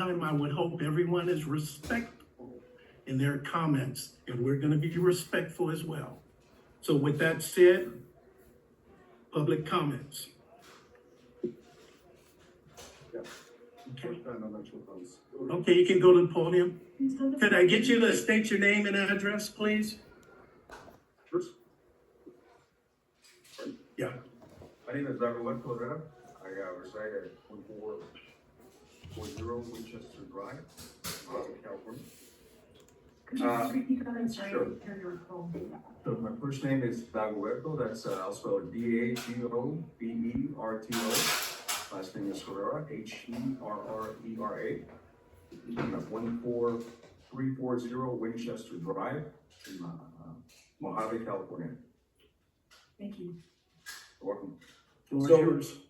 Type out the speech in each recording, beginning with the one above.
time, I would hope everyone is respectful in their comments, and we're gonna be respectful as well. So with that said, public comments. Okay. Okay, you can go to the podium. Could I get you to state your name and address, please? First, Yeah. my name is Dagoberto Herrera. I reside at 1440 Winchester Drive, California. Could you just repeat that? I'm sorry, Sure. I didn't hear your phone. So my first name is Dagoberto. That's I'll spell it Dagoberto. Last name is Herrera, Herrera. I'm at 14340 Winchester Drive in Mojave, California. Thank you. You're welcome. Floor is So- yours.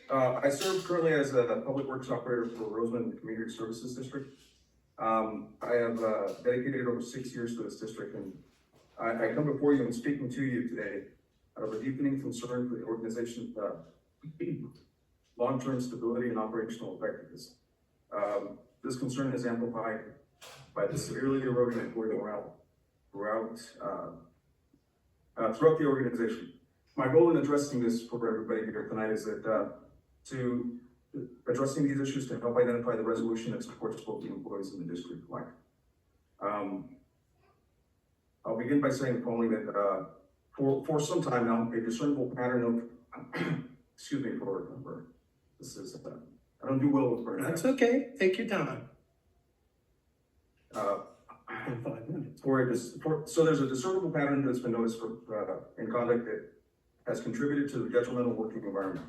I serve currently as a public works operator for Roseland Community Services District. I have dedicated over 6 years to this district, and I come before you and speaking to you today out of a deepening concern for the organization's long-term stability and operational effectiveness. This concern is amplified by the severely eroding employee morale throughout the organization. My goal in addressing this for everybody here tonight is that to addressing these issues to help identify the resolution that supports both the employees and the district alike. I'll begin by saying the following that for some time now, a discernible pattern of excuse me for this is I don't do well with burnout. That's okay, take your time. Uh, In 5 minutes. So there's a discernible pattern that's been noticed in conduct that has contributed to the detrimental working environment.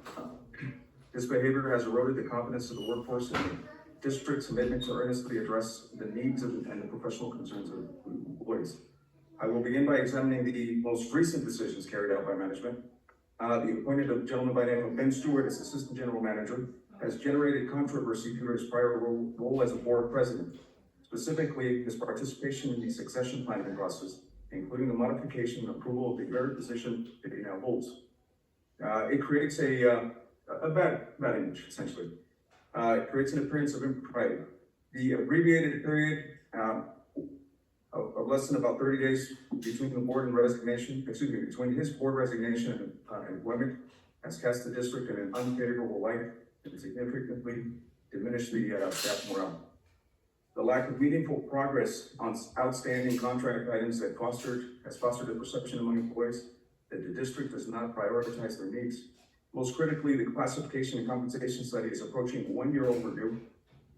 This behavior has eroded the confidence of the workforce and the district's commitment to earnestly address the needs and the professional concerns of employees. I will begin by examining the most recent decisions carried out by management. The appointed gentleman by the name of Ben Stewart as Assistant General Manager has generated controversy due to his prior role as a board president. Specifically, his participation in the succession planning process, including the modification and approval of the very position that he now holds. It creates a bad image, essentially. It creates an appearance of impropriety. The abbreviated period of less than about 30 days between the board and resignation, between his board resignation and employment has cast the district in an unfavorable light and significantly diminished the staff morale. The lack of meaningful progress on outstanding contract items has fostered a perception among employees that the district does not prioritize their needs. Most critically, the classification and compensation study is approaching 1 year overdue.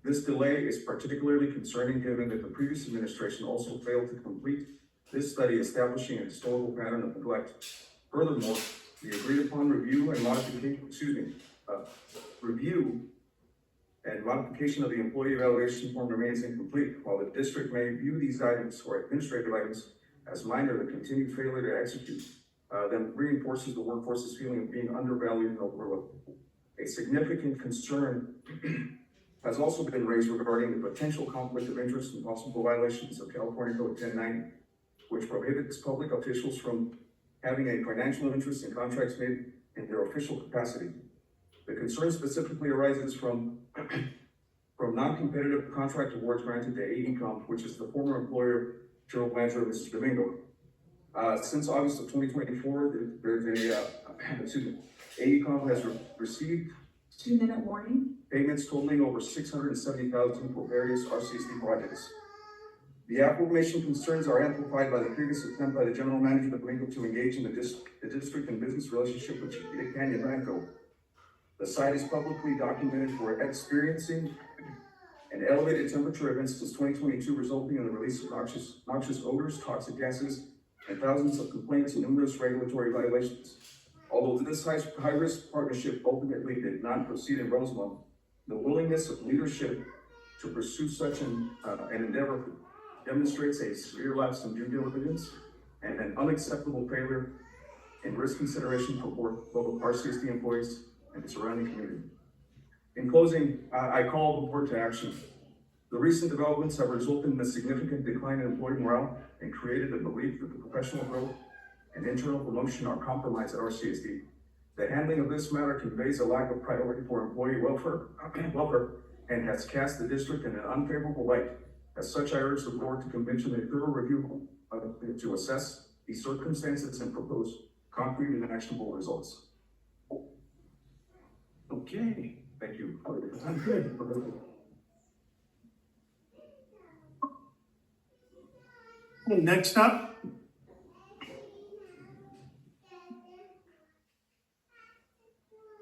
This delay is particularly concerning given that the previous administration also failed to complete this study establishing a historical pattern of neglect. Furthermore, the agreed upon review and modification of the employee evaluation form remains incomplete. While the district may view these items or administrative items as minor, the continued failure to execute then reinforces the workforce's feeling of being undervalued and overlooked. A significant concern has also been raised regarding the potential conflict of interest and possible violations of California Code 1090, which prohibits public officials from having a financial interest in contracts made in their official capacity. The concern specifically arises from non-competitive contract awards granted to AECOM, which is the former employer general manager of Mr. Domingo. Since August of 2024, AECOM has received 2-minute warning. payments totaling over $670,000 for various RCSD projects. The aforementioned concerns are amplified by the previous attempt by the general manager of Domingo to engage in the district and business relationship with Chiquita Canyon Landfill. The site is publicly documented for experiencing an elevated temperature events since 2022, resulting in the release of noxious odors, toxic gases, and thousands of complaints and numerous regulatory violations. Although this high-risk partnership ultimately did not proceed in Rosemont, the willingness of leadership to pursue such an endeavor demonstrates a severe lapse in due diligence and an unacceptable failure in risk consideration for both RCSD employees and the surrounding community. In closing, I call the board to action. The recent developments have resulted in a significant decline in employee morale and created a belief that the professional growth and internal promotion are compromised at RCSD. The handling of this matter conveys a lack of priority for employee welfare and has cast the district in an unfavorable light. As such, I urge the board to commission a thorough review to assess the circumstances and propose concrete and actionable results. Okay, Thank you. I'm good. Next up.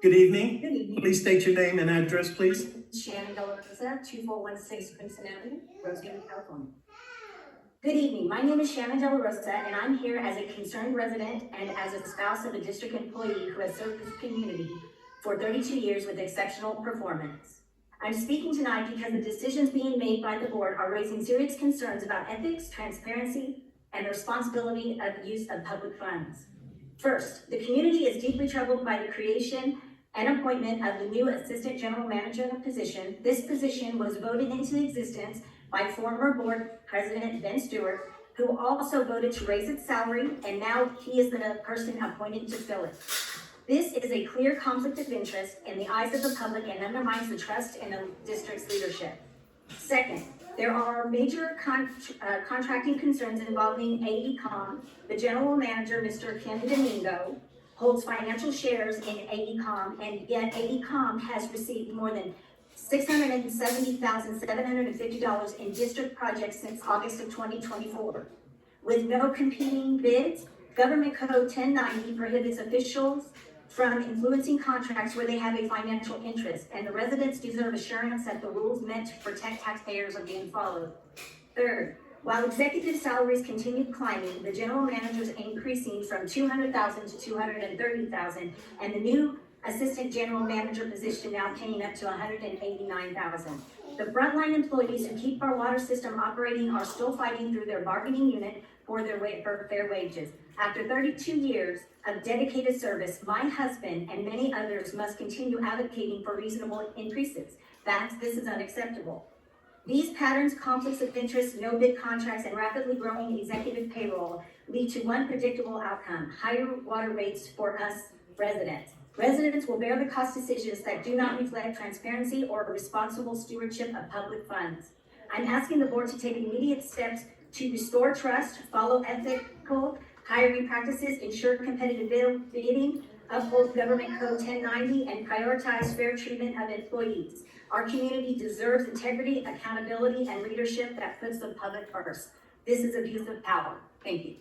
Good evening. Good evening. Please state your name and address, please. Shannon De La Rosa, 2416 Crimson Avenue, Rosehaven, California. Good evening. My name is Shannon De La Rosa, and I'm here as a concerned resident and as a spouse of a district employee who has served this community for 32 years with exceptional performance. I'm speaking tonight because the decisions being made by the board are raising serious concerns about ethics, transparency, and the responsibility of the use of public funds. First, the community is deeply troubled by the creation and appointment of the new Assistant General Manager position. This position was voted into existence by former board president Ben Stewart, who also voted to raise its salary, and now he is the person appointed to fill it. This is a clear conflict of interest in the eyes of the public and undermines the trust in the district's leadership. Second, there are major contracting concerns involving AECom. The general manager, Mr. Ken Domingo, holds financial shares in AECom, and yet AECom has received more than $670,750 in district projects since August of 2024. With no competing bids, Government Code 1090 prohibits officials from influencing contracts where they have a financial interest, and the residents deserve assurance that the rules meant to protect taxpayers are being followed. Third, while executive salaries continue climbing, the general manager is increasing from $200,000 to $230,000, and the new assistant general manager position now paying up to $189,000. The frontline employees who keep our water system operating are still fighting through their bargaining unit for fair wages. After 32 years of dedicated service, my husband and many others must continue advocating for reasonable increases. This is unacceptable. These patterns, conflicts of interest, no bid contracts, and rapidly growing executive payroll lead to one predictable outcome: higher water rates for us residents. Residents will bear the cost decisions that do not reflect transparency or responsible stewardship of public funds. I'm asking the board to take immediate steps to restore trust, follow ethical hiring practices, ensure competitive bidding, uphold Government Code 1090, and prioritize fair treatment of employees. Our community deserves integrity, accountability, and leadership that puts the public first. This is abuse of power. Thank you.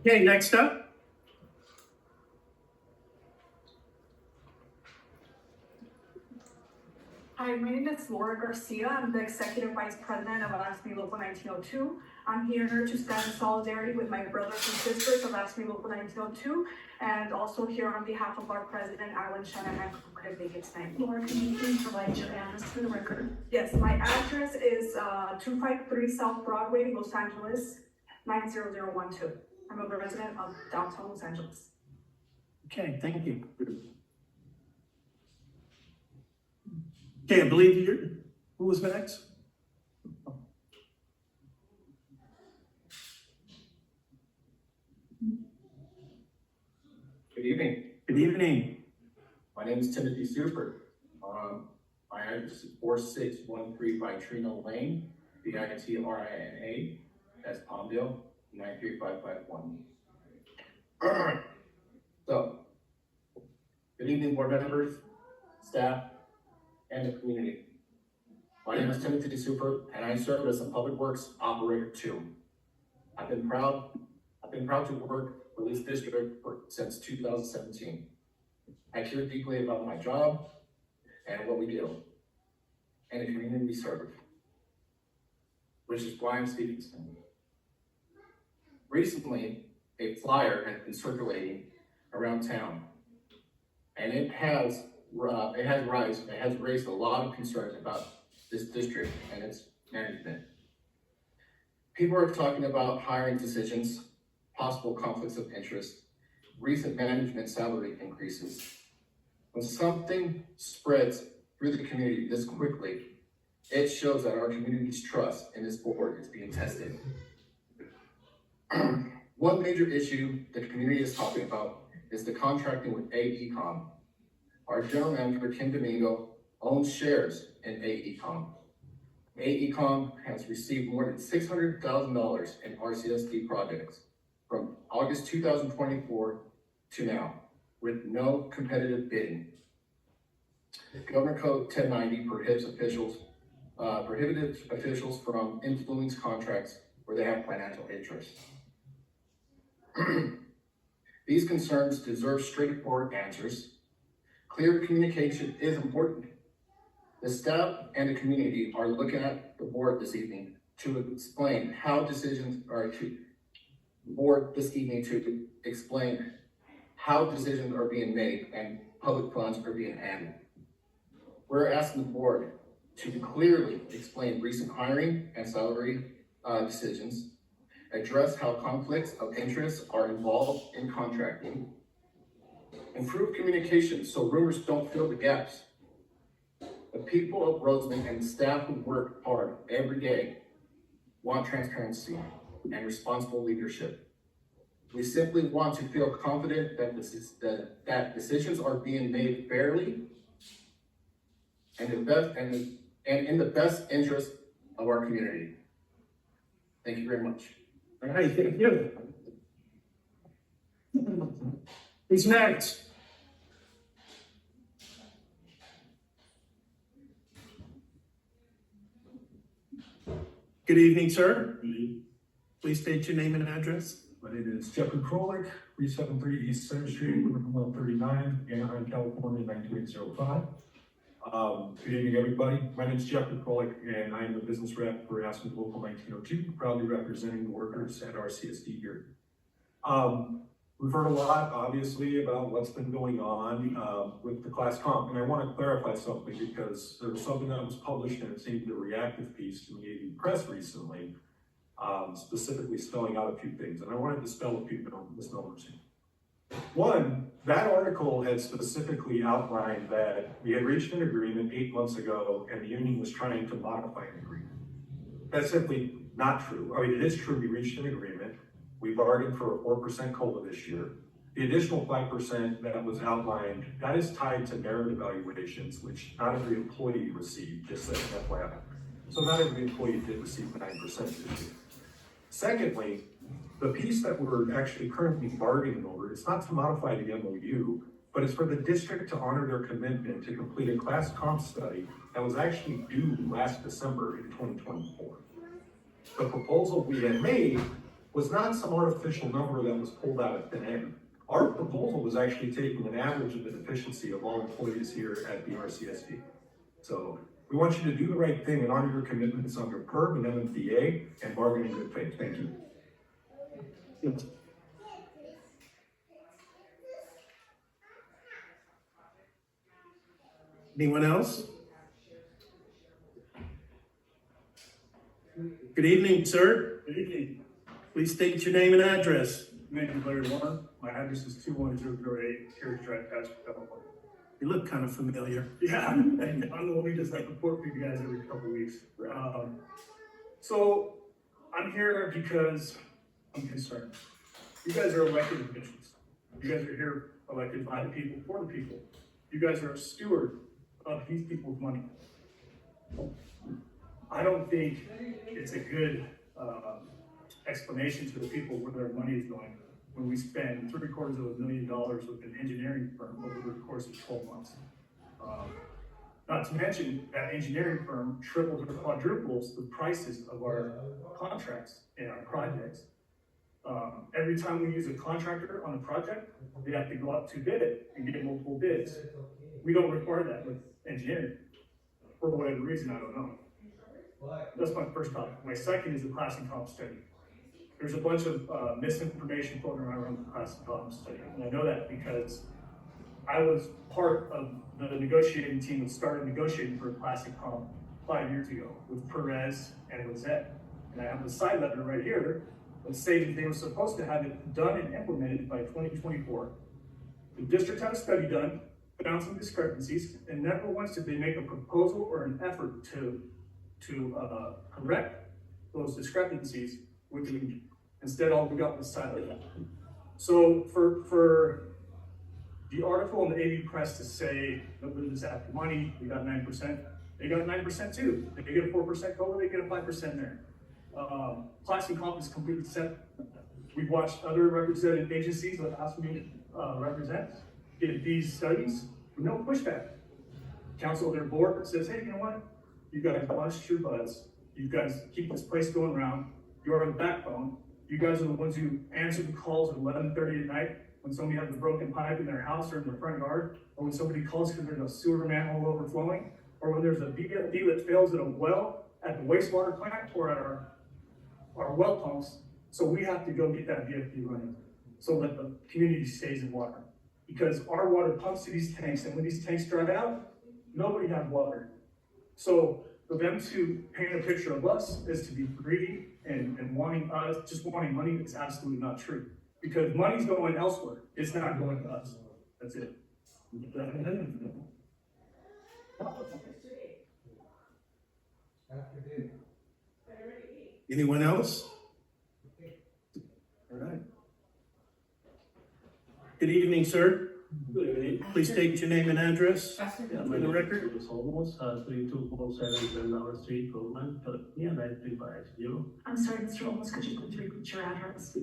Okay, next up. Hi, my name is Laura Garcia. I'm the Executive Vice President of ASME Local 1902. I'm here to stand in solidarity with my brothers and sisters of ASME Local 1902, and also here on behalf of our President, Alan Shanahan, who couldn't make it tonight. Laura, can you please provide your address for the record? Yes, my address is 253 South Broadway, Los Angeles, 90012. I'm a resident of downtown Los Angeles. Okay, thank you. Okay, I believe who was next? Good evening. Good evening. My name is Timothy Super. My address is 4613 Vitrino Lane, Vitrina, that's Palmdale, 93551. So, good evening, board members, staff, and the community. My name is Timothy Super, and I serve as a Public Works Operator 2. I've been proud to work for this district since 2017. I care deeply about my job and what we do, and the community we serve, which is why I'm speaking tonight. Recently, a flyer has been circulating around town, and it has raised a lot of concerns about this district and its management. People are talking about hiring decisions, possible conflicts of interest, recent management salary increases. When something spreads through the community this quickly, it shows that our community's trust in this board is being tested. One major issue the community is talking about is the contracting with AECom. Our general manager, Kim Domingo, owns shares in AECom. AECom has received more than $600,000 in RCSD projects from August 2024 to now, with no competitive bidding. Government Code 1090 prohibited officials from influencing contracts where they have financial interests. These concerns deserve straightforward answers. Clear communication is important. The staff and the community are looking at the board this evening to explain how decisions are to explain how decisions are being made and public funds are being handled. We're asking the board to clearly explain recent hiring and salary decisions, address how conflicts of interest are involved in contracting, improve communication so rumors don't fill the gaps. The people of Roseland and the staff who work hard every day want transparency and responsible leadership. We simply want to feel confident that decisions are being made fairly and in the best interest of our community. Thank you very much. All right, thank you. Who's next? Good evening, sir. Please state your name and address. My name is Jeffrey Krolik, 373 East Center Street, Room 139, Anaheim, California, 92805. Good evening, everybody. My name is Jeffrey Krolik, and I am the business rep for Aspen Local 1902, proudly representing the workers at RCSD here. We've heard a lot, obviously, about what's been going on with the class comp, and I want to clarify something because there was something that was published and it seemed a reactive piece in the AV press recently, specifically spelling out a few things, and I wanted to spell a few misnomers here. One, that article had specifically outlined that we had reached an agreement 8 months ago and the union was trying to modify an agreement. That's simply not true. I mean, it is true we reached an agreement. We bargained for a 4% COLA this year. The additional 5% that was outlined, that is tied to merit evaluations, which not every employee received, just as an FYI. So not every employee did receive 9% this year. Secondly, the piece that we're actually currently bargaining over, it's not to modify the MOU, but it's for the district to honor their commitment to complete a class comp study that was actually due last December in 2024. The proposal we had made was not some artificial number that was pulled out of thin air. Our proposal was actually taking an average of the efficiency of all employees here at the RCSD. So we want you to do the right thing and honor your commitments under PERB and MMDA and bargain in good faith. Thank you. Anyone else? Good evening, sir. Good evening. Please state your name and address. My name is Larry Warren. My address is 21008 Carriage Drive, Pasco, California. You look kind of familiar. Yeah, and I'm the one who does that report for you guys every couple of weeks. So I'm here because I'm concerned. You guys are elected officials. You guys are here elected by the people, for the people. You guys are a steward of these people's money. I don't think it's a good explanation to the people where their money is going when we spend $750,000 with an engineering firm over the course of 12 months. Not to mention that engineering firm triples or quadruples the prices of our contracts and our projects. Every time we use a contractor on a project, they have to go out to bid it and get multiple bids. We don't require that with engineering. For whatever reason, I don't know. That's my first topic. My second is the class and comp study. There's a bunch of misinformation floating around the class and comp study. And I know that because I was part of the negotiating team that started negotiating for a class and comp 5 years ago with Perez and with Zed. And I have the side letter right here that stated they were supposed to have it done and implemented by 2024. The district had a study done, found some discrepancies, and never once did they make a proposal or an effort to correct those discrepancies with the union. Instead, all we got was silent. So for the article in the AV press to say, nobody's after money, we got 9%. They got 9% too. They get a 4% COLA, they get a 5% there. Class and comp is completely separate. We've watched other represented agencies that ASME represents get these studies with no pushback. Council of their board says, hey, you know what? You guys bust your butts. You guys keep this place going around. You're the backbone. You guys are the ones who answer the calls at 11:30 at night when somebody has a broken pipe in their house or in their front yard, or when somebody calls because there's a sewer manhole overflowing, or when there's a VFD that fails at a well at the wastewater plant or at our well pumps. So we have to go get that VFD running so that the community stays in water. Because our water pumps to these tanks, and when these tanks dry out, nobody has water. So for them to paint a picture of us is to be greedy and wanting us, just wanting money is absolutely not true. Because money's going elsewhere. It's not going to us. That's it. Anyone else? All right. Good evening, sir. Good evening. Please state your name and address Yeah, for my the name record. is Solomos, 3247 Glendower Street, Coleman, California, 93580. I'm sorry, Mr. Olmos, could you please repeat your address?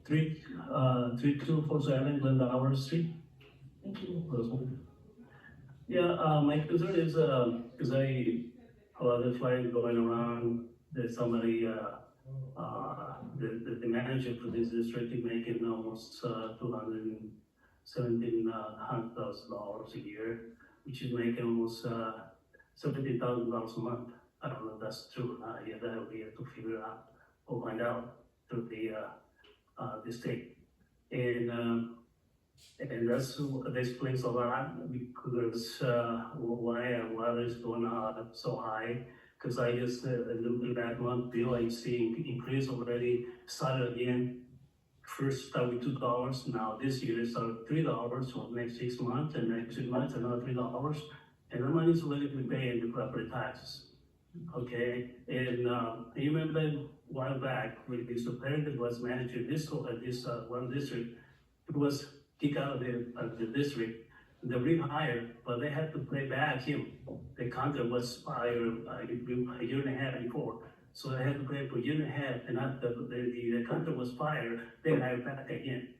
3247 Glendower Street, Thank you. Rosewood. Yeah, my concern is, because I, the flyers going around, there's somebody, the manager for this district is making almost $217,000 a year, which is making almost $17,000 a month. I don't know if that's true or not yet. That we have to figure out or find out through the state. And that's what explains a lot because why water is going up so high. Because I just in that month bill I see increase already started again. First start with $2. Now this year it started $3 for the next 6 months, and next 6 months another $3. And the money is already paying the property taxes. Okay, and I remember a while back when the superintendent was managing this one district, it was kicked out of the district. They rehired, but they had to pay back him. The contract was expired a year and a half before. So they had to pay for a year and a half, and after the contract was fired, they hired back again.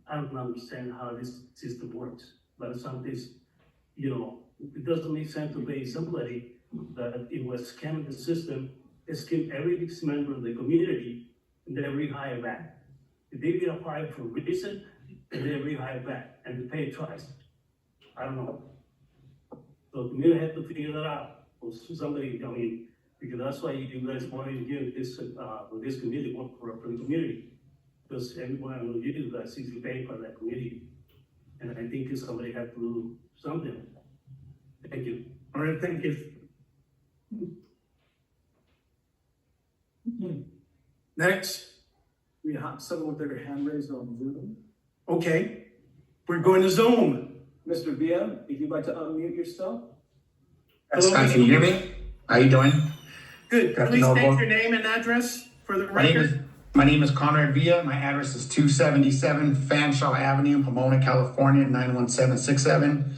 I don't understand how this system works, but some things, it doesn't make sense to pay somebody that it was scamming the system, scam every member of the community, and then rehire back. If they get fired for a reason, and then rehire back, and they pay twice. I don't know. So the community had to figure that out, or somebody come in, because that's why you guys want to give this, this community work for the community. Because everyone will use that is paid for that community. And I think somebody had to do something. Thank you. All right, thank you. Next, We have someone with their hand raised on Zoom. okay, we're going to Zoom. Mr. Villa, if you'd like to unmute yourself. Yes, can you hear me? How you doing? Good, Good please afternoon, state board. your name and address for the My name is record. Conrad Villa. My address is 277 Fanshawe Avenue, Pomona, California, 91767.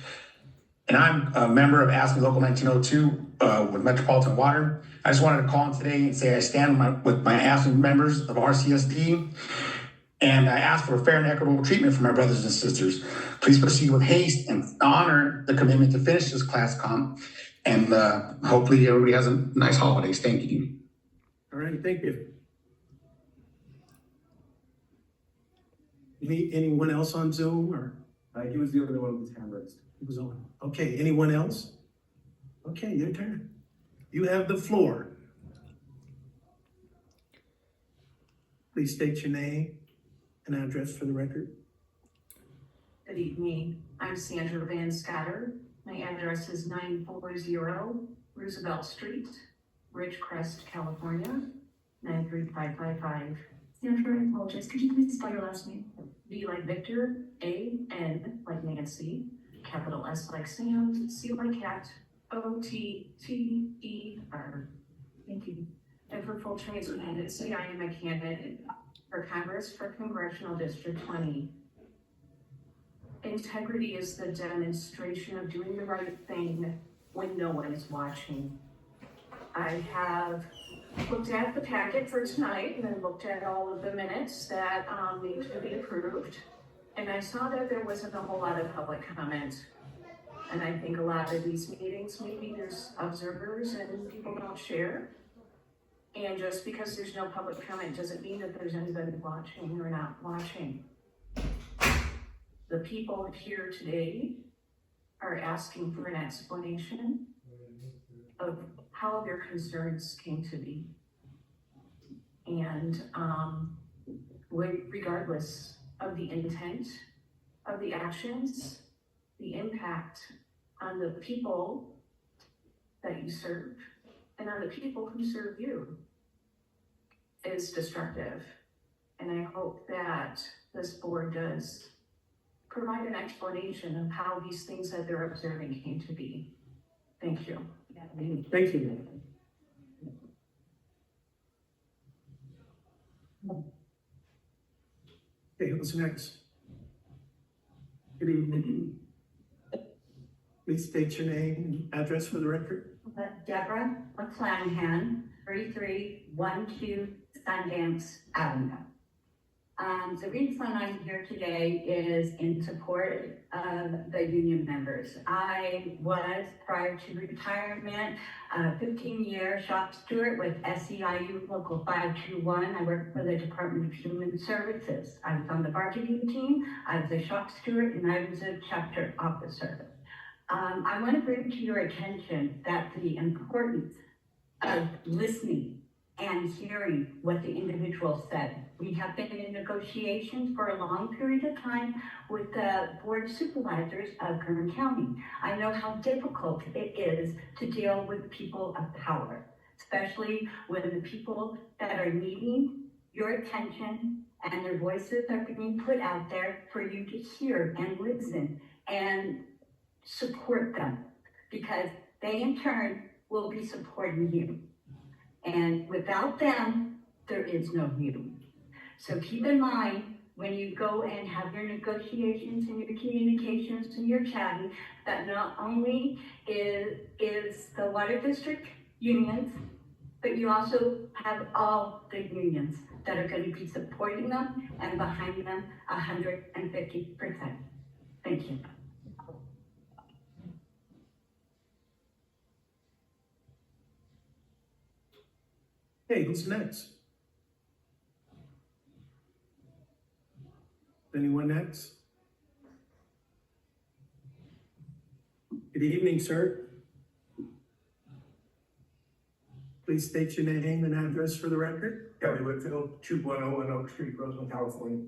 And I'm a member of ASME Local 1902 with Metropolitan Water. I just wanted to call in today and say I stand with my ASME members of RCSD. And I ask for fair and equitable treatment for my brothers and sisters. Please proceed with haste and honor the commitment to finish this class comp. And hopefully everybody has a nice holidays. Thank you. All right, thank you. Anyone else on Zoom or? He was the only one with his hand raised. It was on. Okay, anyone else? Okay, your turn. You have the floor. Please state your name and address for the record. Good evening, I'm Sandra Van Scatter. My address is 940 Roosevelt Street, Ridgecrest, California, 93555. Sandra, I apologize, could you please spell your last name? V like Victor, A, N like Nancy, capital S like Sam, C like cat, O, T, T, E, R. Thank you. And for full transparency, I am a candidate for Congress for Congressional District 20. integrity is the demonstration of doing the right thing when no one is watching. I have looked at the packet for tonight and then looked at all of the minutes that need to be approved. And I saw that there wasn't a whole lot of public comment. And I think a lot of these meetings, maybe there's observers and people don't share. And just because there's no public comment doesn't mean that there's anybody watching or not watching. The people here today are asking for an explanation of how their concerns came to be. And regardless of the intent of the actions, the impact on the people that you serve and on the people who serve you is destructive. And I hope that this board does provide an explanation of how these things that they're observing came to be. Thank you. Thank you. Okay, who's next? Good evening. Please state your name and address for the record. Deborah McClanahan, 3312 Sundance Avenue. The reason I'm here today is in support of the union members. I was, prior to retirement, 15-year shop steward with SEIU Local 521. I worked for the Department of Human Services. I was on the bargaining team, I was a shop steward, and I was a chapter officer. I want to bring to your attention that the importance of listening and hearing what the individual said. We have been in negotiations for a long period of time with the Board of Supervisors of Kern County. I know how difficult it is to deal with people of power, especially when the people that are needing your attention and their voices are being put out there for you to hear and listen and support them, because they in turn will be supporting you. And without them, there is no you. So keep in mind when you go and have your negotiations and your communications and your chatting, that not only is the water district unions, but you also have all the unions that are going to be supporting them and behind them 150%. Thank you. Hey, who's next? Anyone next? Good evening, sir. Please state your name and address for the record. Kelly Whitfield, 2.01 Oak Street, Roseland, California.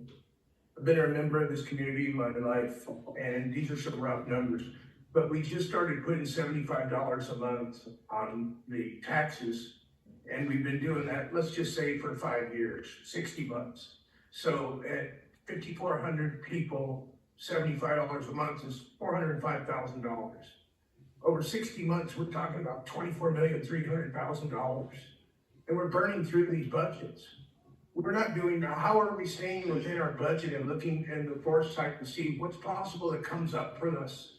I've been a member of this community my life, and these are some rough numbers, but we just started putting $75 a month on the taxes, and we've been doing that, let's just say for 5 years, 60 months. So at 5,400 people, $75 a month is $405,000. Over 60 months, we're talking about $24,300,000. And we're burning through these budgets. We're not doing now. How are we staying within our budget and looking in the foresight to see what's possible that comes up for us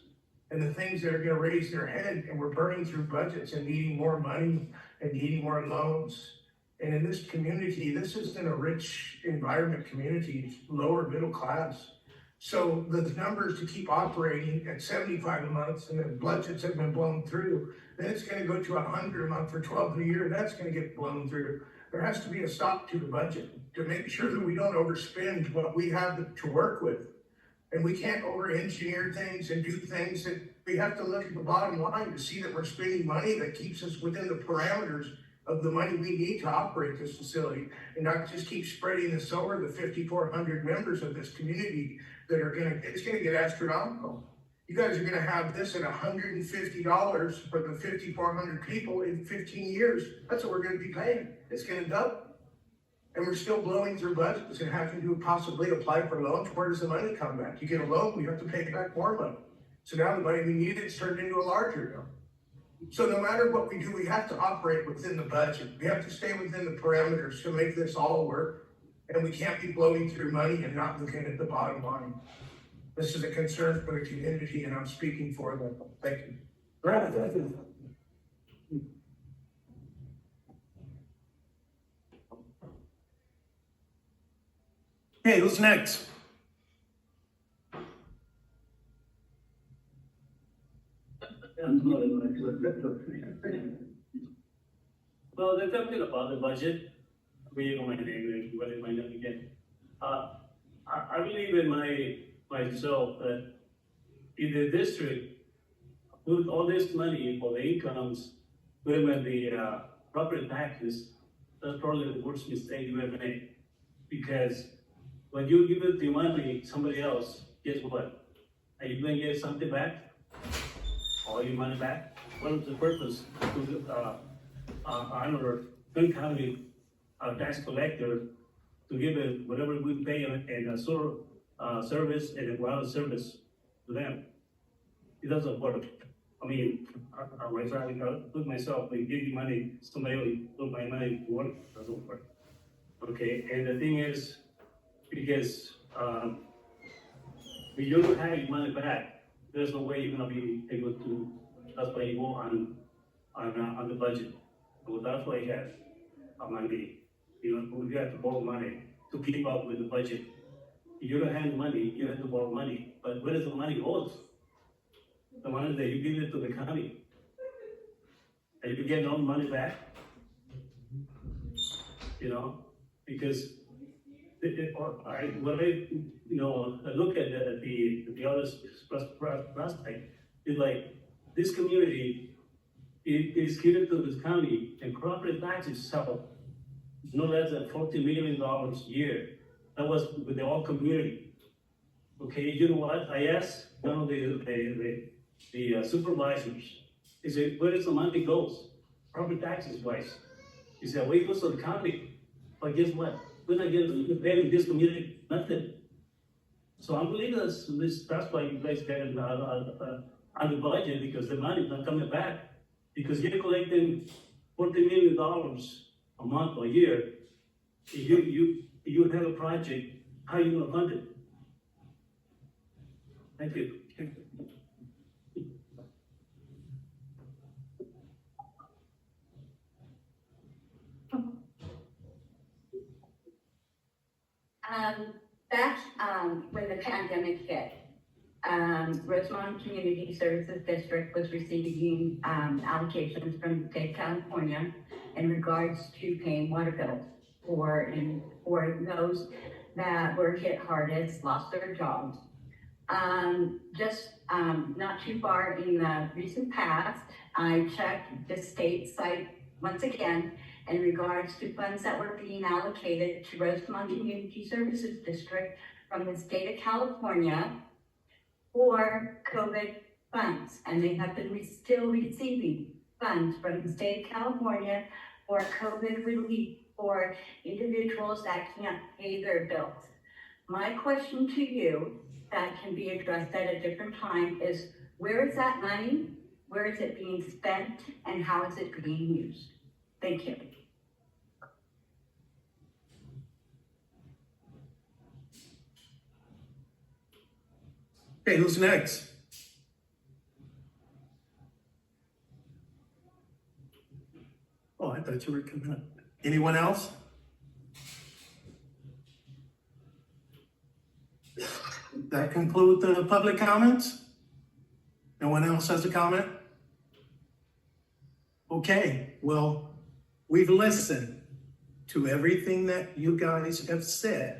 and the things that are going to raise their head? And we're burning through budgets and needing more money and needing more loans. And in this community, this isn't a rich environment community, it's lower middle class. So the numbers to keep operating at 75 a month, and the budgets have been blown through, then it's going to go to 100 a month for 12 a year. That's going to get blown through. There has to be a stop to the budget to make sure that we don't overspend what we have to work with. And we can't over-engineer things and do things that we have to look at the bottom line to see that we're spending money that keeps us within the parameters of the money we need to operate this facility, and not just keep spreading this over the 5,400 members of this community that are it's gonna get astronomical. You guys are gonna have this at $150 for the 5,400 people in 15 years. That's what we're gonna be paying. It's gonna double. And we're still blowing through budget. It's gonna have to possibly apply for loans. Where does the money come back? You get a loan, we have to pay back more money. So now the money we need is turned into a larger loan. So no matter what we do, we have to operate within the budget. We have to stay within the parameters to make this all work. And we can't be blowing through money and not looking at the bottom line. This is a concern for the community and I'm speaking for them. Thank you. Okay, who's next? Well, they're talking about the budget. We don't mind name, what is my name again? I believe in myself that if the district put all this money for the incomes, put them in the property taxes, that's probably the worst mistake you ever made. Because when you give it the money to somebody else, guess what? Are you gonna get something back? All your money back? What is the purpose? I don't know, Kern County tax collector to give it whatever we pay in a sewer service and a water service to them. It doesn't work. I mean, I put myself, like, give you money, somebody will put my money to work, it doesn't work. Okay, and the thing is, because if you don't have your money back, there's no way you're gonna be able to, that's why you go on the budget. So that's why you have money, you know, you have to borrow money to keep up with the budget. If you don't have money, you have to borrow money, but where does the money goes? The money that you give it to the county. Are you getting all the money back? You know, because I look at the other prospect, it's like this community is given to this county and property taxes suffer no less than $40 million a year. That was with the whole community. Okay, you know what? I asked one of the supervisors, he said, where does the money goes? Property taxes wise. He said, well, it goes to the county. But guess what? We're not getting paid in this community, nothing. So I believe that's why you guys get on the budget, because the money's not coming back. Because you're collecting $40 million a month or a year. If you have a project, how are you gonna fund it? Thank you. Back when the pandemic hit, Rosemont Community Services District was receiving allocations from the state of California in regards to paying water bills for those that were hit hardest, lost their jobs. Not too far in the recent past, I checked the state site once again in regards to funds that were being allocated to Rosemont Community Services District from the state of California for COVID funds. And they have been still receiving funds from the state of California for COVID relief for individuals that can't pay their bills. My question to you that can be addressed at a different time is, where is that money? Where is it being spent? And how is it being used? Thank you. Okay, who's next? Oh, I thought you were coming up. Anyone else? That concludes the public comments? No one else has a comment? Okay, well, we've listened to everything that you guys have said.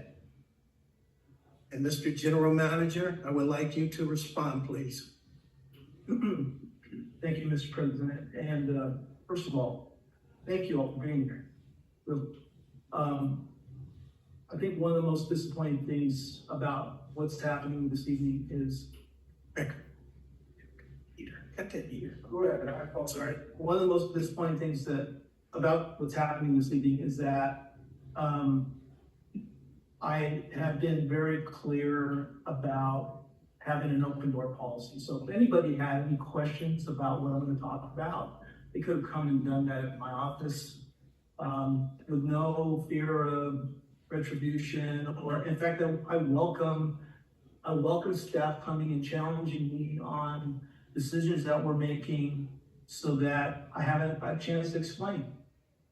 And Mr. General Manager, I would like you to respond, please. Thank you, Mr. President. And first of all, thank you all for being here. I think one of the most disappointing things about what's happening this evening is Cut that ear. Go ahead. I'm sorry. One of the most disappointing things about what's happening this evening is that I have been very clear about having an open door policy. So if anybody had any questions about what I'm going to talk about, they could have come and done that at my office with no fear of retribution. Or in fact, I welcome I welcome staff coming and challenging me on decisions that we're making so that I have a chance to explain.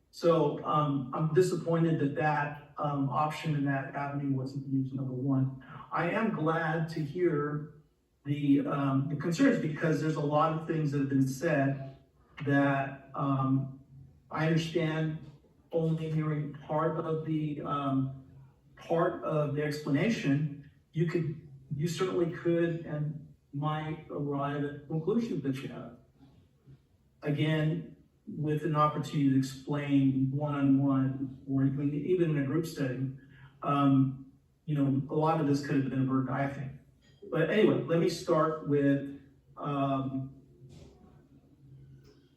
So, I'm disappointed that that, option and that avenue wasn't used, number one. I am glad to hear the concerns, because there's a lot of things that have been said that, I understand only hearing part of the explanation. You certainly could and might arrive at conclusions that you have. Again, with an opportunity to explain one-on-one, or even in a group setting, you know, a lot of this could have been averted, I think. But anyway, let me start with,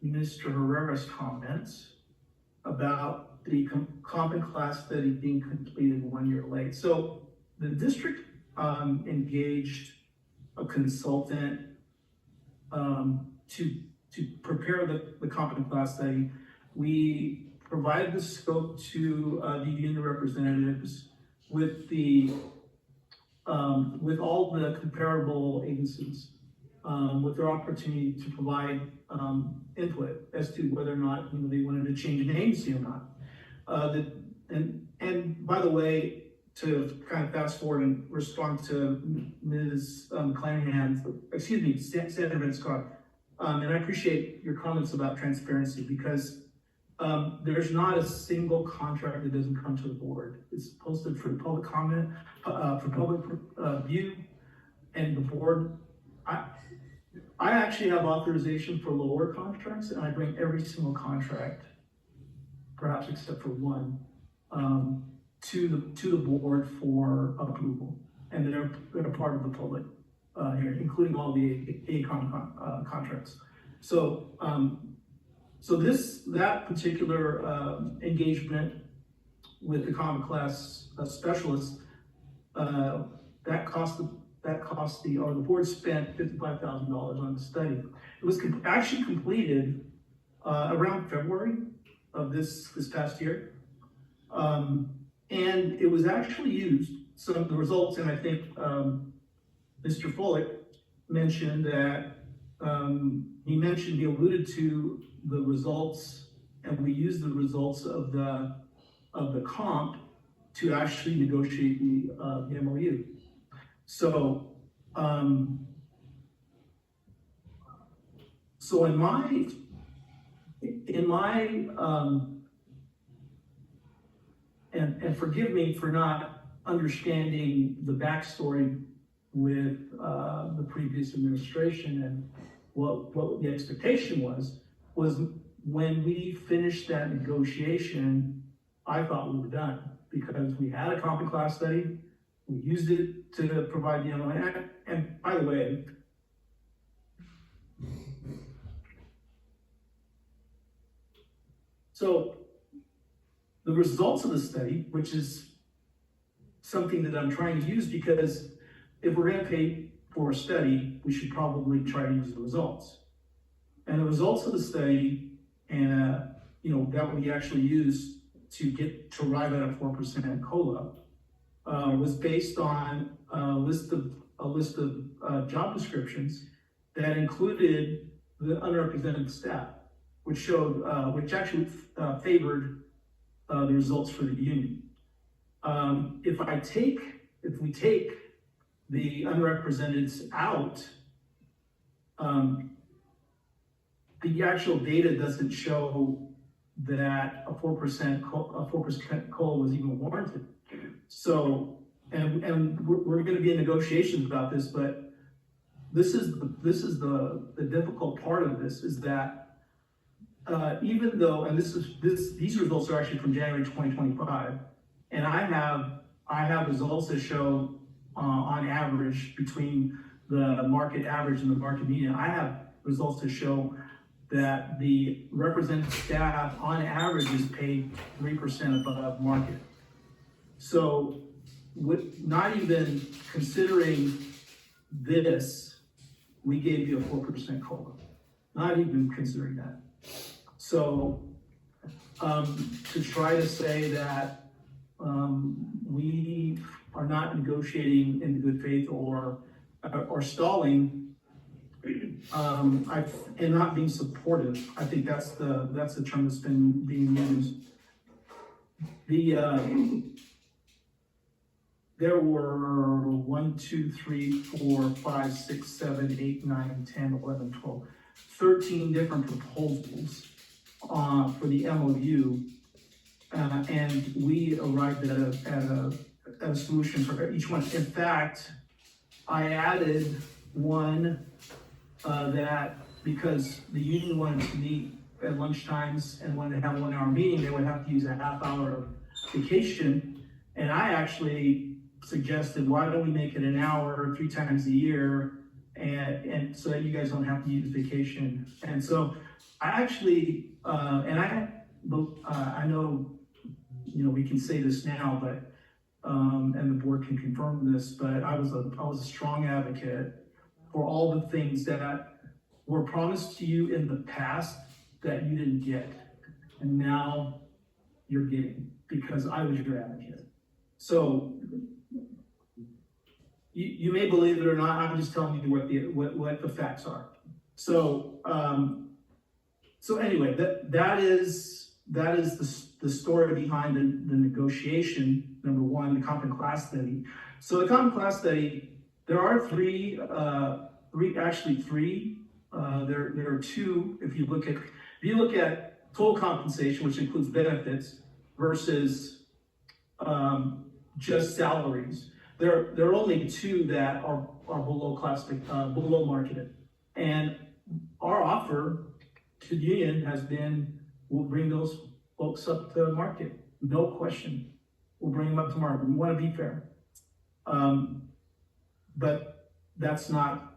Mr. Herrera's comments about the common class study being completed 1 year late. So the district engaged a consultant to prepare the common class study. We provided the scope to the union representatives with all the comparable agencies, with their opportunity to provide input as to whether or not they wanted to change an agency or not. And by the way, to kind of fast forward and respond to Ms. Senator Van Scott, and I appreciate your comments about transparency, because there's not a single contract that doesn't come to the board. It's posted for public comment, for public view, and the board. I actually have authorization for lower contracts, and I bring every single contract, perhaps except for one, to the board for approval, and they're part of the public hearing, including all the AECOM contracts. So, that particular engagement with the common class specialists, that cost the board spent $55,000 on the study. It was actually completed around February of this past year. And it was actually used, some of the results, and I think Mr. Follick mentioned that, he alluded to the results, and we used the results of the comp to actually negotiate the MOU. So, so in my and forgive me for not understanding the backstory with the previous administration and what the expectation was when we finished that negotiation, I thought we were done, because we had a common class study, we used it to provide the MOU, and by the way, so the results of the study, which is something that I'm trying to use, because if we're gonna pay for a study, we should probably try to use the results. And the results of the study, that we actually used to arrive at a 4% COLA, was based on a list of job descriptions that included the underrepresented staff, which actually favored the results for the union. If we take the unrepresented out, the actual data doesn't show that a 4% COLA was even warranted. So, and we're going to be in negotiations about this, but this is the difficult part of this, is that even though, and these results are actually from January 2025, and I have results that show on average between the market average and the market median. I have results that show that the represented staff on average is paid 3% above market. So, with not even considering this, we gave you a 4% COLA. Not even considering that. So, to try to say that, We are not negotiating in good faith or stalling. And not being supportive. I think that's the term that's been being used. There were 1, 2, 3, 4, 5, 6, 7, 8, 9, 10, 11, 12, 13 different proposals for the MOU. And we arrived at a solution for each one. In fact, I added one that because the union wanted to meet at lunchtimes and wanted to have a 1 hour meeting, they would have to use a half hour of vacation. And I actually suggested, why don't we make it an hour 3 times a year, and so that you guys don't have to use vacation. And so I actually, I know, we can say this now, but and the board can confirm this, but I was a strong advocate for all the things that were promised to you in the past that you didn't get, and now you're getting, because I was your advocate. So you may believe it or not, I'm just telling you what the facts are. So anyway, that is the story behind the negotiation. Number one, the comp and class study. So the comp and class study, there are three. There are two. If you look at total compensation, which includes benefits, versus just salaries, there are only two that are below market. And our offer to the union has been, we'll bring those folks up to market, no question. We'll bring them up to market. We want to be fair. But that's not.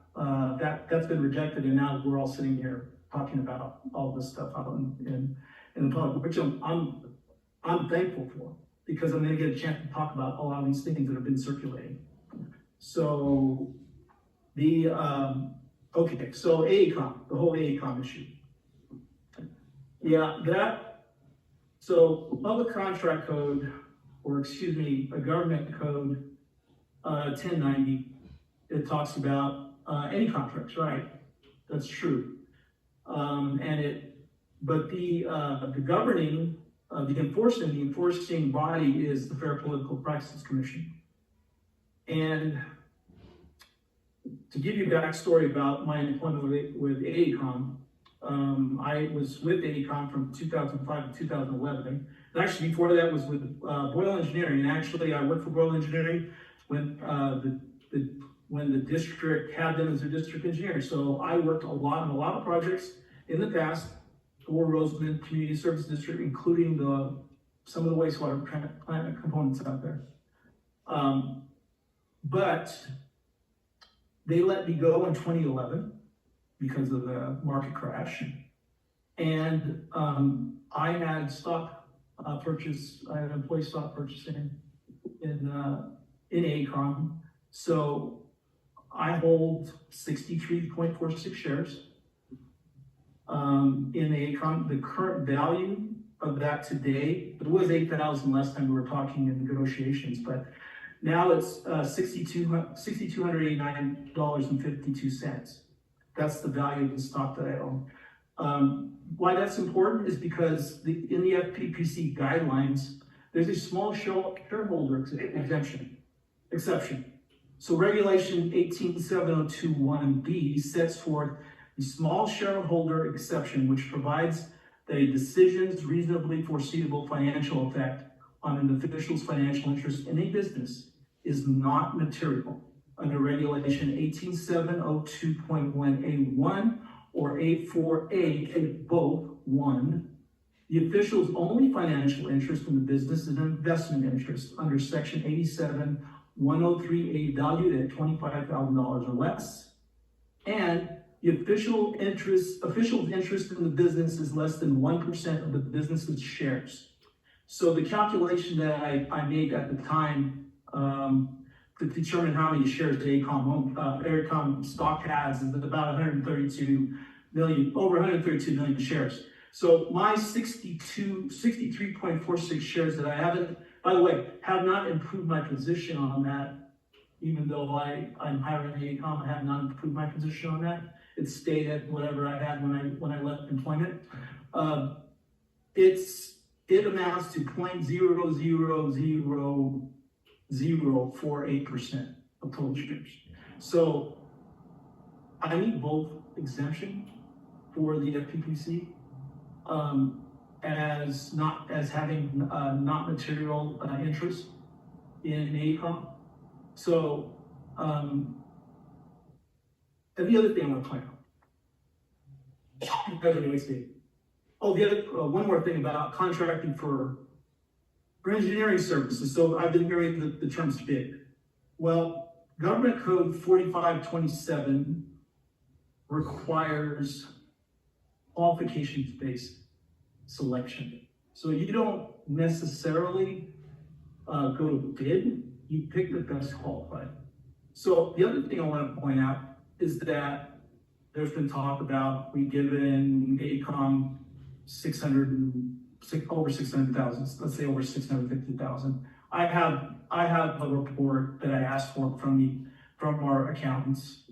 That's been rejected, and now we're all sitting here talking about all this stuff out in the public, which I'm thankful for, because I'm going to get a chance to talk about a lot of these things that have been circulating. So so AECOM, the whole AECOM issue. Yeah, so public contract code, or excuse me, a government code, 1090, it talks about any contracts, right? That's true. But the governing, the enforcing body is the Fair Political Practices Commission. And to give you a backstory about my employment with AECOM, I was with AECOM from 2005 to 2011. And actually, before that was with Boyle Engineering. And actually, I worked for Boyle Engineering when the district had them as their district engineer. So I worked on a lot of projects in the past for Roseland Community Service District, including some of the wastewater plant components out there. But they let me go in 2011 because of the market crash. And I had employee stock purchasing in AECOM. So I hold 63.46 shares in AECOM. The current value of that today, it was 8,000 last time we were talking in negotiations, but now it's $6,289.52. That's the value of the stock that I own. Why that's important is because in the FPPC guidelines, there's a small shareholder exception. So regulation 187021B sets forth the small shareholder exception, which provides that a decision's reasonably foreseeable financial effect on an official's financial interest in a business is not material under regulation 18702.1A1 or A4A, both 1. The official's only financial interest in the business is an investment interest under section 87103A, valued at $25,000 or less. And the official's interest in the business is less than 1% of the business's shares. So the calculation that I made at the time to determine how many shares the AECOM stock has is about over 132 million shares. So my 63.46 shares that I haven't By the way, have not improved my position on that, even though I'm hiring AECom, I have not improved my position on that. It stayed at whatever I had when I left employment. It amounts to 0.0000048% of total shares. So I need both exemption for the FPPC, as having not material interest in AECom. So, and the other thing I want to point out, the other, one more thing about contracting for engineering services. So I've been hearing the terms bid. Well, Government Code 4527 requires qualifications-based selection. So you don't necessarily go to bid, you pick the best qualified. So the other thing I want to point out is that there's been talk about we given AECom over 600,000, let's say over 650,000. I have a report that I asked for from our accountants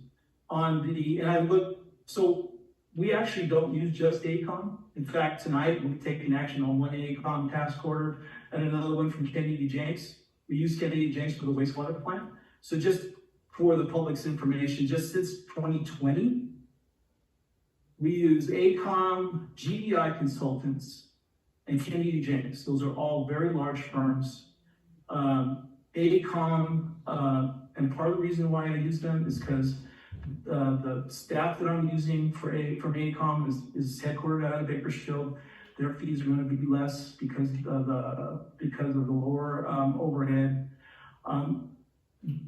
and I look, so we actually don't use just AECom. In fact, tonight we've taken action on one AECom task order and another one from Kennedy Jenks. We use Kennedy Jenks for the wastewater plant. So just for the public's information, just since 2020, we use AECom, GEI Consultants, and Kennedy Jenks. Those are all very large firms. AECom, and part of the reason why I use them is because the staff that I'm using from AECom is headquartered out of Bakersfield. Their fees are going to be less because of the lower overhead.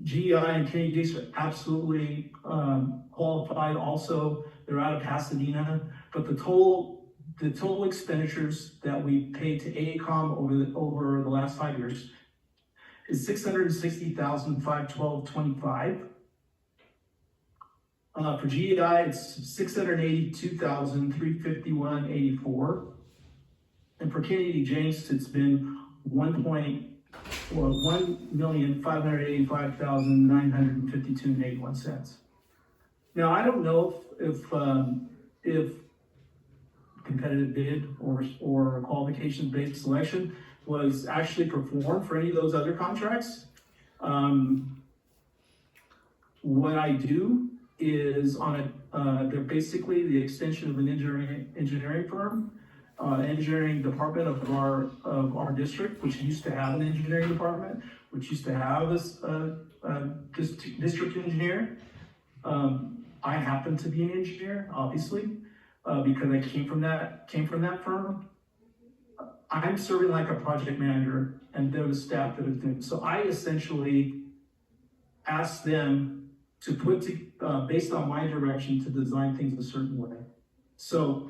GEI and Kennedy Jenks are absolutely qualified. Also, they're out of Pasadena, but the total expenditures that we paid to AECom over the last 5 years is $660,512.25. For GEI, it's $682,351.84. And for Kennedy Jenks, it's been $1,585,952.81. Now, I don't know if competitive bid or qualifications-based selection was actually performed for any of those other contracts. What I do is they're basically the extension of an engineering firm, engineering department of our district, which used to have an engineering department, which used to have this district engineer. I happen to be an engineer, obviously, because I came from that firm. I'm serving like a project manager, and they're the staff that is doing. So I essentially asked them to based on my direction, to design things a certain way. So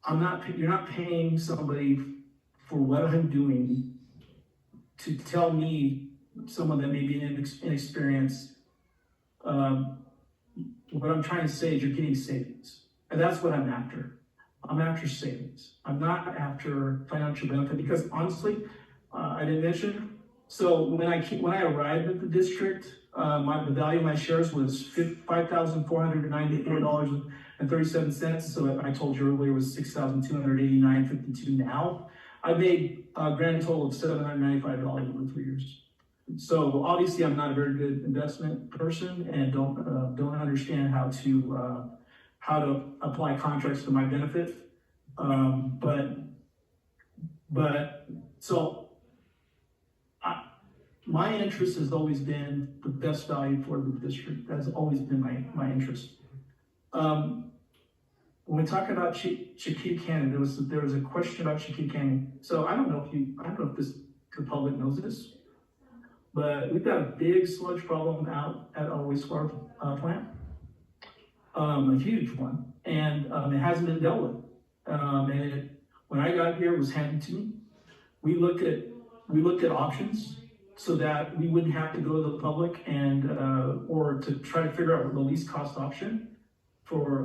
you're not paying somebody for what I'm doing to tell me, someone that may be inexperienced. What I'm trying to say is you're getting savings, and that's what I'm after. I'm after savings. I'm not after financial benefit, because honestly, I didn't mention. So when I arrived at the district, the value of my shares was $5,494.37. So I told you earlier it was $6,289.52 now. I made a grand total of $795 over 3 years. So obviously I'm not a very good investment person and don't understand how to apply contracts to my benefit. My interest has always been the best value for the district. That's always been my interest. When we talk about Chiquita Canyon, there was a question about Chiquita Canyon. So I don't know if the public knows this, but we've got a big sludge problem out at our wastewater plant, a huge one, and it hasn't been dealt with. When I got here, it was handed to me. We looked at options so that we wouldn't have to go to the public or to try to figure out the least cost option for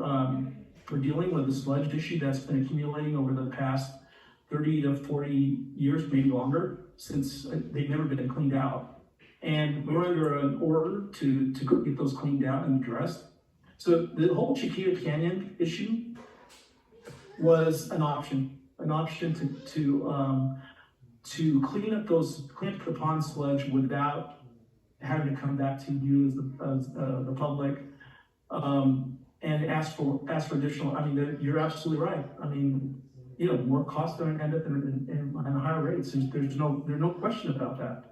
dealing with the sludge issue that's been accumulating over the past 30 to 40 years, maybe longer, since they've never been cleaned out. And we're under an order to go get those cleaned out and addressed. So the whole Chiquita Canyon issue was an option to clean up the pond sludge without having to come back to you as the public, and ask for additional. I mean, you're absolutely right. I mean, you know, more costs are going to end up in higher rates. There's no question about that.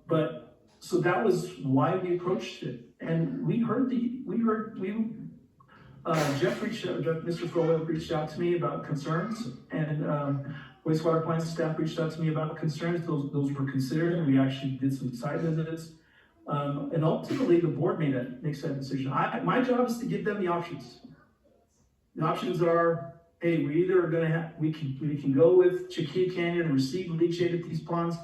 But so that was why we approached it, and Jeff reached out, Mr. Frohlich reached out to me about concerns, and wastewater plant staff reached out to me about concerns. Those were considered, and we actually did some site visits. And ultimately, the board makes that decision. My job is to give them the options. The options are, hey, we either are we can go with Chiquita Canyon and receive leachate at these ponds,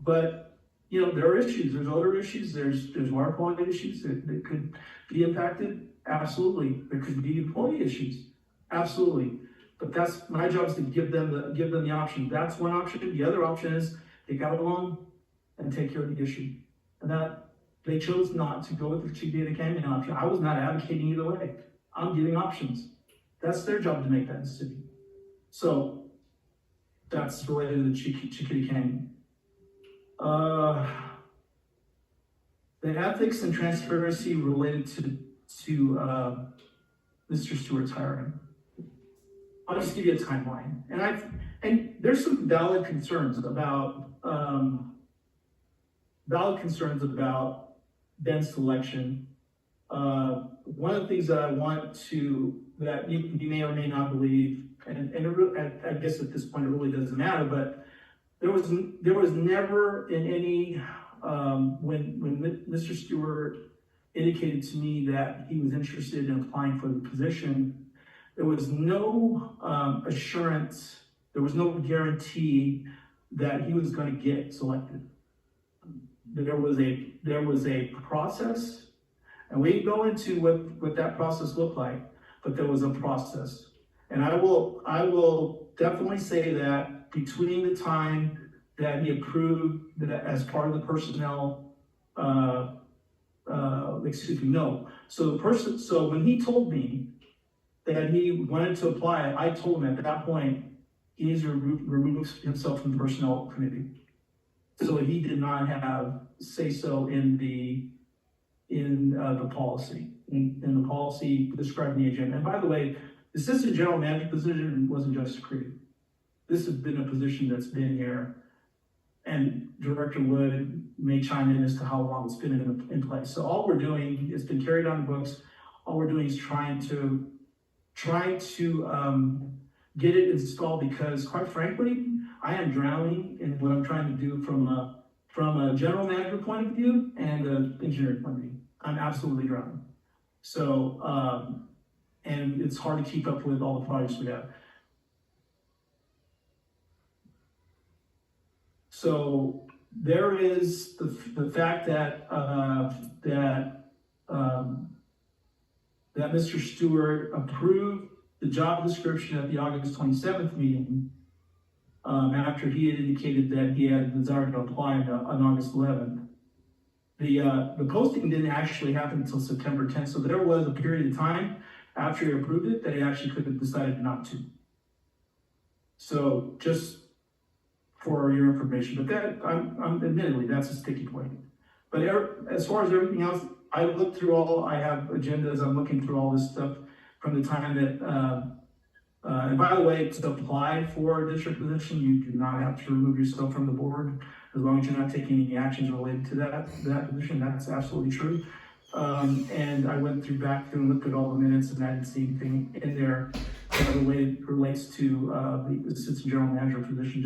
but you know, there are issues. There's odor issues. There's water quality issues that could be impacted. Absolutely. There could be employee issues. Absolutely. But that's my job, is to give them the option. That's one option. The other option is they got along and take care of the issue. And that they chose not to go with the Chiquita Canyon option. I was not advocating either way. I'm giving options. That's their job to make that decision. So that's related to the Chiquita Canyon. The ethics and transparency related to Mr. Stewart's hiring. I'll just give you a timeline. And there's some valid concerns about Ben's selection. One of the things that I want that you may or may not believe, and I guess at this point it really doesn't matter, but there was never in any, when Mr. Stewart indicated to me that he was interested in applying for the position, there was no assurance, there was no guarantee that he was going to get selected. There was a process, and we can go into what that process looked like, but there was a process. And I will definitely say that between the time that he approved that as part of the personnel, so when he told me that he wanted to apply, I told him at that point, he needs to remove himself from the personnel committee. So he did not have say-so in the policy. In the policy describing the agenda. And by the way, the assistant general manager position wasn't just created. This has been a position that's been here, and Director Wood may chime in as to how long it's been in place. So all we're doing, it's been carried on the books. All we're doing is trying to get it installed, because quite frankly, I am drowning in what I'm trying to do from a general manager point of view and an engineering point of view. I'm absolutely drowning. So, and it's hard to keep up with all the projects we have. So there is the fact that that Mr. Stewart approved the job description at the August 27th meeting, after he had indicated that he had a desire to apply on August 11th. The posting didn't actually happen until September 10th, so there was a period of time after he approved it that he actually could have decided not to. So just for your information, but that, I'm admittedly, that's a sticky point. But as far as everything else, I looked through I have agendas, I'm looking through all this stuff from the time that, and by the way, to apply for a district position, you do not have to remove yourself from the board as long as you're not taking any actions related to that position. That's absolutely true. And I went back through and looked at all the minutes, and I didn't see anything in there that relates to the assistant general manager position,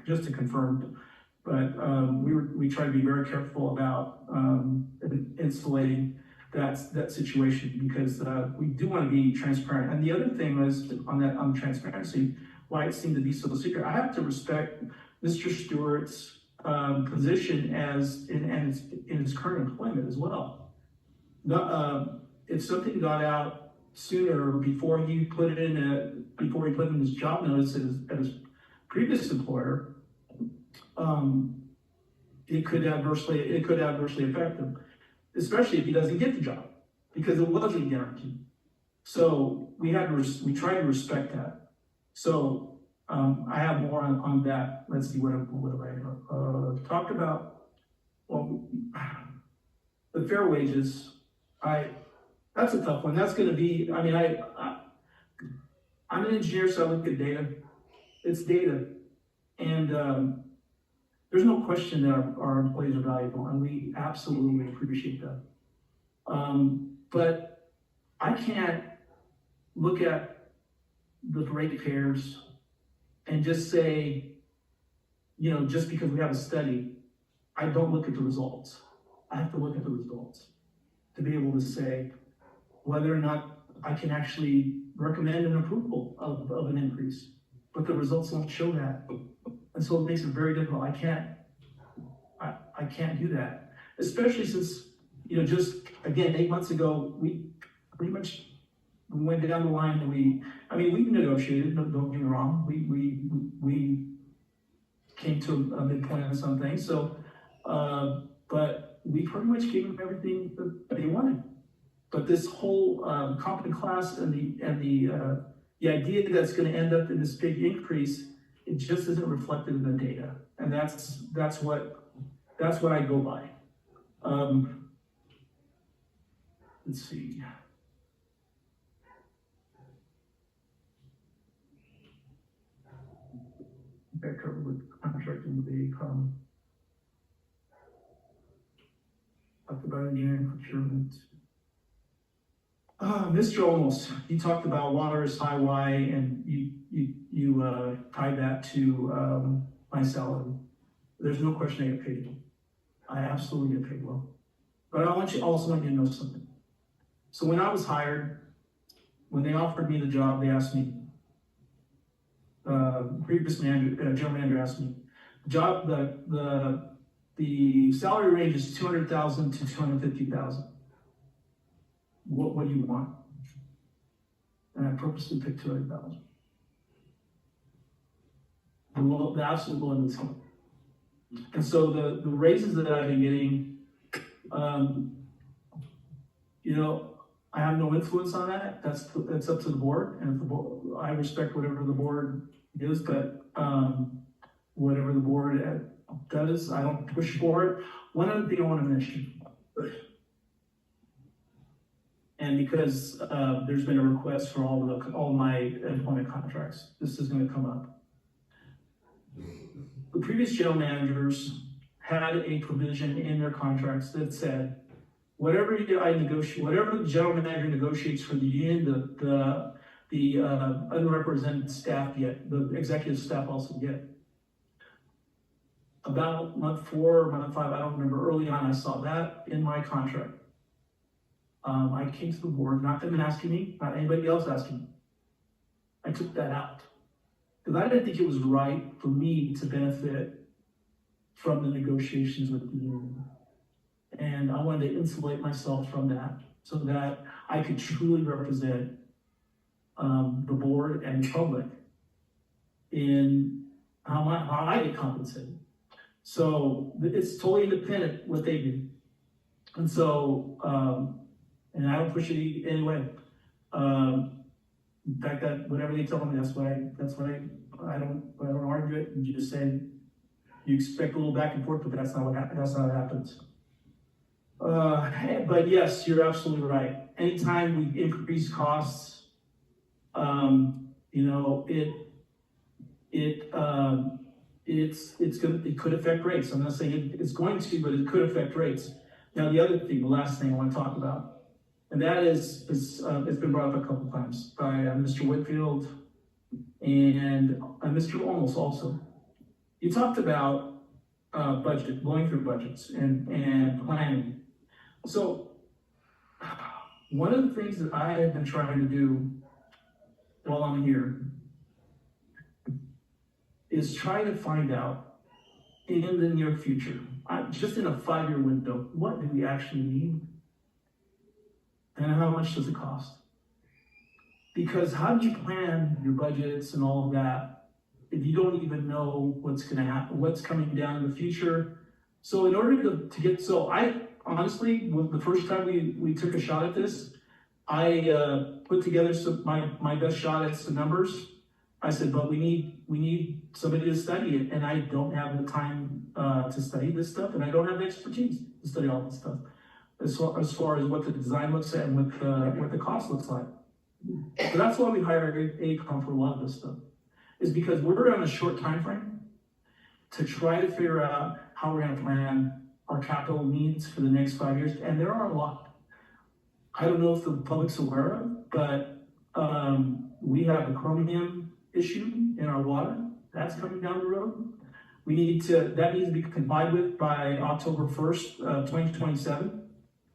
just to confirm. But we try to be very careful about insulating that situation, because we do want to be transparent. And the other thing was on transparency, why it seemed to be so secret. I have to respect Mr. Stewart's position in his current employment as well. If something got out sooner, before he put in his job notice at his previous employer, it could adversely affect him, especially if he doesn't get the job, because it wasn't guaranteed. So we try to respect that. So, I have more on that. Let's see, what have I talked about? Well, the fair wages, that's a tough one. That's gonna be, I mean, I'm an engineer, so I look at data. It's data. And, there's no question that our employees are valuable, and we absolutely appreciate that. But I can't look at the ratepayers and just say, just because we have a study, I don't look at the results. I have to look at the results to be able to say whether or not I can actually recommend an approval of an increase. But the results don't show that. And so it makes it very difficult. I can't do that. Especially since, just again, 8 months ago, we pretty much went down the line and we negotiated, don't get me wrong. We came to a midpoint on some things. So, but we pretty much gave them everything that they wanted. But this whole competent class and the idea that's going to end up in this big increase, it just isn't reflected in the data, and that's what I go by. Let's see. I covered with contracting with the talked about engineering procurement. Mr. Olmos, you talked about water is high Y, and you tied that to my salary. There's no question I get paid well. I absolutely get paid well. But I want you to know something. So when I was hired, when they offered me the job, they asked me, previous manager, general manager asked me, the salary range is 200,000 to 250,000. What do you want? And I purposely picked 200,000. The absolute low end of the top. And so the raises that I've been getting, I have no influence on that. That's up to the board, and I respect whatever the board is, but whatever the board does, I don't push for it. One other thing I want to mention, and because there's been a request for all my employment contracts, this is going to come up. The previous general managers had a provision in their contracts that said, whatever the general manager negotiates for the union, the unrepresented staff get, the executive staff also get. About month 4 or month 5, I don't remember, early on, I saw that in my contract. I came to the board, not them asking me, not anybody else asking me. I took that out. Because I didn't think it was right for me to benefit from the negotiations with the union. And I wanted to insulate myself from that so that I could truly represent the board and the public in how I get compensated. So it's totally independent what they do. And so, and I don't push it anyway. In fact, that whatever they tell me, I don't argue it, and you just say, you expect a little back and forth, but that's not what happens. But yes, you're absolutely right. Anytime we increase costs, it could affect rates. I'm not saying it's going to, but it could affect rates. Now, the last thing I want to talk about, and that is it's been brought up a couple times by Mr. Whitfield and Mr. Olmos also. You talked about going through budgets and planning. So one of the things that I have been trying to do while I'm here is try to find out in the near future, just in a 5-year window, what do we actually need? And how much does it cost? Because how do you plan your budgets and all of that if you don't even know what's gonna happen, what's coming down in the future? So in order to get, so I honestly, the first time we took a shot at this, I put together my best shot at some numbers. I said, but we need somebody to study it, and I don't have the time to study this stuff, and I don't have the expertise to study all this stuff. As far as what the design looks like and what the cost looks like. So that's why we hired AECOM for a lot of this stuff, is because we're on a short time frame to try to figure out how we're gonna plan our capital needs for the next 5 years, and there are a lot. I don't know if the public's aware of, but we have a chromium issue in our water. That's coming down the road. That needs to be complied with by October 1st, 2027.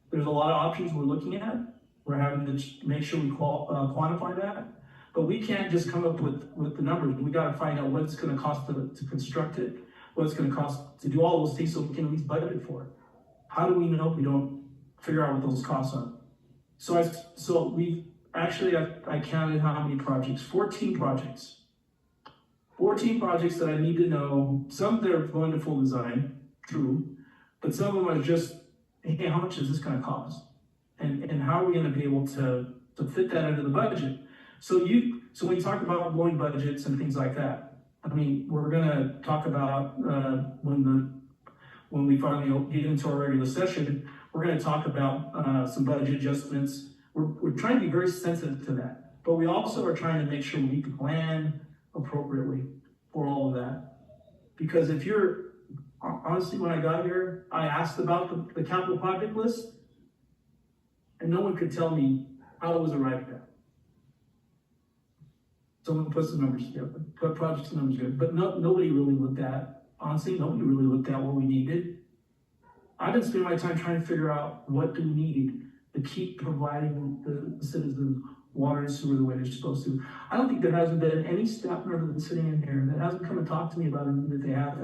There's a lot of options we're looking at. We're having to make sure we quantify that. But we can't just come up with the numbers. We gotta find out what it's gonna cost to construct it, what it's gonna cost to do all those things so we can at least budget for it. How do we know if we don't figure out what those costs are? I counted how many projects, 14 projects. 14 projects that I need to know. Some that are going to full design, true, but some of them are just, hey, how much is this gonna cost? And how are we gonna be able to fit that into the budget? So when you talk about blowing budgets and things like that, I mean, we're gonna talk about, when we finally get into our regular session, we're gonna talk about, some budget adjustments. We're trying to be very sensitive to that, but we also are trying to make sure we plan appropriately for all of that. Because honestly, when I got here, I asked about the capital project list, and no one could tell me how it was arrived at. Someone put some numbers together, put projects and numbers together, but nobody really looked at, honestly, nobody really looked at what we needed. I've been spending my time trying to figure out what do we need to keep providing the citizens water and sewer the way they're supposed to. I don't think there hasn't been any staff member that's sitting in here that hasn't come and talked to me about it that they have,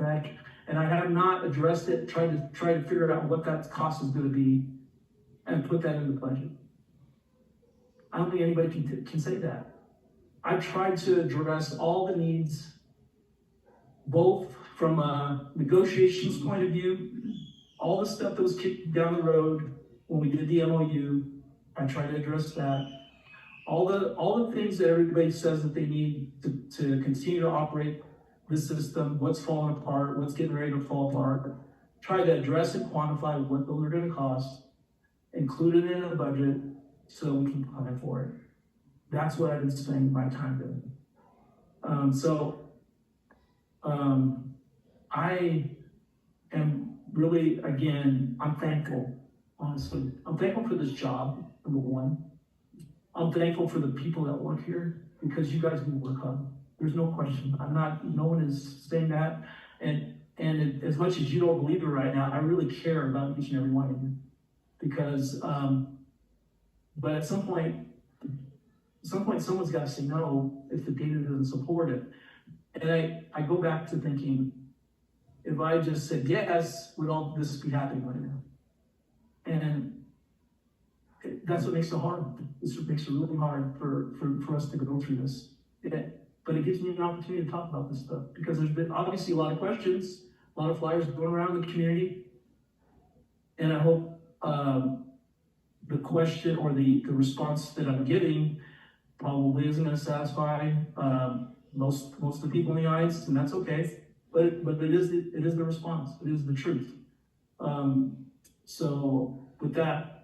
and I have not addressed it, tried to figure out what that cost is gonna be and put that in the budget. I don't think anybody can say that. I've tried to address all the needs, both from a negotiations point of view, all the stuff that was kicked down the road when we did the MOU, I tried to address that. All the things that everybody says that they need to continue to operate the system, what's falling apart, what's getting ready to fall apart, try to address and quantify what those are gonna cost, include it in a budget so we can plan for it. That's what I've been spending my time doing. I am really, again, I'm thankful, honestly. I'm thankful for this job, number one. I'm thankful for the people that work here because you guys do work hard. There's no question. No one is saying that. And as much as you don't believe it right now, I really care about each and every one of you. Because, but at some point, someone's got to say no if the data doesn't support it. And I go back to thinking, if I just said yes, would all this be happening right now? And that's what makes it hard. This makes it really hard for us to go through this. But it gives me an opportunity to talk about this stuff because there's been obviously a lot of questions, a lot of flyers going around the community. And I hope the question or the response that I'm giving probably isn't going to satisfy most of the people in the audience, and that's okay. But it is the response. It is the truth. So with that,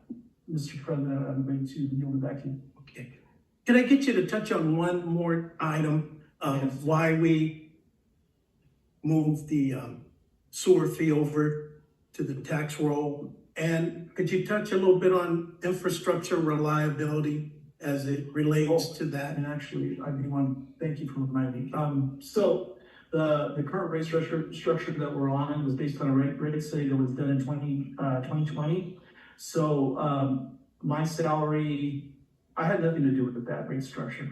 Mr. President, I'm going to yield it back to you. Okay. Can I get you to touch on one more item of why we moved the sewer fee over to the tax roll? And could you touch a little bit on infrastructure reliability as it relates to that? And actually, I do want to thank you for reminding me. So the current rate structure that we're on was based on a rate study that was done in 2020. So my salary, I had nothing to do with that rate structure.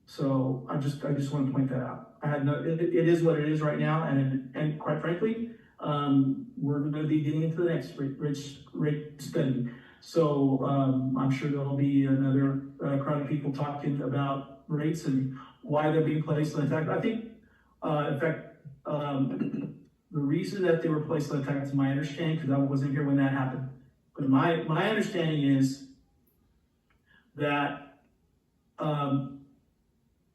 So I just want to point that out. It is what it is right now, and quite frankly, we're going to be getting into the next rate study. So, I'm sure there'll be another crowd of people talking about rates and why they're being placed on tax. I think, in fact, the reason that they were placed on tax, is my understanding, because I wasn't here when that happened. But my understanding is that,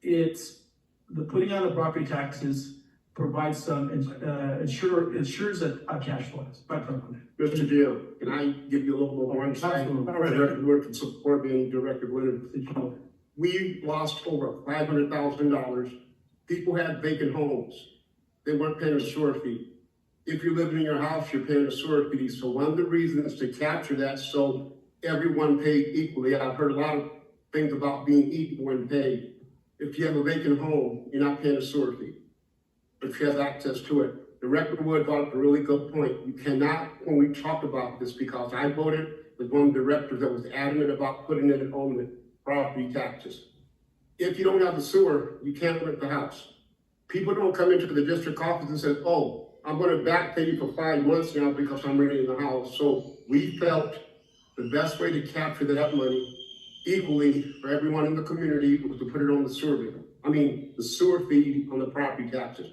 it's, the putting on the property taxes provides some, ensures a cash flow. Mr. Jim, can I give you a little more insight? Absolutely. All right, Director Wood can support me and Director Wood. We lost over $500,000. People had vacant homes. They weren't paying a sewer fee. If you're living in your house, you're paying a sewer fee. So one of the reasons to capture that, so everyone paid equally. I've heard a lot of things about being equal in pay. If you have a vacant home, you're not paying a sewer fee. If you have access to it. Director Wood brought up a really good point. You cannot, when we talk about this, because I voted as one of the directors that was adamant about putting it on the property taxes. If you don't have the sewer, you can't rent the house. People don't come into the district office and say, oh, I'm gonna back pay you for 5 months now because I'm renting the house. So we felt the best way to capture that money equally for everyone in the community was to put it on the sewer bill. I mean, the sewer fee on the property taxes.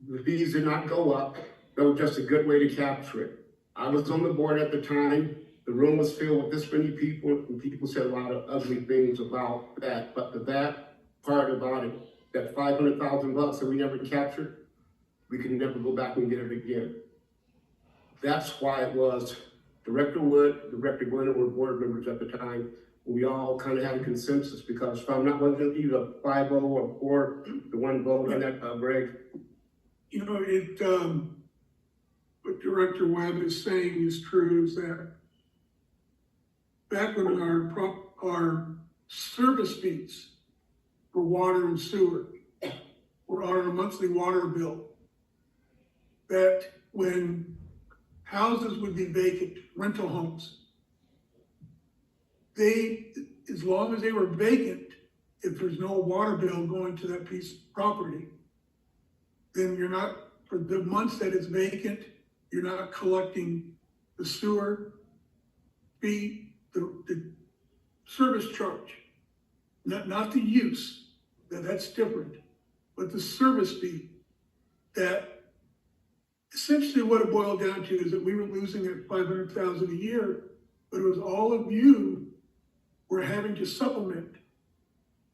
The fees did not go up. That was just a good way to capture it. I was on the board at the time. The room was filled with this many people, and people said a lot of ugly things about that. But the bad part about it, that $500,000 that we never captured, we can never go back and get it again. That's why it was Director Wood, Director Glenn were board members at the time. We all kind of had a consensus because if I'm not, wasn't either 5-0 or 4-1 vote on that, Greg. You know, what Director Webb is saying is true, is that back when our service fees for water and sewer were on a monthly water bill, that when houses would be vacant, rental homes, they, as long as they were vacant, if there's no water bill going to that piece of property, then you're not, for the months that it's vacant, you're not collecting the sewer fee, the service charge, not the use, that's different, but the service fee. That essentially what it boiled down to is that we were losing at $500,000 a year, but it was all of you were having to supplement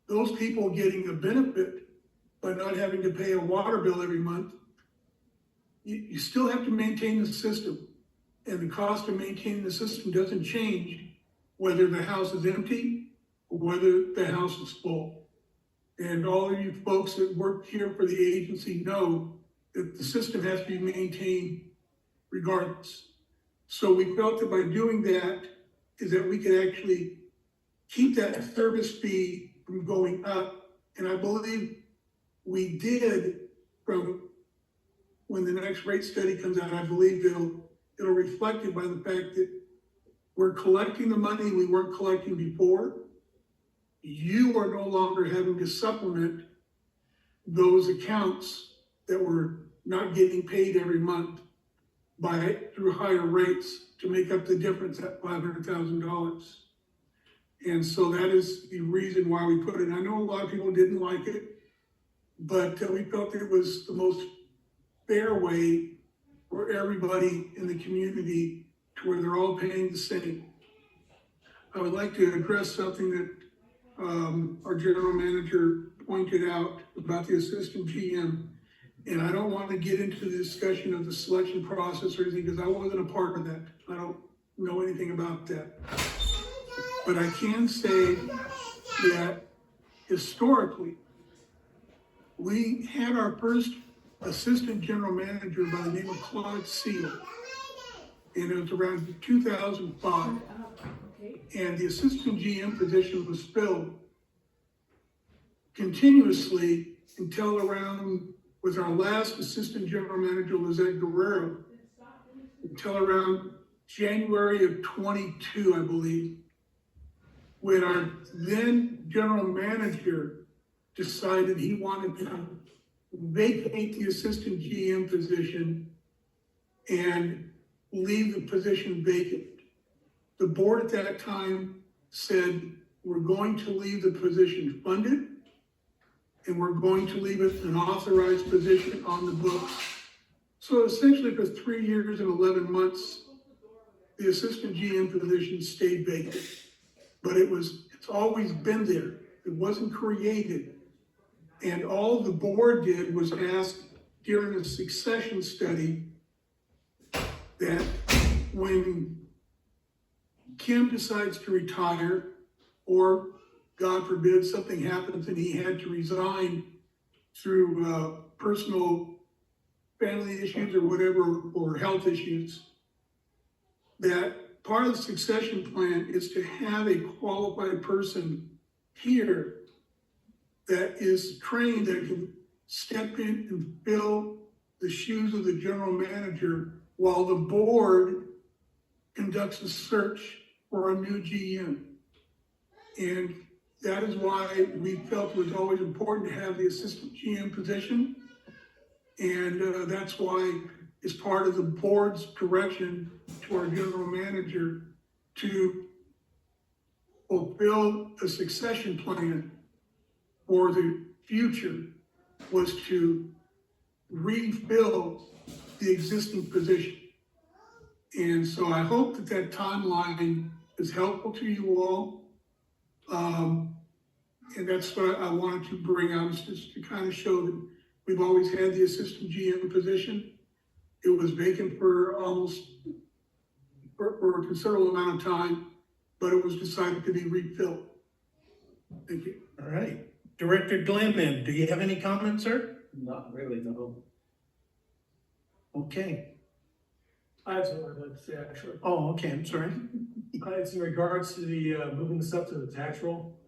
those people getting a benefit by not having to pay a water bill every month. You still have to maintain the system, and the cost of maintaining the system doesn't change whether the house is empty or whether the house is full. And all of you folks that work here for the agency know that the system has to be maintained regardless. So we felt that by doing that is that we could actually keep that service fee from going up. And I believe we did, from when the next rate study comes out, I believe it'll reflect it by the fact that we're collecting the money we weren't collecting before. You are no longer having to supplement those accounts that were not getting paid every month through higher rates to make up the difference at $500,000. And so that is the reason why we put it. I know a lot of people didn't like it, but we felt it was the most fair way for everybody in the community to where they're all paying the same. I would like to address something that our general manager pointed out about the assistant GM. And I don't want to get into the discussion of the selection process or anything because I wasn't a part of that. I don't know anything about that. But I can say that historically, we had our first assistant general manager by the name of Claude Seal. And it was around 2005. And the assistant GM position was filled continuously until around, with our last assistant general manager, Lizette Guerrero, until around January of 22, I believe, when our then general manager decided he wanted to vacate the assistant GM position and leave the position vacant. The board at that time said, we're going to leave the position funded, and we're going to leave it an authorized position on the books. So essentially for 3 years and 11 months, the assistant GM position stayed vacant. But it's always been there. It wasn't created. And all the board did was ask during a succession study that when Kim decides to retire, or God forbid, something happens and he had to resign through personal family issues or whatever, or health issues, that part of the succession plan is to have a qualified person here that is trained, that can step in and fill the shoes of the general manager while the board conducts a search for a new GM. And that is why we felt it was always important to have the assistant GM position. And that's why it's part of the board's direction to our general manager to fulfill a succession plan for the future, was to refill the existing position. And so I hope that that timeline is helpful to you all. And that's what I wanted to bring out, is just to kind of show that we've always had the assistant GM position. It was vacant for for a considerable amount of time, but it was decided to be refilled. Thank you. All right. Director Glenman, do you have any comments, sir? Not really, no. Okay. I have something I'd like to say, actually. Oh, okay, I'm sorry. It's in regards to the, moving this up to the tax roll.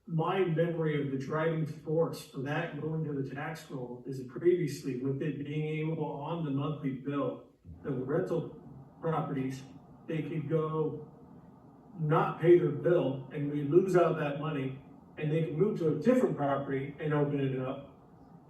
My memory of the driving force for that going to the tax roll is previously, with it being able on the monthly bill, the rental properties, they could go not pay their bill and we lose out that money, and they could move to a different property and open it up,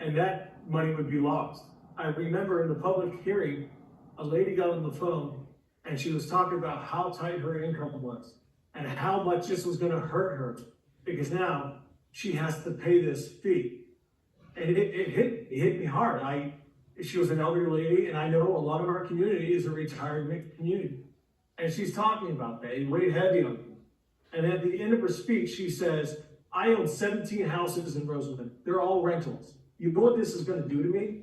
and that money would be lost. I remember in the public hearing, a lady got on the phone and she was talking about how tight her income was and how much this was gonna hurt her, because now she has to pay this fee. And it hit me hard. She was an elderly lady, and I know a lot of our community is a retirement community. And she's talking about that, it weighed heavy on me. And at the end of her speech, she says, I own 17 houses in Roseland. They're all rentals. You know what this is gonna do to me?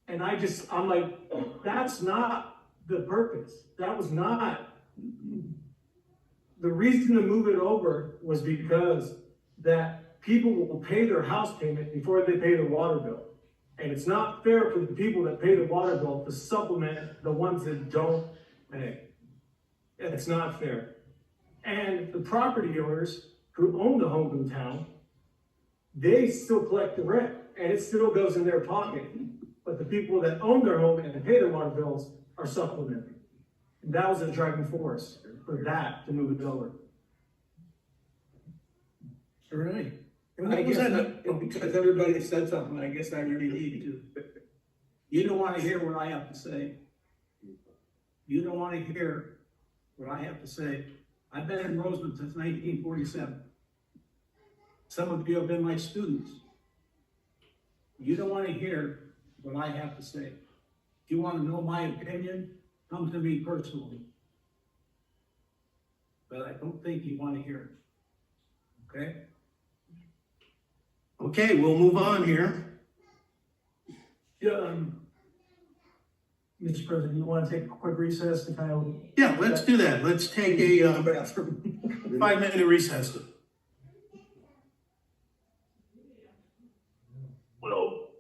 And I'm like, that's not the purpose. That was not. The reason to move it over was because that people will pay their house payment before they pay their water bill. And it's not fair for the people that pay the water bill to supplement the ones that don't pay. And it's not fair. And the property owners who own the home in town, they still collect the rent and it still goes in their pocket. But the people that own their home and pay their water bills are supplementing. And that was the driving force for that to move it over. All right. I guess because everybody said something, I guess I really need to. You don't want to hear what I have to say. You don't want to hear what I have to say. I've been in Roseland since 1947. Some of you have been my students. You don't want to hear what I have to say. If you want to know my opinion, come to me personally. But I don't think you want to hear it. Okay? Okay, we'll move on here. Yeah, Mr. President, you wanna take a quick recess to kind of? Yeah, let's do that. Let's take a 5-minute recess. We'll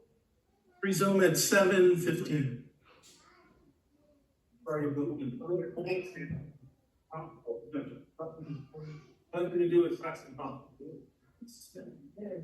resume at 7:15. Nothing to do with sex and pump. Hey,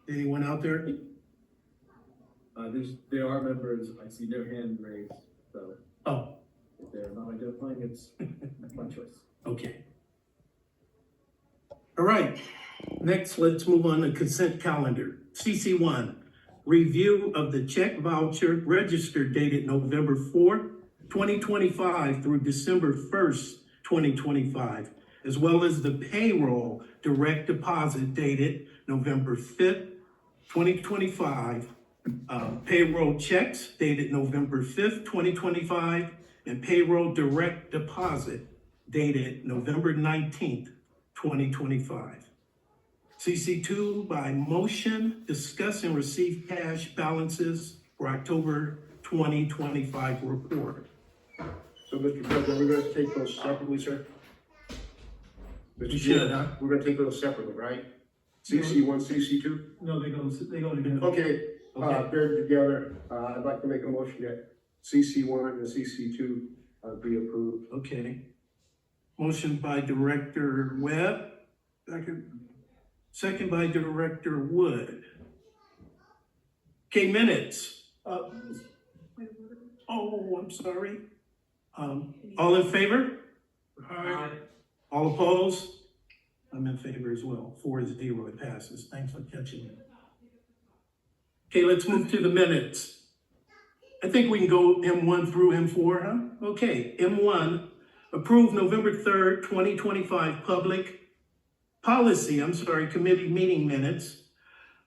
Anyone out there? There are members, I see their hand raised, so Oh, if they're not identifying, it's my choice. okay. All right, next, let's move on to consent calendar. CC1, review of the check voucher register dated November 4th, 2025 through December 1st, 2025, as well as the payroll direct deposit dated November 5th, 2025, payroll checks dated November 5th, 2025, and payroll direct deposit dated November 19th, 2025. CC2 by motion, discuss and receive cash balances for October 2025 report. So, Mr. President, we're gonna take those separately, sir? You should, huh? We're gonna take those separately, right? CC1, CC2? No, they go together. Okay, Okay. they're together. I'd like to make a motion that CC1 and CC2 be approved. Okay. Motion by Director Webb. Second by Director Wood. Okay, minutes. Oh, I'm sorry. All in favor? Aye. All opposed? I'm in favor as well. 4-0, it passes. Thanks for catching me. Okay, let's move to the minutes. I think we can go M1 through M4, huh? Okay, M1, approve November 3rd, 2025 committee meeting minutes.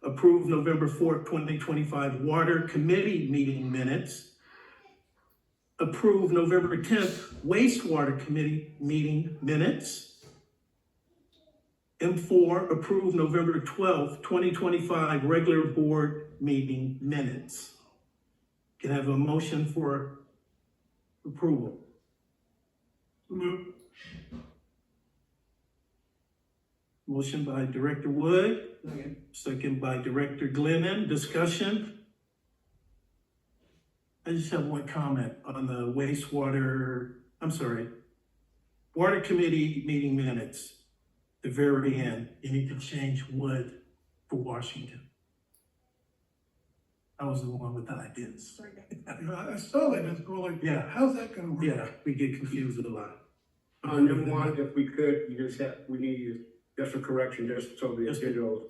Approve November 4th, 2025 water committee meeting minutes. Approve November 10th wastewater committee meeting minutes. M4, approve November 12th, 2025 regular board meeting minutes. Can I have a motion for approval? Move. Motion by Director Wood, second by Director Glennon. Discussion? I just have one comment on the water committee meeting minutes. The very end, you need to change Wood for Washington. I was the one with the ideas. I saw that, it's going like, Yeah. how's that gonna work? Yeah, we get confused a lot. On M1, if we could, we need just a correction, just so the schedule,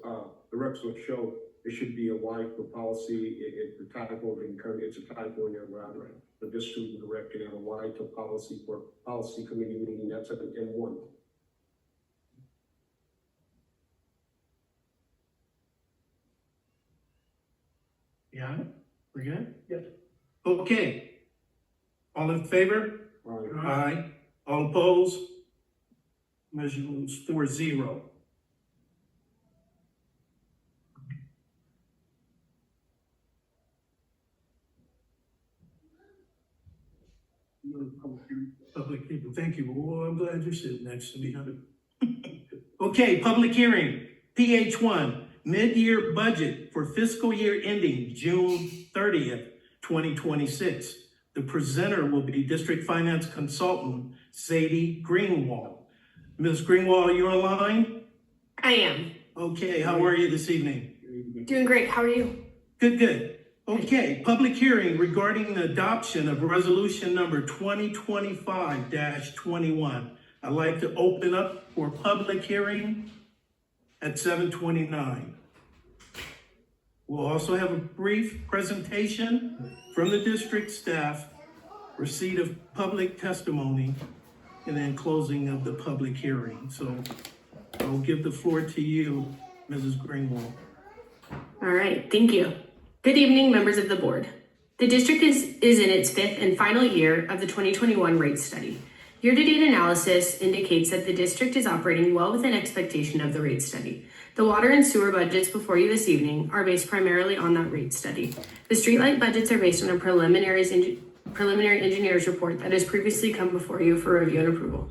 the reps will show, it should be a Y for policy, the typo, it's a typo in there, right? But just to correct it, have a Y to policy for policy committee meeting, that's at M1. Yeah, we're good? Yes. Okay. All in favor? Aye. All opposed? Measure moves 4-0. Public people, thank you. Oh, I'm glad you're sitting next to me, honey. Okay, public hearing, PH1, mid-year budget for fiscal year ending June 30th, 2026. The presenter will be District Finance Consultant Zadie Greenwald. Ms. Greenwald, you're online? I am. Okay, how are you this evening? Doing great. How are you? Good, good. Okay, public hearing regarding the adoption of resolution number 2025-21. I'd like to open up for public hearing at 7:29. We'll also have a brief presentation from the district staff, receipt of public testimony, and then closing of the public hearing. So I'll give the floor to you, Mrs. Greenwald. All right. Thank you. Good evening, members of the board. The district is in its fifth and final year of the 2021 rate study. Year-to-date analysis indicates that the district is operating well within expectation of the rate study. The water and sewer budgets before you this evening are based primarily on that rate study. The streetlight budgets are based on a preliminary engineer's report that has previously come before you for review and approval.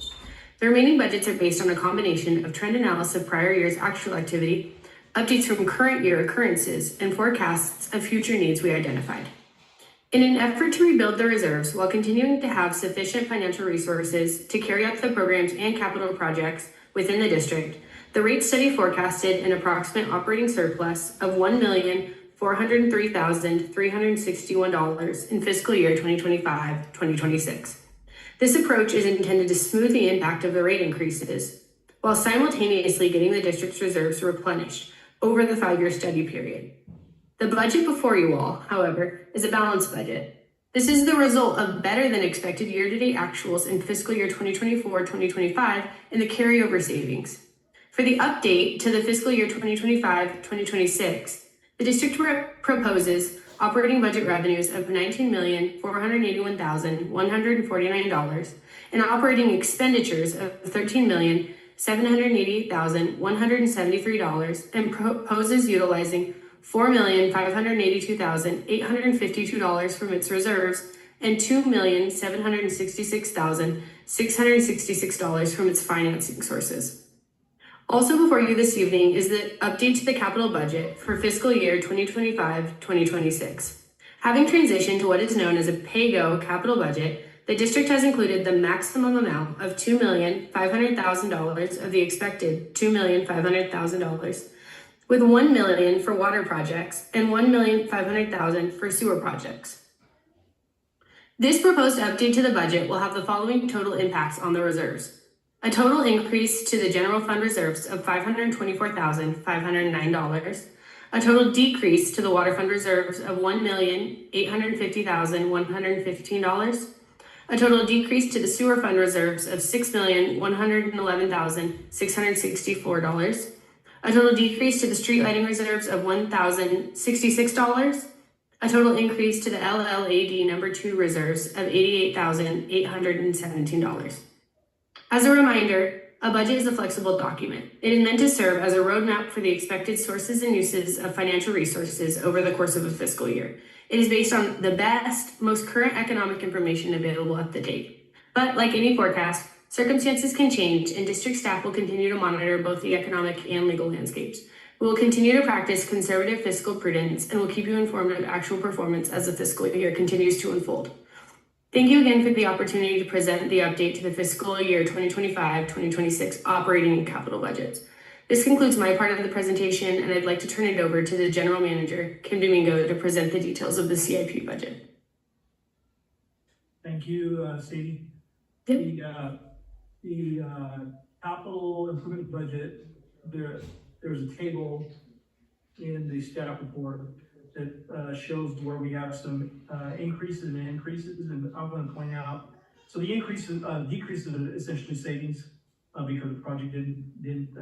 The remaining budgets are based on a combination of trend analysis of prior year's actual activity, updates from current year occurrences, and forecasts of future needs we identified. In an effort to rebuild the reserves while continuing to have sufficient financial resources to carry out the programs and capital projects within the district, The rate study forecasted an approximate operating surplus of $1,403,361 in fiscal year 2025-2026. This approach is intended to smooth the impact of the rate increases, while simultaneously getting the district's reserves replenished over the 5-year study period. The budget before you all, however, is a balanced budget. This is the result of better than expected year-to-date actuals in fiscal year 2024-2025 and the carryover savings. For the update to the fiscal year 2025-2026, the district proposes operating budget revenues of $19,481,149 and operating expenditures of $13,788,173 and proposes utilizing $4,582,852 from its reserves and $2,766,666 from its financing sources. Also before you this evening is the update to the capital budget for fiscal year 2025-2026. Having transitioned to what is known as a pay-go capital budget, the district has included the maximum amount of $2,500,000 of the expected $2,500,000, with $1 million for water projects and $1,500,000 for sewer projects. This proposed update to the budget will have the following total impacts on the reserves. A total increase to the general fund reserves of $524,509, a total decrease to the water fund reserves of $1,850,115, a total decrease to the sewer fund reserves of $6,111,664, a total decrease to the street lighting reserves of $1,066, a total increase to the LLAD number 2 reserves of $88,817. As a reminder, a budget is a flexible document. It is meant to serve as a roadmap for the expected sources and uses of financial resources over the course of a fiscal year. It is based on the best, most current economic information available at the date. But like any forecast, circumstances can change and district staff will continue to monitor both the economic and legal landscapes. We will continue to practice conservative fiscal prudence and will keep you informed of actual performance as the fiscal year continues to unfold. Thank you again for the opportunity to present the update to the fiscal year 2025-2026 operating and capital budgets. This concludes my part of the presentation, and I'd like to turn it over to the General Manager, Kim Domingo, to present the details of the CIP budget. Thank you, Sadie. Yep. The capital improvement budget, there's a table in the staff report that shows where we have some increases, and I'm going to point out. So the decreases are essentially savings because the project didn't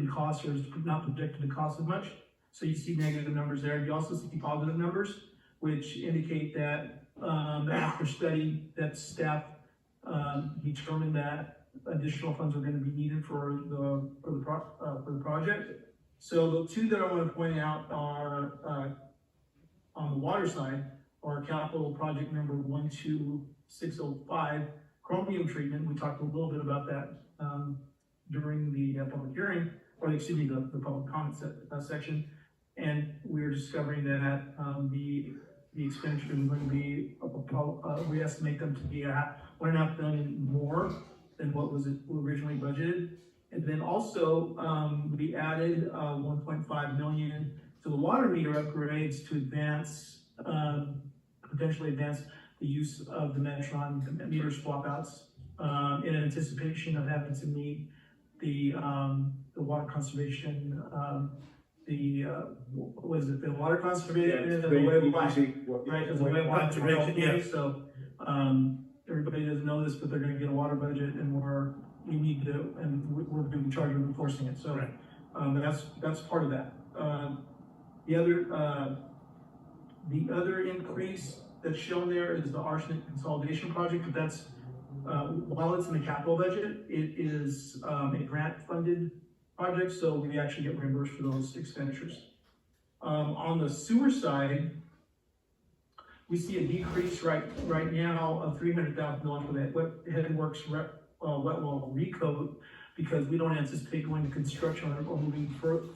cost, or is not projected to cost as much. So you see negative numbers there. You also see positive numbers, which indicate that after study, that staff determined that additional funds are going to be needed for the project. So the two that I want to point out are on the water side, are capital project number 12605, chromium treatment. We talked a little bit about that during the public hearing, or excuse me, the public comment section. And we're discovering that the expenditure is going to be, we estimate them to be $1.5 million more than what was originally budgeted. And then also, we added $1.5 million to the water meter upgrades to potentially advance the use of the Metron meter swap outs in anticipation of having to meet the water conservation, the water conservation, the way of life, right? There's a way of life, right? So everybody doesn't know this, but they're going to get a water budget, and we're going to be charged with enforcing it. So that's part of that. The other increase that's shown there is the arsenic consolidation project, but that's while it's in the capital budget, it is a grant-funded project, so we actually get reimbursed for those expenditures. On the sewer side, we see a decrease right now of $300,000 for that Headworks wet well recoat, because we don't anticipate going to construction or moving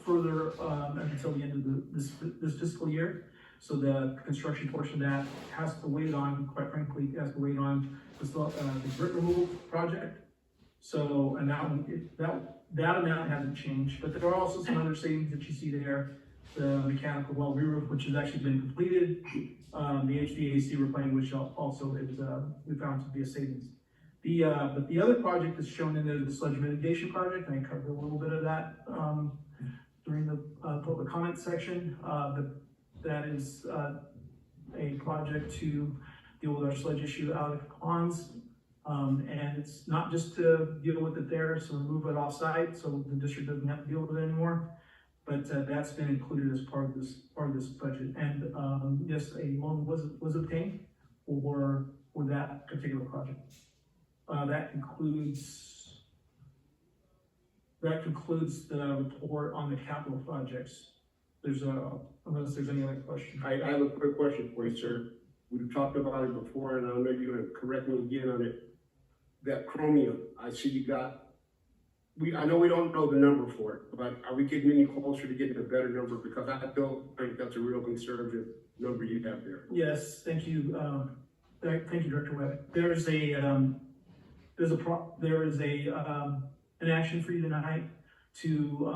further until the end of this fiscal year. So the construction portion of that has to wait on, quite frankly, the grit removal project. So, and that one, that amount hasn't changed, but there are also some other savings that you see there. The mechanical well re-roof, which has actually been completed, the HVAC replanning, which also is, we found to be a savings. But the other project that's shown in there, the sludge mitigation project, and I covered a little bit of that, during the, public comment section, but that is, a project to deal with our sludge issue out of ponds. And it's not just to deal with it there, so remove it off-site, so the district doesn't have to deal with it anymore. But that's been included as part of this budget. And yes, a loan was obtained for that particular project. That concludes the report on the capital projects. Unless there's any other questions. I have a quick question for you, sir. We've talked about it before, and I know you're gonna correct me again on it. That chromium, I see you got, I know we don't know the number for it, but are we getting any closer to getting a better number? Because I don't think that's a real conservative number you have there. Yes, thank you. Thank you, Director Webb. There is an action for you tonight to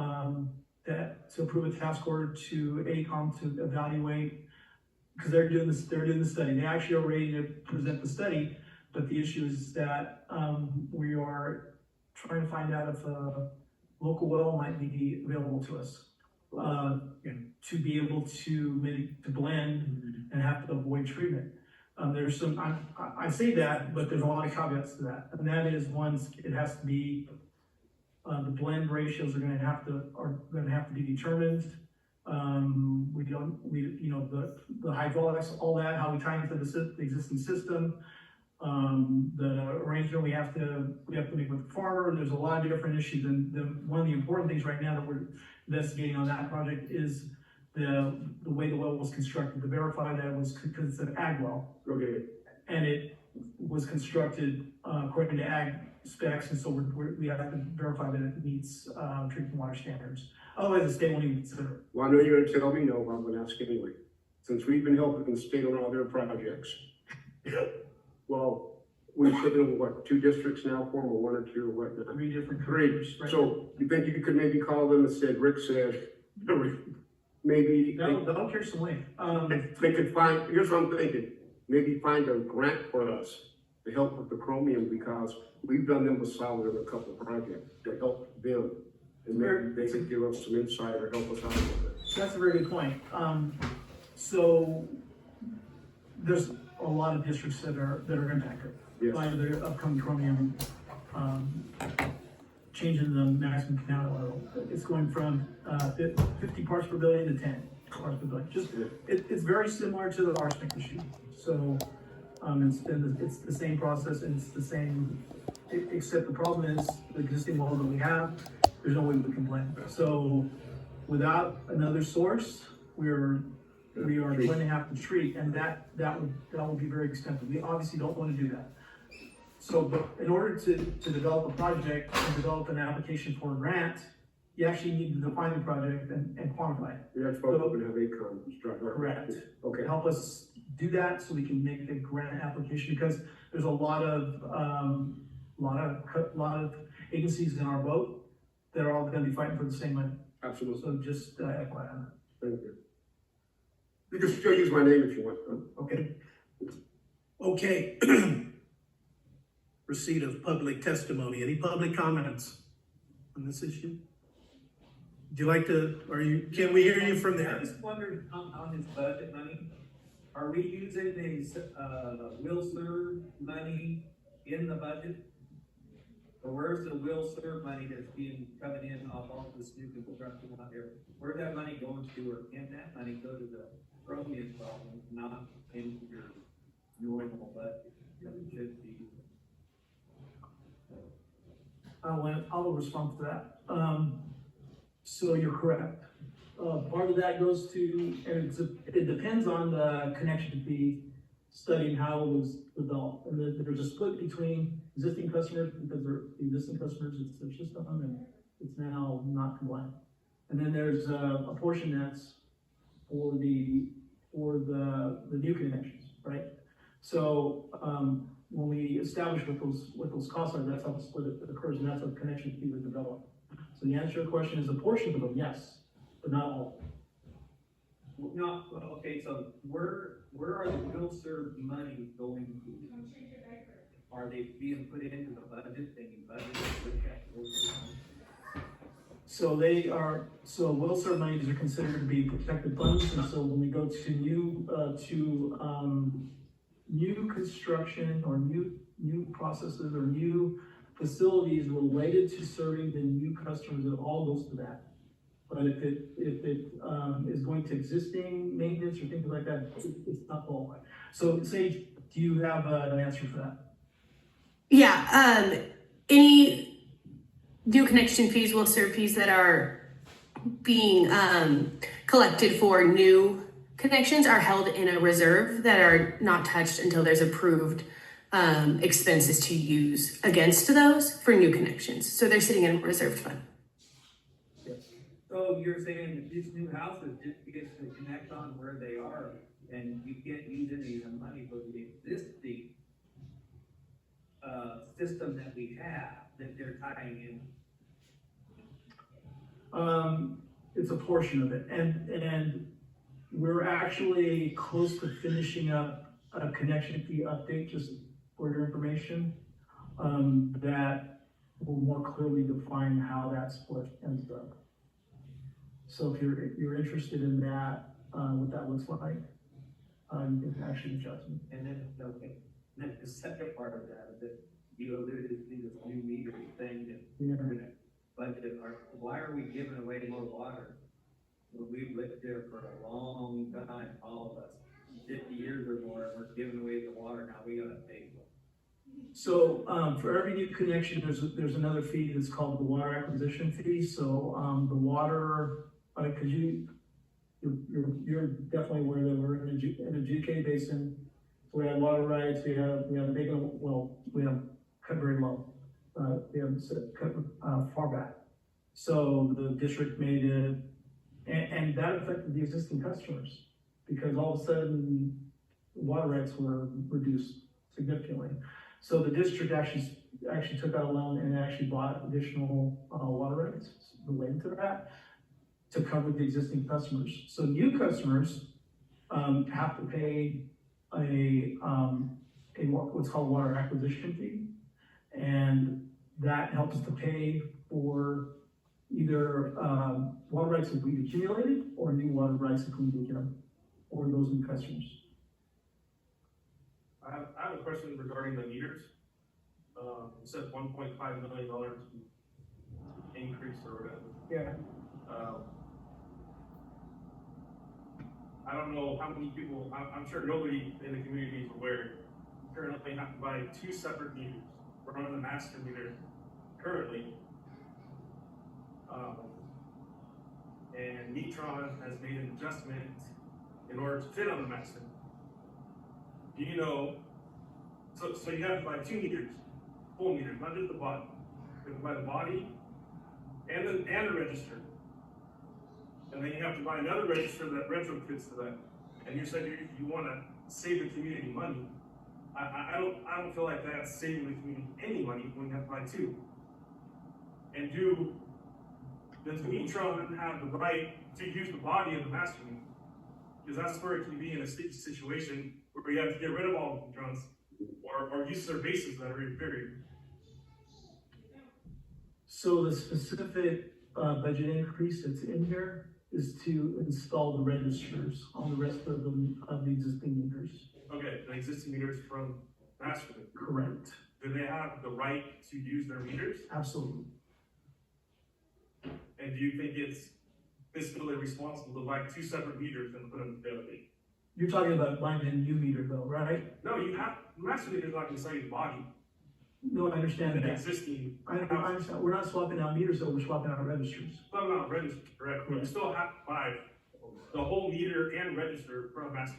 approve a task order to AECOM to evaluate, because they're doing the study. They actually are ready to present the study, but the issue is that we are trying to find out if local well might be available to us to be able to blend and have to avoid treatment. There's some, I say that, but there's a lot of caveats to that, and that is, it has to be, the blend ratios are gonna have to be determined. The hydraulics, all that, how we tie into the existing system, the arrangement we have to make with the farmer, and there's a lot of different issues, and one of the important things right now that we're investigating on that project is the way the well was constructed, to verify that it was, because it's an ag well. Okay. And it was constructed according to ag specs, and so we have to verify that it meets drinking water standards. Otherwise, the state won't even consider it. Well, I know you're gonna tell me no, but I'm gonna ask anyway. Since we've been helping the state on all their projects, well, we've put in what, 2 districts now for them, or 1 or 2 or what? 3 different Three. groups, right? So you think you could maybe call them and said, Rick said, maybe That'll carry some weight. they could find, here's what I'm thinking, maybe find a grant for us to help with the chromium, because we've done them with solid in a couple of projects to help them. And maybe they could give us some insight or help us out with it. That's a very good point. So there's a lot of districts that are impacted by the upcoming chromium changing the maximum contaminant level. It's going from 50 parts per billion to 10 parts per billion. It's very similar to the arsenic issue. So it's the same process, and it's the same, except the problem is the existing well that we have, there's no way we can blend. So without another source, we are going to have to treat, and that would be very expensive. We obviously don't want to do that. So, but in order to develop a project and develop an application for a grant, you actually need to define the project and quantify it. You're not supposed to have AECOM. Correct. Okay. Help us do that so we can make the grant application, because there's a lot of agencies in our boat that are all going to be fighting for the same money. Absolutely. So just FYI. Thank you. You can still use my name if you want. Okay. Okay. Receipt of public testimony. Any public comments on this issue? Would you like to, can we hear you from there? I just wondered on his budget money, are we using these, will serve money in the budget? Or where's the will serve money that's coming in off all this new construction out there? Where's that money going to, or can that money go to the chromium problem, not into your normal budget that it should be? I'll respond to that. So you're correct. Part of that goes to, and it depends on the connection fee study and how it was developed. And there's a split between existing customers, because they're existing customers, it's their system, and it's now not compliant. And then there's a portion that's for the new connections, right? So when we establish what those costs are, that's how the split occurs, and that's how the connection fee was developed. So the answer to your question is a portion of them, yes, but not all. No, okay, so where are the will serve money going to? Are they being put into the budget, being budgeted for capital? So will serve monies are considered to be protected funds, and so when we go to new construction or new processes or new facilities related to serving the new customers, it all goes to that. But if it is going to existing maintenance or things like that, it's not qualified. So Sage, do you have an answer for that? Yeah, any new connection fees, will serve fees that are being collected for new connections are held in a reserve that are not touched until there's approved expenses to use against those for new connections. So they're sitting in a reserved fund. So you're saying that these new houses just get to connect on where they are, and you can't use any of the money for the existing system that we have, that they're tying in? It's a portion of it, and we're actually close to finishing up a connection fee update, just for your information, that will more clearly define how that split ends up. So if you're interested in that, what that looks like, you can actually adjust it. And then, okay, then the second part of that, that you alluded to this new meter thing that we're gonna budget, why are we giving away more water? Well, we've lived there for a long time, all of us, 50 years or more, and we're giving away the water, now we gotta pay for it. So, for every new connection, there's another fee that's called the water acquisition fee. So, the water, cause you're definitely aware that we're in a GK basin. So we have water rights, we have big, well, we have cut very low. We have cut, far back. So the district made it, and that affected the existing customers because all of a sudden water rights were reduced significantly. So the district actually took out a loan and actually bought additional water rights related to that to cover the existing customers. So new customers have to pay a what's called water acquisition fee, and that helps to pay for either water rights that we've accumulated or new water rights that we've accumulated or those new customers. I have a question regarding the meters. It said $1.5 million increase or whatever. Yeah. I don't know how many people, I'm sure nobody in the community is aware, currently have to buy 2 separate meters. We're on the master meter currently. And Metron has made an adjustment in order to fit on the master. Do you know, so you have to buy 2 meters, full meters, not just the body. You have to buy the body and the register. And then you have to buy another register that retrofits to that. And you said you want to save the community money. I don't feel like that's saving the community any money when you have to buy 2. And does Metron have the right to use the body of the master meter? Because that's where it can be in a sticky situation where you have to get rid of all the Metrons or use their bases that are buried. So the specific budget increase that's in here is to install the registers on the rest of the existing meters. Okay, the existing meters from master meter. Correct. Do they have the right to use their meters? Absolutely. And do you think it's fiscally responsible to buy 2 separate meters and put them together? You're talking about buying a new meter though, right? No, master meter is not going to sell you the body. No, I understand The that. existing. I understand. We're not swapping out meters though, we're swapping out registers. No, not registered, correct? You still have to buy the whole meter and register from master.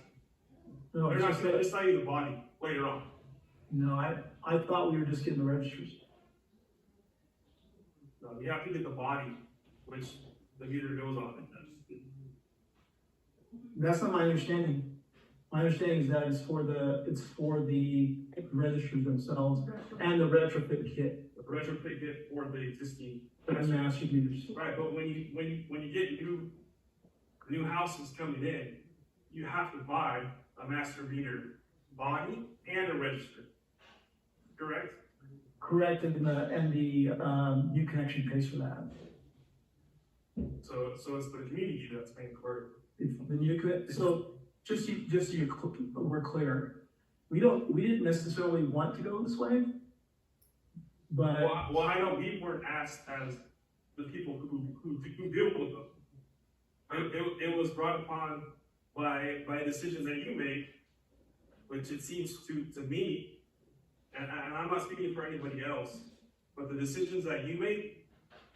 No, They're not going to sell you the body later on. No, I thought we were just getting the registers. No, you have to get the body, which the meter goes on. That's not my understanding. My understanding is that it's for the registers themselves and the retrofit kit. The retrofit kit for the existing. And master meters. Right, but when you get new houses coming in, you have to buy a master meter body and a register, correct? Correct, and the new connection pays for that. So it's the community that's paying for it. If the new so just so we're clear, we didn't necessarily want to go this way, but Well, I know we weren't asked as the people who deal with them. It was brought upon by a decision that you made, which it seems to me, and I'm not speaking for anybody else, but the decisions that you make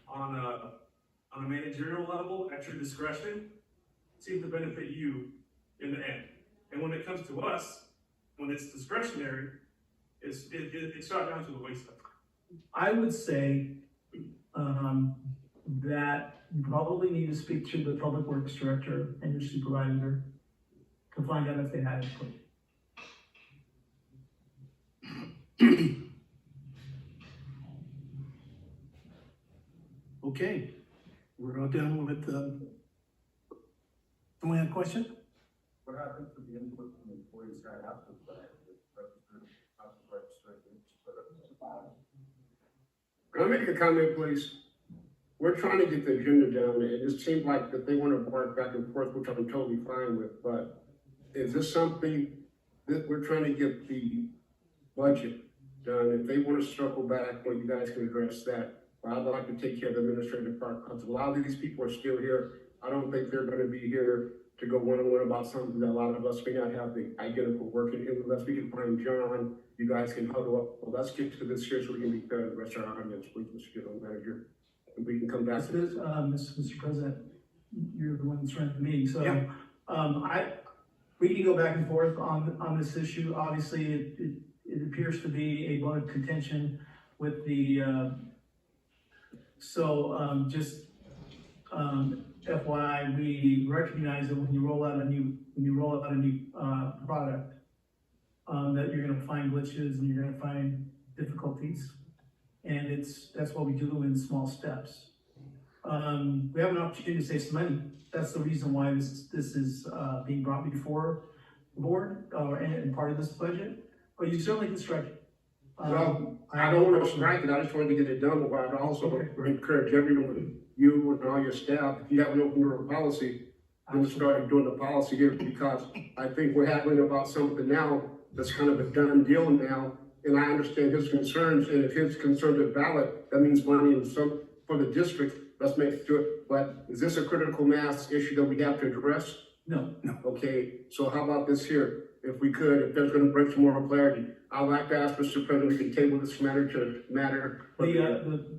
on a managerial level at your discretion seem to benefit you in the end. And when it comes to us, when it's discretionary, it's shot down to the wayside. I would say that you probably need to speak to the public works director and your supervisor to find out if they had input. Okay, we're all done with, someone have a question? What happens to the input from employees that have to Can I make a comment, please? We're trying to get the agenda down, and it just seems like that they want to bark back and forth, which I'm totally fine with, but is this something that we're trying to get the budget done? If they want to circle back, well, you guys can address that. But I'd like to take care of the administrative part, because a lot of these people are still here. I don't think they're going to be here to go one-on-one about something that a lot of us may not have the identical working. Unless we can find John, you guys can huddle up. Well, let's get to this here so we can be fair to the rest of our audience, please, Mr. General Manager. And we can come back to this. Mr. President, you're the one that's running the meeting, so Yeah. we can go back and forth on this issue. Obviously, it appears to be a bone of contention with the FYI, we recognize that when you roll out a new product, that you're gonna find glitches and you're gonna find difficulties. And that's what we do in small steps. We have an opportunity to save some money. That's the reason why this is being brought before the board, and part of this budget, but you certainly can strike it. Well, I don't want to strike it, I just wanted to get it done, but I'd also encourage everyone, you and all your staff, if you have an open door policy, then start doing the policy here, because I think we're haggling about something now that's kind of a done deal now, and I understand his concerns, and if his concerns are valid, that means money in some, for the district, let's make it do it. But is this a critical mass issue that we have to address? No. Okay, so how about this here? If we could, if there's gonna bring some more clarity, I'd like to ask Mr. President, we can table this matter.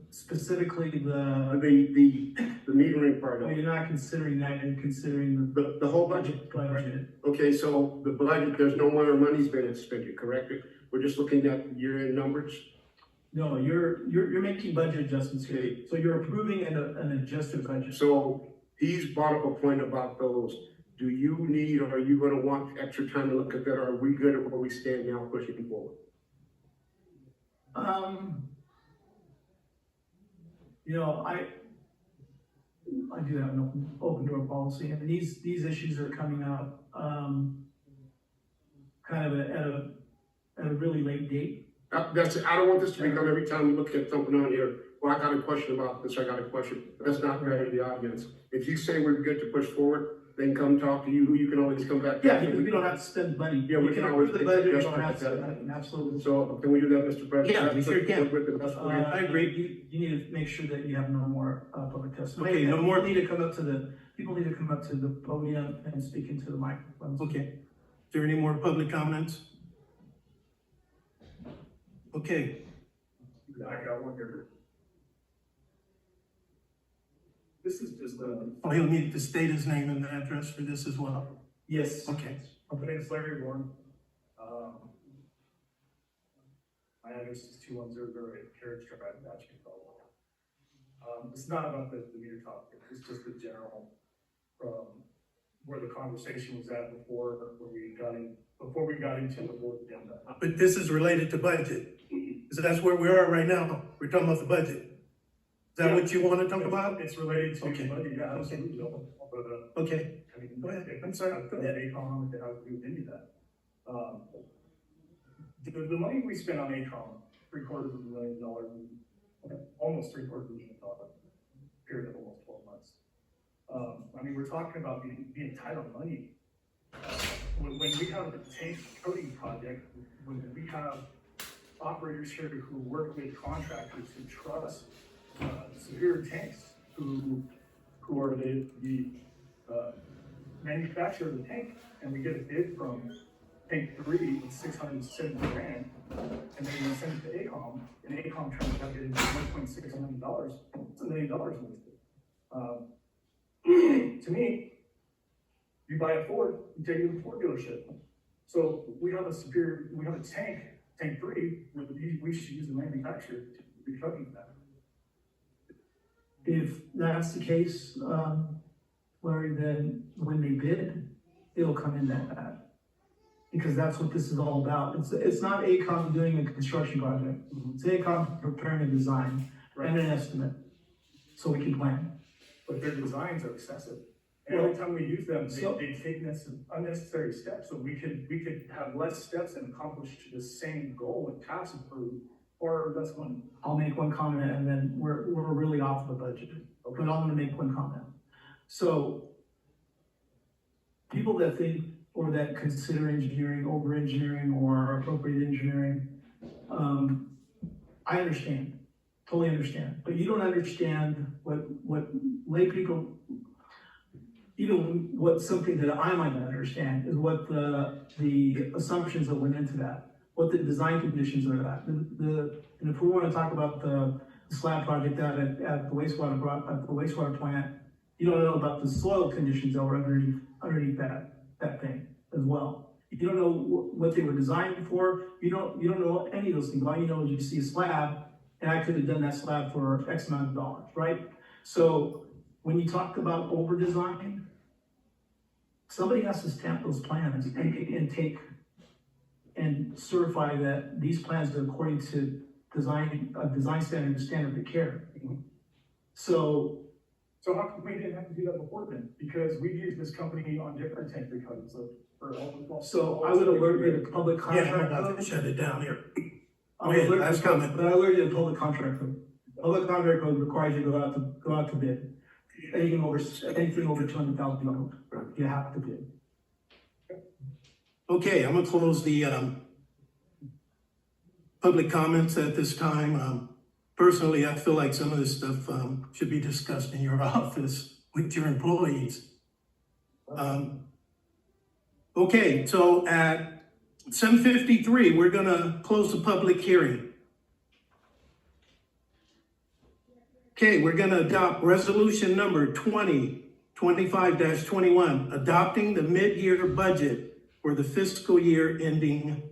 Specifically the metering part of well, it. you're not considering that, you're considering The whole budget. Okay, so the budget, there's no more money's been expended, correct? We're just looking at year-end numbers? No, you're making budget adjustments here, so you're approving an adjusted budget. So he's brought up a point about those. Do you need, or are you gonna want extra time to look at that, or are we good at where we stand now pushing forward? I do have an open door policy, and these issues are coming up, kind of at a really late date. I don't want this to become every time we look at something on here, well, I got a question about this, I got a question. That's not fair to the audience. If you say we're good to push forward, then come talk to you, you can always come back. Yeah, because we don't have to spend money. Yeah, we can always. approve the budget, we don't have to spend money, absolutely. So can we do that, Mr. President? Yeah, we sure can. I agree. You need to make sure that you have no more, public testimony. Okay, no more. People need to come up to the podium and speak into the microphones. Okay. Is there any more public comments? Okay, I got one here. This is just oh, he'll need to state his name and address for this as well. Yes. Okay. My name is Larry Warren. My address is 2100 Carriage Drive, Batching Fellow. It's not about the meter topic, it's just the general, from where the conversation was at before we got into the board agenda. But this is related to budget. So that's where we are right now. We're talking about the budget. Is that what you want to talk about? It's related to Okay. budget, yeah, absolutely. But, Okay, I mean, go ahead. I'm sorry. Go ahead. ACOM, it has to do with any of that. The money we spent on ACOM, $750,000, almost $750,000, period of almost 12 months. I mean, we're talking about the entitled money. When we have a tank coating project, when we have operators here who work with contractors who trust Superior Tanks, who are the manufacturer of the tank, and we get a bid from Tank 3 with $670,000, and then we send it to ACOM, and ACOM turns out getting $1.6 million. It's $1 million wasted. To me, you buy a Ford, you take it to the Ford dealership. So we have a tank 3, we should use the manufacturer to be covering that. If that's the case, Larry, then when they bid, it'll come in that. Because that's what this is all about. It's not ACOM doing a construction project. It's ACOM preparing a design and an estimate, so we can plan. But their designs are excessive. And every time we use them, they take unnecessary steps, so we could have less steps and accomplish the same goal and pass it through, or less money. I'll make one comment and then we're really off the budget. Okay. But I'm gonna make one comment. So people that think or that consider engineering over engineering or appropriate engineering, I understand, totally understand. But you don't understand what lay people, even what something that I might not understand is what the assumptions that went into that, what the design conditions are that. And if we want to talk about the slab project out at the wastewater plant, you don't know about the soil conditions that were underneath that thing as well. You don't know what they were designed for. You don't know any of those things. All you know is you see a slab, and I could have done that slab for X amount of dollars, right? So when you talk about over design, somebody has to stamp those plans and take and certify that these plans are according to design standard of care. So how come we didn't have to do that before then? Because we used this company on different tank recoveries for all. So I would alert you to public contract. Yeah, I'm about to shut it down here. I would alert last you- comment. But I alert you to public contract code. Public contract code requires you to go out to bid. Anything over $200,000, you have to bid. Okay, I'm gonna close the public comments at this time. Personally, I feel like some of this stuff should be discussed in your office with your employees. Okay, so at 7:53, we're gonna close the public hearing. Okay, we're gonna adopt resolution number 2025-21, adopting the mid-year budget for the fiscal year ending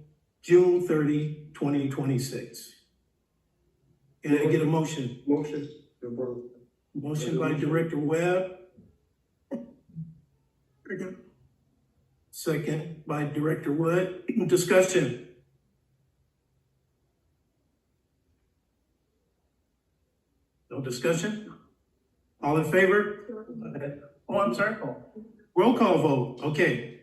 June 30, 2026. Can I get a motion? Motion. Motion by Director Webb. Second by Director Wood. Discussion. No discussion? All in favor? Oh, I'm sorry. Roll call vote. Okay.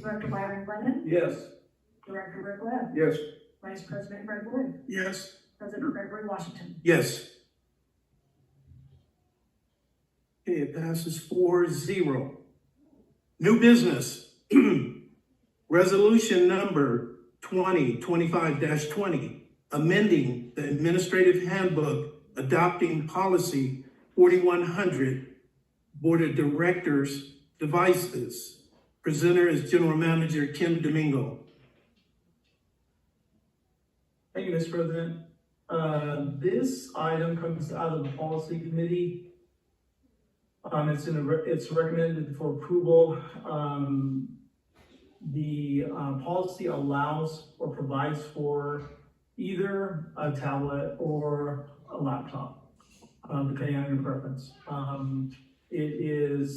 Director Byron Lennon, Yes. Director Rick Webb, Yes. Vice President Greg Wood, Yes. President Gregory Washington. Yes. Okay, it passes 4-0. New business. Resolution number 2025-20, amending the administrative handbook, adopting policy 4100, Board of Directors devices. Presenter is General Manager Kim Domingo. Thank you, Mr. President. This item comes out of the policy committee. It's recommended for approval. The policy allows or provides for either a tablet or a laptop, depending on your preference. it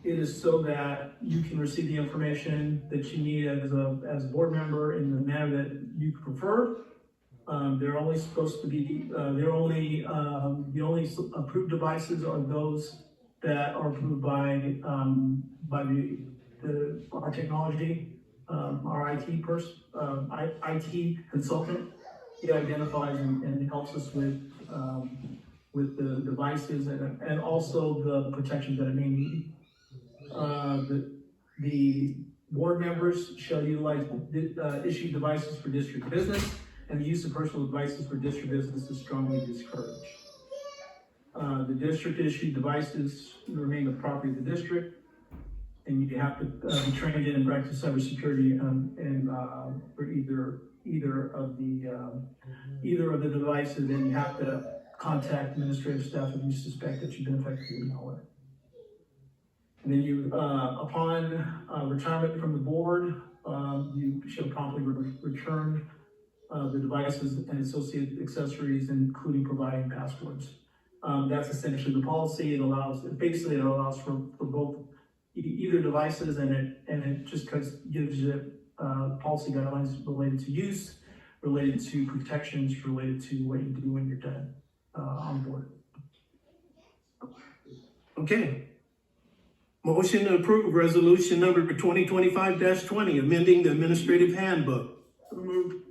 is so that you can receive the information that you need as a board member in the manner that you prefer. They're only supposed to be, the only approved devices are those that are approved by our technology, our IT IT consultant. He identifies and helps us with the devices and also the protections that it may need. The board members shall utilize issued devices for district business, and the use of personal devices for district business is strongly discouraged. The district issued devices remain the property of the district, and you have to be trained in and practice cybersecurity for either of the devices, and you have to contact administrative staff if you suspect that you've been affected with malware. And then you, upon retirement from the board, you shall promptly return the devices and associated accessories, including providing passwords. That's essentially the policy. It allows for both either devices, and it just gives you policy guidelines related to use, related to protections, related to what you do when you're done on board. Okay. Motion to approve resolution number 2025-20, amending the administrative handbook. So moved.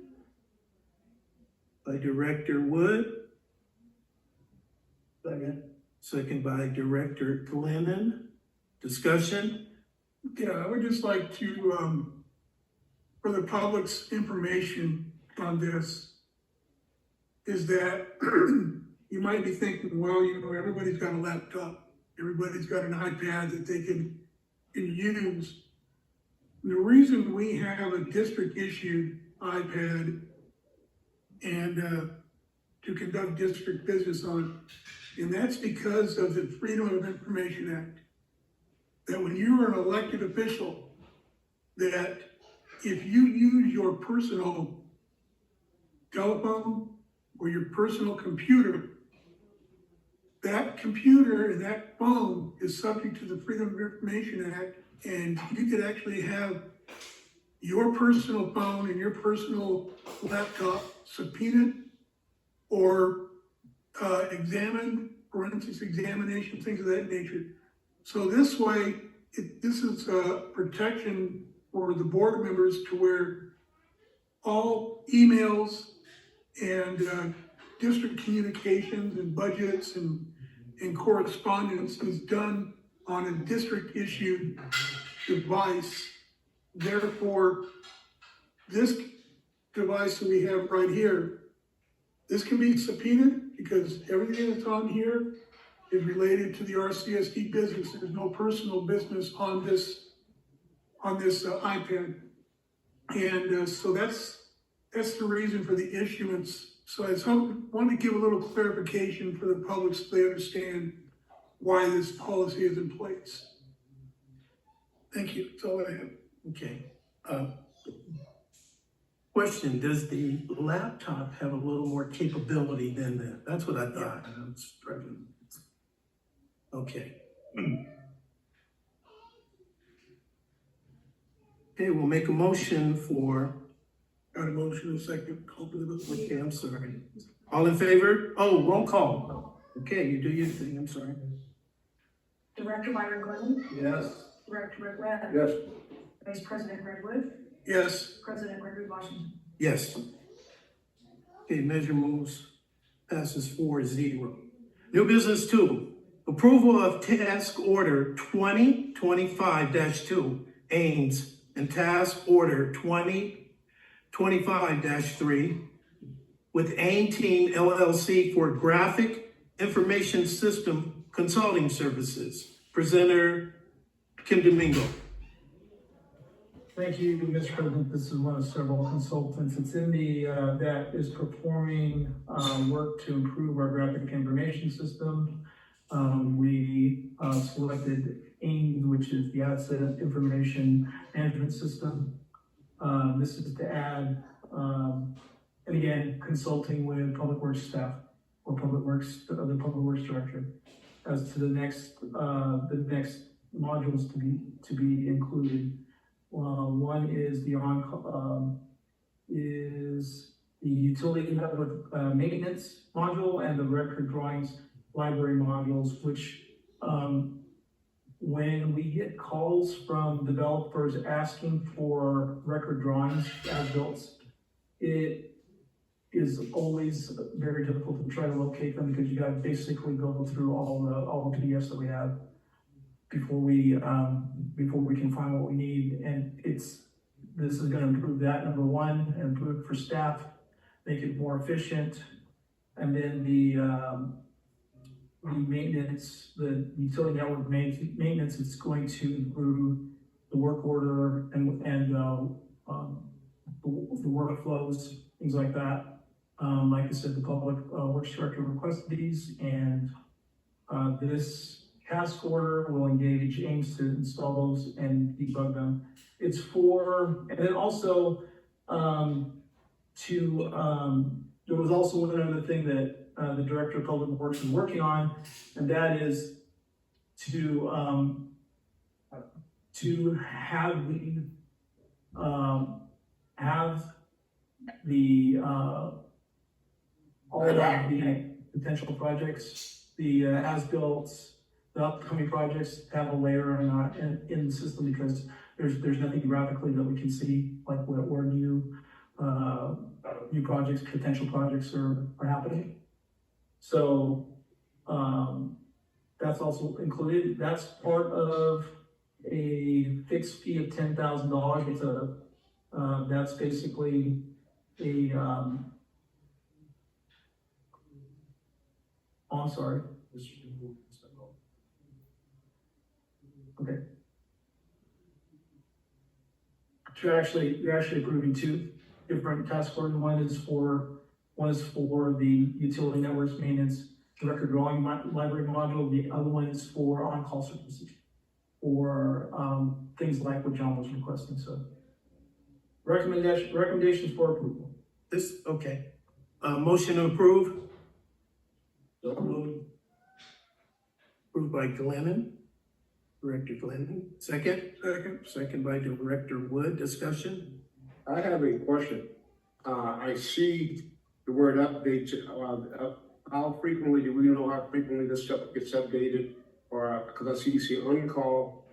By Director Wood. Second by Director Glennon. Discussion? Yeah, I would just like to, for the public's information on this, is that you might be thinking, well, everybody's got a laptop. Everybody's got an iPad that they can use. The reason we have a district-issued iPad and to conduct district business on, and that's because of the Freedom of Information Act. That when you are an elected official, that if you use your personal telephone or your personal computer, that computer and that phone is subject to the Freedom of Information Act, and you could actually have your personal phone and your personal laptop subpoenaed or examined, forensics examination, things of that nature. So this way, this is a protection for the board members to where all emails and district communications and budgets and correspondence is done on a district-issued device. Therefore, this device that we have right here, this can be subpoenaed because everything that's on here is related to the RCSD business. There's no personal business on this iPad. And so that's the reason for the issuance. So I just want to give a little clarification for the public so they understand why this policy is in place. Thank you. That's all I have. Okay. Question, does the laptop have a little more capability than that? That's what I thought. I'm struggling. Okay. Okay, we'll make a motion for. Got a motion and a second. Call for the vote. Okay, I'm sorry. All in favor? Oh, roll call. Okay, you do your thing, I'm sorry. Director Byron Glenn, Yes. Director Rick Webb, Yes. Vice President Greg Wood, Yes. President Gregory Washington. Yes. Okay, measure moves, passes 4-0. New business 2, approval of task order 2025-2, Ames, and task order 2025-3 with AIM Team LLC for graphic information system consulting services. Presenter, Kim Domingo. Thank you, Mr. President. This is one of several consultants. It's in the, that is performing work to improve our graphic information system. We selected AIM, which is the Asset Information Management System. This is to add, and again, consulting with Public Works staff. or Public Works, the Public Works Director, as to the next modules to be included. One is is the utility network maintenance module and the record drawings library modules, which when we get calls from developers asking for record drawings as built, it is always very difficult to try to locate them because you got to basically go through all the PDFs that we have before we can find what we need. And this is going to improve that, number one, and improve it for staff, make it more efficient. And then the maintenance, the utility network maintenance, it's going to improve the work order and the workflows, things like that. Like I said, the Public Works Director requested these, and this task order will engage Ames to install those and debug them. It's for, and then also there was also one other thing that the Director of Public Works is working on, and that is to have the all of the potential projects, the as-built, the upcoming projects, have a layer in the system, because there's nothing graphically that we can see, like where new projects, potential projects are happening. So that's also included. That's part of a fixed fee of $10,000. It's that's basically a oh, I'm sorry. Okay. You're actually approving two different task orders. One is for the utility networks maintenance, the record drawing library module. The other one is for on-call services, or things like what John was requesting. So recommendations for approval. Okay. Motion to approve. Approved by Glennon, Director Glennon. Second? Second by Director Wood. Discussion? I have a question. I see the word update. How frequently, do we know how frequently this stuff gets updated? Or, because I see on call,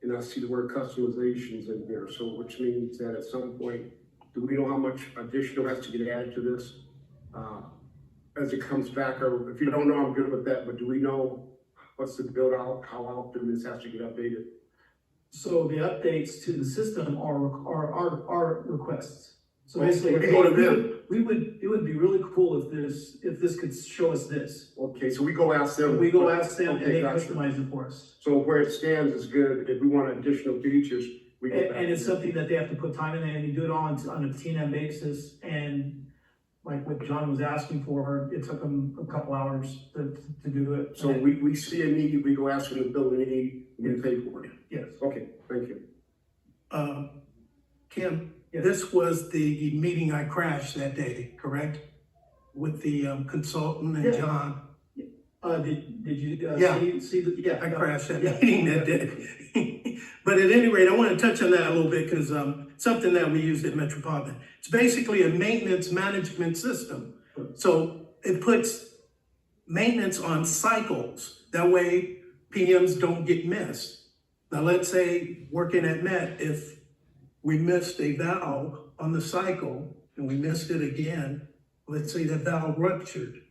and I see the word customizations in here. So which means that at some point, do we know how much additional has to get added to this? As it comes back, or if you don't know, I'm good with that, but do we know what's the build out, how often this has to get updated? So the updates to the system are requests. So Well, basically, we go to them. it would be really cool if this could show us this. Okay, so we go ask them. We go ask them, Okay, and they gotcha. customize it for us. So where it stands is good. If we want additional features, we go back. And it's something that they have to put time in, and you do it on a T&M basis. And like what John was asking for, it took them a couple hours to do it. So we see a need, we go ask them to build a need, and pay for it. Yes. Okay, thank you. Kim, Yes. this was the meeting I crashed that day, correct? With the consultant and Yeah. John. Did you Yeah. see the, yeah. I crashed that Yeah. meeting that day. But at any rate, I want to touch on that a little bit, because something that we used at Metropolitan. It's basically a maintenance management system. So it puts maintenance on cycles. That way PMs don't get missed. Now, let's say working at Met, if we missed a valve on the cycle and we missed it again, let's say that valve ruptured,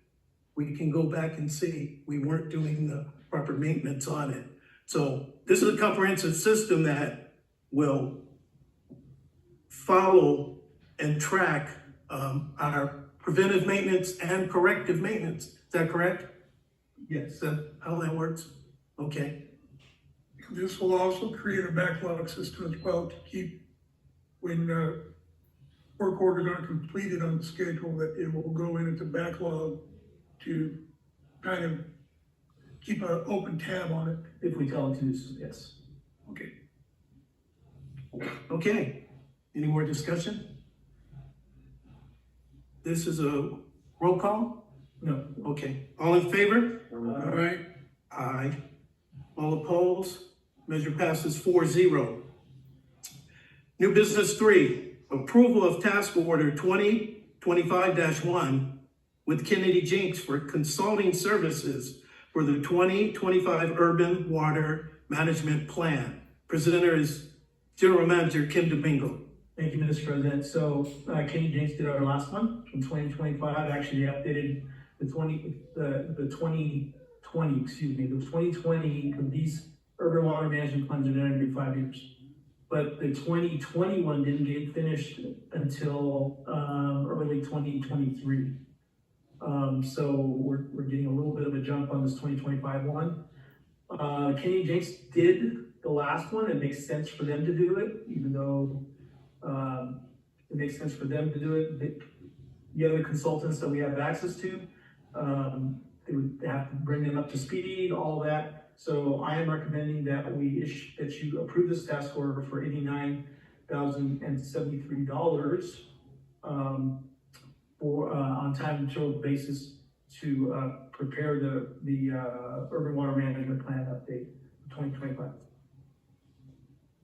we can go back and see we weren't doing the proper maintenance on it. So this is a comprehensive system that will follow and track our preventive maintenance and corrective maintenance. Is that correct? Yes. Is that how that works? Okay. This will also create a backlog system as well to keep, when work orders aren't completed on the schedule, that it will go into backlog to kind of keep an open tab on it. If we tell it to, yes. Okay. Okay. Any more discussion? This is a roll call. No. Okay, all in favor? All right, Aye. All opposed? Measure passes 4-0. New business 3, approval of task order 2025-1 with Kennedy Jinks for consulting services for the 2025 Urban Water Management Plan. Presenter is General Manager Kim Domingo. Thank you, Mr. President. So, Kenny James did our last one from 2025. Actually, they updated the 2020, because these urban water management plans are done every 5 years. But the 2021 didn't get finished until, early 2023. So we're getting a little bit of a jump on this 2025 one. Kenny James did the last one. It makes sense for them to do it, even though it makes sense for them to do it. The other consultants that we have access to, they would have to bring them up to speed, all that. So I am recommending that that you approve this task order for $89,073 on time and material basis to prepare the urban water management plan update for 2025.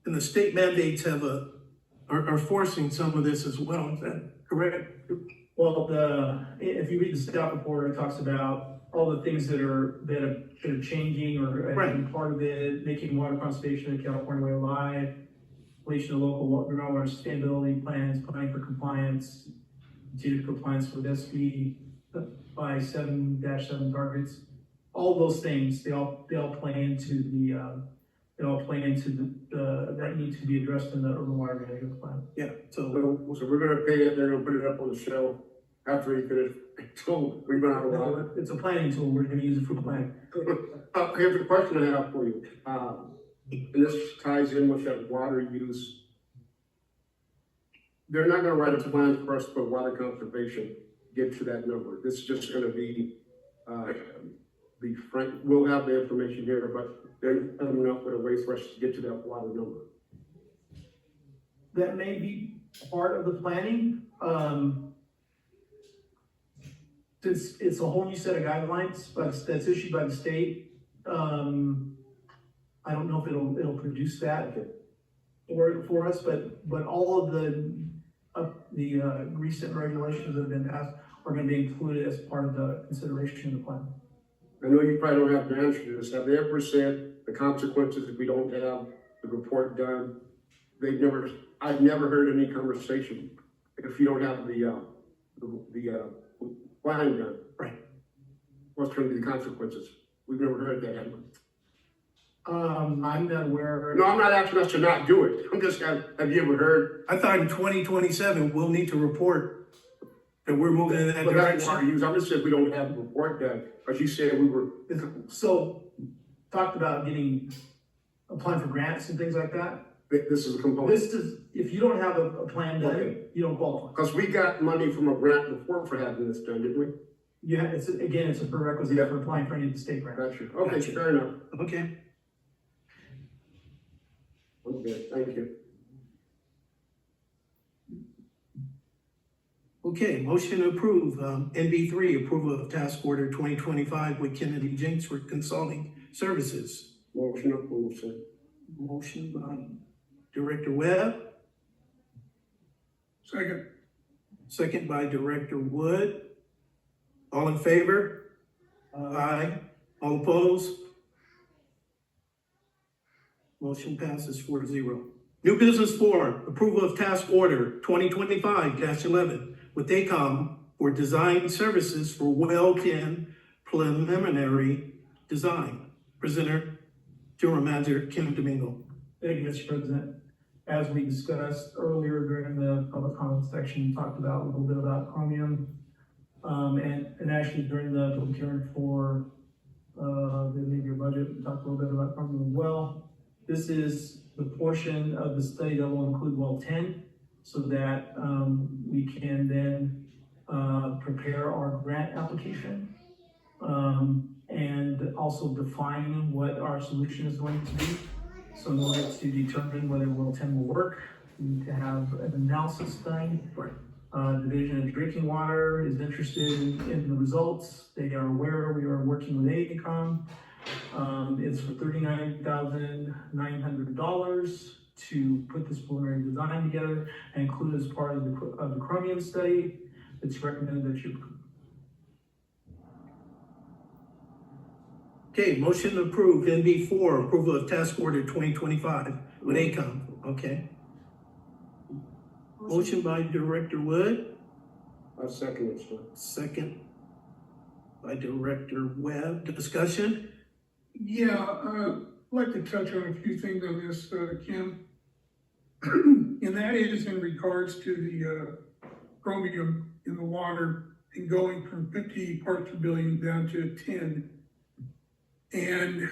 And the state mandates are forcing some of this as well, is that correct? Well, if you read the staff report, it talks about all the things that are changing or Right. part of it, making water conservation in California way alive, completion of local groundwater sustainability plans, planning for compliance, continued compliance with SB by 7-7 targets. All those things, they all play into that need to be addressed in the urban water management plan. Yeah, So we're gonna pay it, they're gonna put it up on the shelf after we finish, until we run out of water. It's a planning tool. We're gonna use it for planning. Here's a question I have for you. And this ties in with that water use. They're not gonna write a plan for us for water conservation, get to that number. This is just gonna be frank, we'll have the information here, but they're coming up with a way for us to get to that water number. That may be part of the planning. Since it's a whole new set of guidelines, but that's issued by the state. I don't know if it'll produce that for us, but all of the recent regulations that have been passed are gonna be included as part of the consideration of the plan. I know you probably don't have the answer to this. Have they ever said the consequences if we don't have the report done? I've never heard any conversation if you don't have the plan done. Right. What's going to be the consequences? We've never heard that, have we? I'm not aware. No, I'm not asking us to not do it. I'm just, have you ever heard? I thought in 2027, we'll need to report that we're moving in that But that's water direction. use. I'm just saying we don't have the report done. As you said, we were. So, talked about applying for grants and things like that. This is a component. This is, if you don't have a plan done, Okay. you don't qualify. Because we got money from a grant before for having this done, didn't we? Yeah, it's a prerequisite Yeah. for applying for any of the state grants. Gotcha. Okay, Gotcha. fair enough. Okay, Okay, thank you. okay, motion to approve, NB3, approval of task order 2025 with Kennedy Jinks for consulting services. Motion approved, sir. Motion by Director Webb, second, second by Director Wood. All in favor? Aye. All opposed? Motion passes 4-0. New business 4, approval of task order 2025-11 with ACOM for design services for well 10 preliminary design. Presenter, General Manager Kim Domingo. Thank you, Mr. President. As we discussed earlier during the public comment section, we talked about a little bit about Chromium. And actually during the public hearing for the mid-year budget, we talked a little bit about Chromium as well. This is the portion of the study that will include well 10, so that we can then prepare our grant application. And also define what our solution is going to be. So in order to determine whether well 10 will work, we need to have an analysis done. Division of Drinking Water is interested in the results. They are aware we are working with AECOM. It's for $39,900 to put this preliminary design together and include as part of the chromium study. It's recommended that you. Okay, motion approved. NB4, approval of task order 2025 with ACOM. Okay. Motion by Director Wood, I second it, sir. second by Director Webb. Discussion? Yeah, I'd like to touch on a few things on this, Kim. And that is in regards to the chromium in the water and going from 50 parts per billion down to 10. And,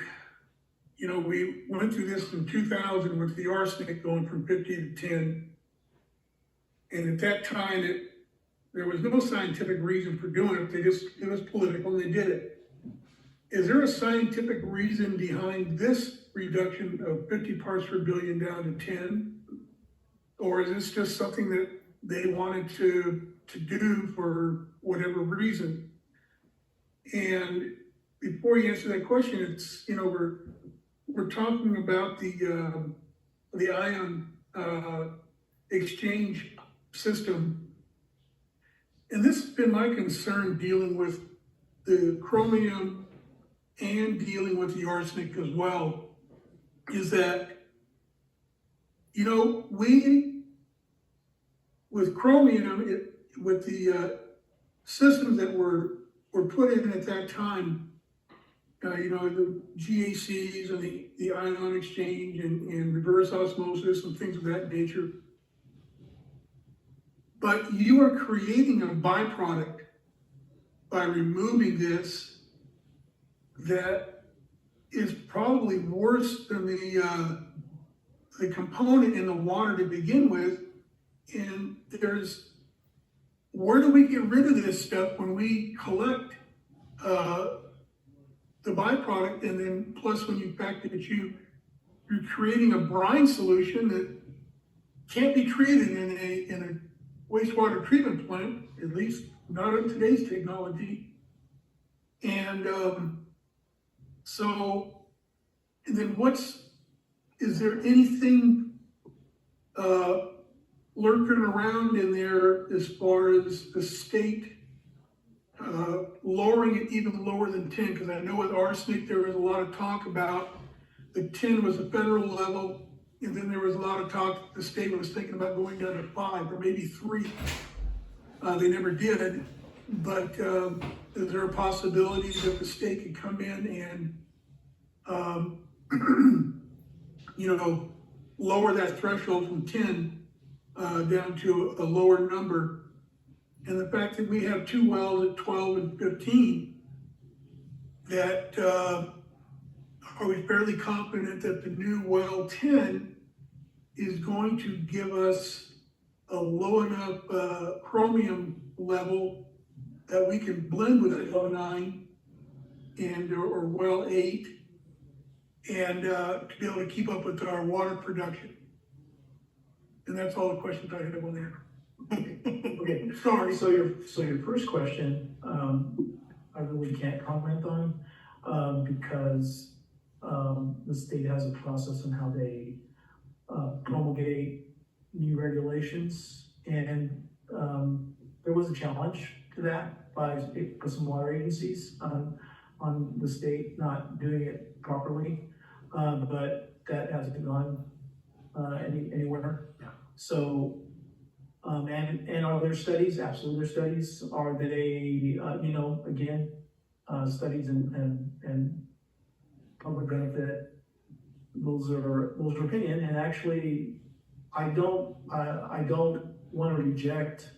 you know, we went through this in 2000 with the arsenic going from 50 to 10. And at that time, there was no scientific reason for doing it. It was political and they did it. Is there a scientific reason behind this reduction of 50 parts per billion down to 10? Or is this just something that they wanted to do for whatever reason? And before you answer that question, it's, you know, we're talking about the ion exchange system. And this has been my concern dealing with the chromium and dealing with the arsenic as well, is that, you know, with chromium, with the systems that were put in at that time, you know, the GACs and the ion exchange and reverse osmosis and things of that nature. But you are creating a byproduct by removing this that is probably worse than the component in the water to begin with. And where do we get rid of this stuff when we collect the byproduct? And then plus when you factor that you're creating a brine solution that can't be treated in a wastewater treatment plant, at least not in today's technology. And and then is there anything lurking around in there as far as the state lowering it even lower than 10? Because I know with arsenic, there was a lot of talk about the 10 was a federal level, and then there was a lot of talk the state was thinking about going down to 5 or maybe 3. They never did, but is there a possibility that the state could come in and, you know, lower that threshold from 10 down to a lower number? And the fact that we have 2 wells at 12 and 15, that are we fairly confident that the new well 10 is going to give us a low enough chromium level that we can blend with it 09 and or well 8 and to be able to keep up with our water production? And that's all the questions I have on there. Okay, sorry. So your first question, I really can't comment on because the state has a process on how they promulgate new regulations, and there was a challenge to that by some water agencies on the state not doing it properly, but that hasn't gone anywhere. Yeah. So. And are there studies? Absolutely, there studies. Are they, you know, again, studies and public benefit? Those are opinion. And actually, I don't want to reject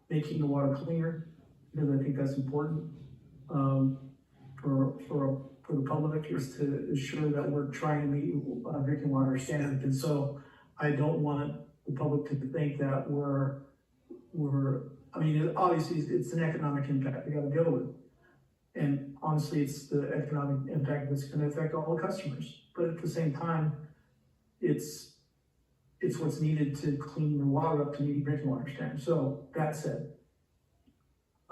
making the water cleaner because I think that's important for the public, is to ensure that we're trying to meet drinking water standards. And so I don't want the public to think that I mean, obviously it's an economic impact we gotta deal with. And honestly, it's the economic impact that's gonna affect all the customers. But at the same time, it's it's what's needed to clean the water up to meet drinking water standards. So that said,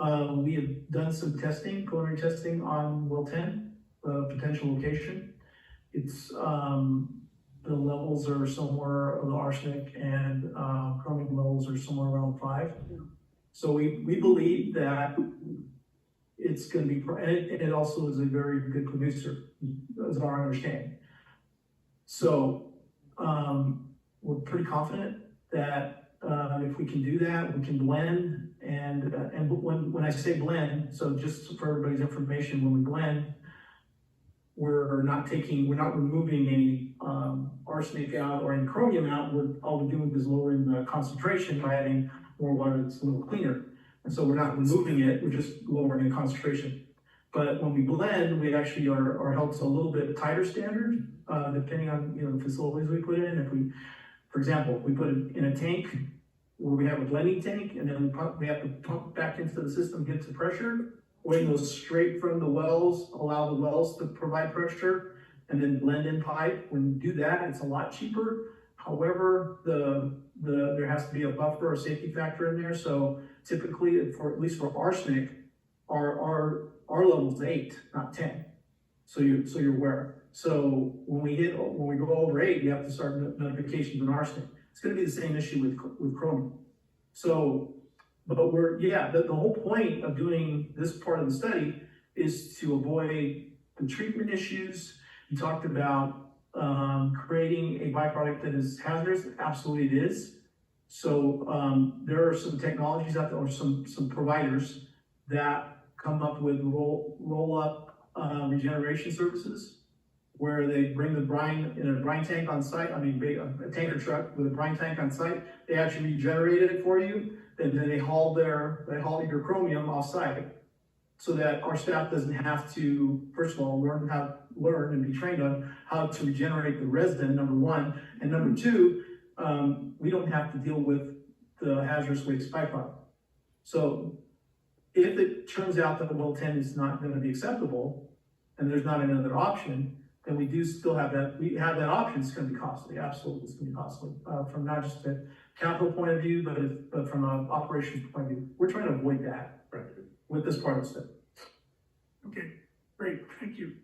we have done some testing, preliminary testing on well 10, potential location. It's, the levels are somewhere, the arsenic and chromium levels are somewhere around 5. So we believe that it's going to be, and it also is a very good producer, is our understanding. So we're pretty confident that if we can do that, we can blend. And when I say blend, so just for everybody's information, when we blend, we're not removing any arsenic out or any chromium out. All we're doing is lowering the concentration by adding more water that's a little cleaner. And so we're not removing it, we're just lowering the concentration. But when we blend, we actually are held to a little bit tighter standard, depending on the facilities we put in. If we, for example, we put it in a tank where we have a blending tank, and then we have to pump back into the system, get to pressure. When it goes straight from the wells, allow the wells to provide pressure, and then blend in pipe. When you do that, it's a lot cheaper. However, there has to be a buffer or safety factor in there. So typically, at least for arsenic, our level is 8, not 10. So you're aware. So when we go over 8, you have to start notifications on arsenic. It's going to be the same issue with chromium. So, but the whole point of doing this part of the study is to avoid the treatment issues. You talked about creating a byproduct that is hazardous. Absolutely it is. So there are some technologies out there, or some providers that come up with roll-up regeneration services, where they bring the brine in a brine tank on site. I mean, a tanker truck with a brine tank on site. They actually regenerated it for you, and then they haul your chromium off site, so that our staff doesn't have to, first of all, learn and be trained on how to regenerate the resin, number one, and number two, we don't have to deal with the hazardous waste byproduct. So if it turns out that the well 10 is not going to be acceptable, and there's not another option, then we do still have that. We have that option. It's going to be costly. Absolutely, it's going to be costly from not just a capital point of view, but from an operations point of view. We're trying to avoid that with this part of the study. Okay, great, thank you.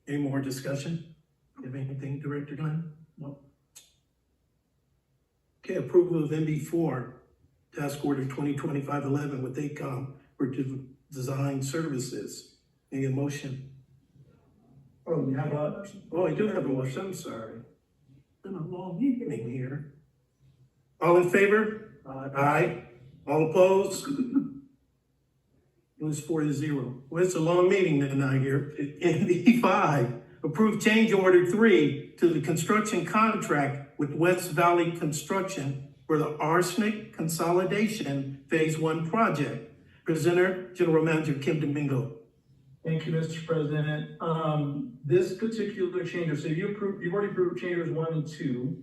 Any more discussion? You have anything, Director Glenn? No. Okay, approval of MB4, Task Order 2025-11 with ACOM for design services. Any motion? Oh, you have I do have a motion, I'm sorry. Been a long evening here. All in favor? Aye. All opposed? It was 4-0. Well, it's a long meeting tonight here. NB5, approve change order 3 to the construction contract with West Valley Construction for the arsenic consolidation phase 1 project. Presenter, General Manager Kim Domingo. Thank you, Mr. President. This particular change, so you've already approved changes 1 and 2.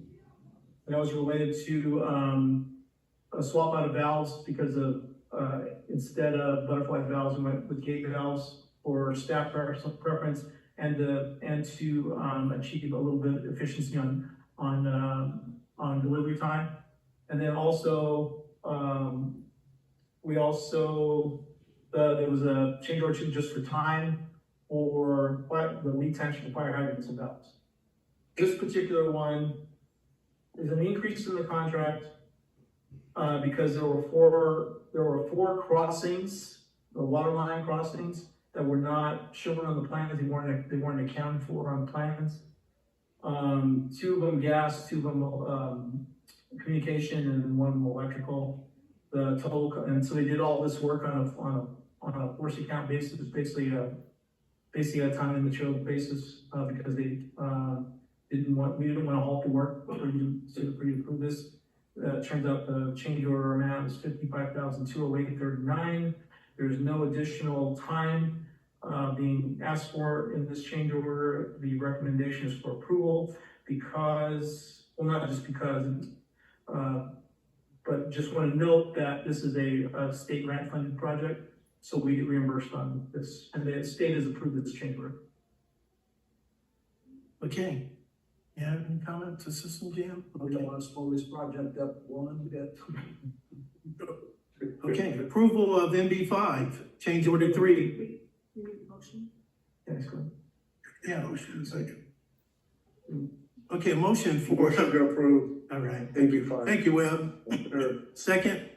That was related to a swap out of valves because of instead of butterfly valves, we went with gate valves for staff preference and to achieve a little bit of efficiency on delivery time. And then also there was a change order 2 just for time or the lead times for fire hydrants and valves. This particular one is an increase in the contract because there were four crossings, the water line crossings, that were not shown on the plans. They weren't accounted for on plans. 2 of them gas, 2 of them communication, and 1 of them electrical. The total, and so they did all this work on a force account basis, basically a time and material basis, because they we didn't want to halt the work for you to approve this. Turns out the change order amount is $55,208.39. There's no additional time being asked for in this change order. The recommendation is for approval because, well, not just because, but just want to note that this is a state grant funded project, so we get reimbursed on this, and the state has approved this change order. Okay. You have any comment to System Jam? We don't want to slow this project up one bit. Okay, approval of MB5, change order 3. You need a motion? Thanks, Glenn. Yeah, motion second. Okay, motion for. Motion to approve. All right. MB5. Thank you, Webb. Second,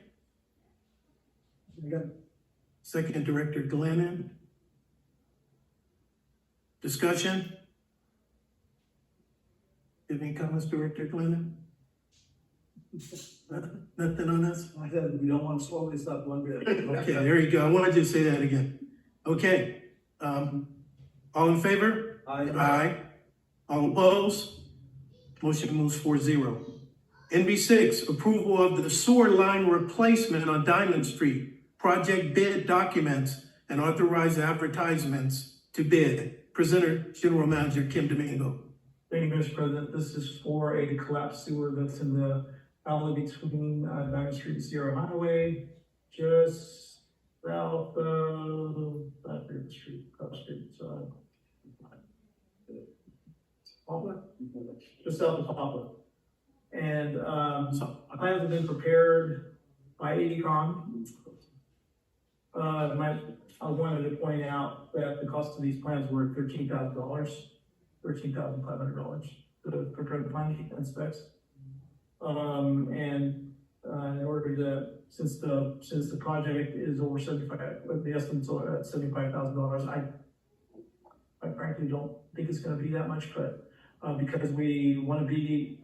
second Director Glennon. Discussion? Have any comments, Director Glennon? Nothing on this? I said, we don't want to slow this up one bit. Okay, there you go. I wanted you to say that again. Okay, all in favor? Aye. All opposed? Motion moves 4-0. NB6, approval of the sewer line replacement on Diamond Street, project bid documents and authorized advertisements to bid. Presenter, General Manager Kim Domingo. Thank you, Mr. President. This is for a collapsed sewer that's in the alley between Diamond Street and Sierra Highway, just south of, I forget the street, cross street, Poplar? Just south of Poplar. And, plans have been prepared by AECom. I wanted to point out that the cost of these plans were $13,000, $13,500 to prepare the plan and specs. In order to, since the project is over 75, the estimate's at $75,000, I frankly don't think it's gonna be that much, but because we wanna be,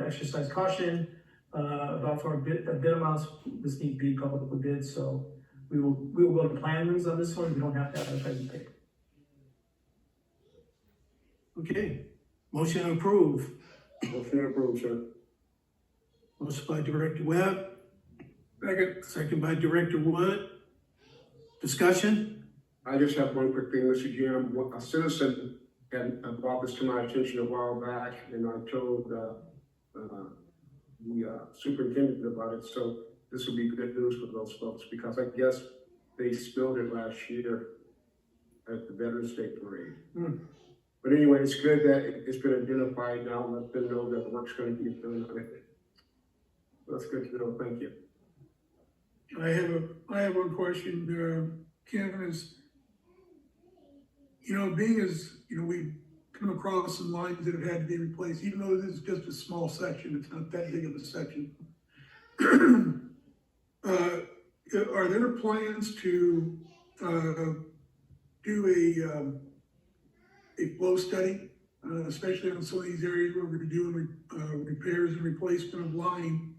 exercise caution, about for bid amounts, this needs to be publicly bid, so we will go to plans on this one, we don't have to advertise the paper. Okay, motion to approve. Motion to approve, sir. Motion by Director Webb, Second. second by Director Wood. Discussion? I just have one quick thing, Mr. Jim. A citizen had brought this to my attention a while back, and I told the superintendent about it, so this will be good news for those folks, because I guess they spilled it last year at the Veterans Day Parade. But anyway, it's good that it's been identified now, let them know that work's gonna be done on it. That's good to know, thank you. I have one question, Kevin, is, being as, we've come across some lines that have had to be replaced, even though this is just a small section, it's not that big of a section. Are there plans to, do a flow study, especially on some of these areas where we're doing, repairs and replacement of line,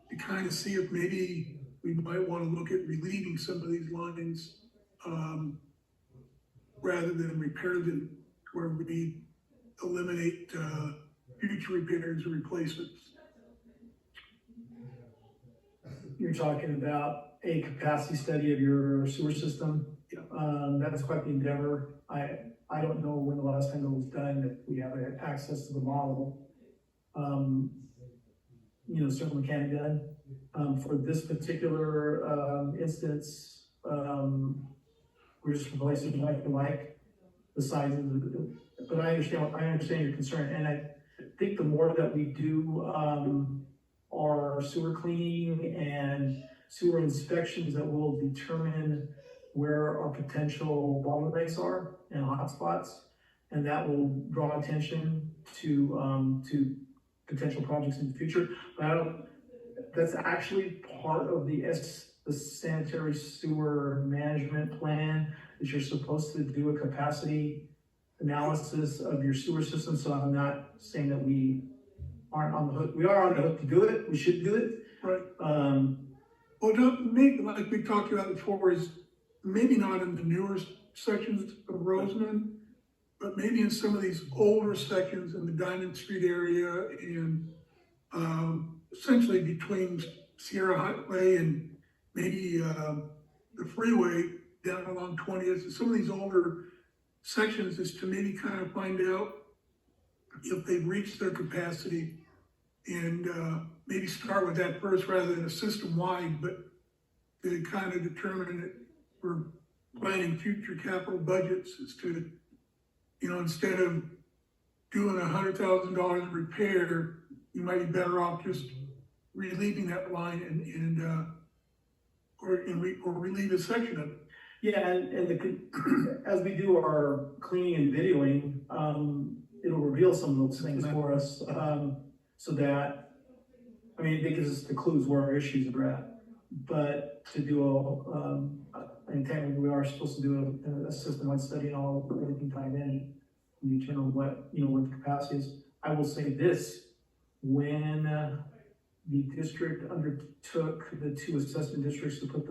to kind of see if maybe we might want to look at relieving some of these lines, rather than repair them, where we eliminate, future repairs or replacements? You're talking about a capacity study of your sewer system. Yeah. That is quite the endeavor. I don't know when the last time it was done, if we have access to the model. Certainly can be done. For this particular, instance, we're just replacing like for like, the size of the, but I understand your concern, and I think the more that we do, our sewer cleaning and sewer inspections, that will determine where our potential bottlenecks are and hotspots, and that will draw attention to potential projects in the future. But that's actually part of the sanitary sewer management plan, that you're supposed to do a capacity analysis of your sewer system. So I'm not saying that we aren't on the hook. We are on the hook to do it. We should do it. Right. Well, maybe, like we talked about before, is maybe not in the newer sections of Roseman, but maybe in some of these older sections in the Diamond Street area, and essentially between Sierra Highway and maybe the freeway down along 20th. Some of these older sections is to maybe kind of find out if they've reached their capacity, and maybe start with that first rather than a system-wide, but to kind of determine that we're planning future capital budgets, is to, instead of doing $100,000 of repair, you might be better off just relieving that line or relieve a section of it. Yeah, as we do our cleaning and videoing, it'll reveal some of those things for us, so that, I mean, it gives us the clues where our issues are at. But to do and technically we are supposed to do a system-wide study and everything tied in, and determine what the capacity is. I will say this, when the district undertook the 2 assessment districts to put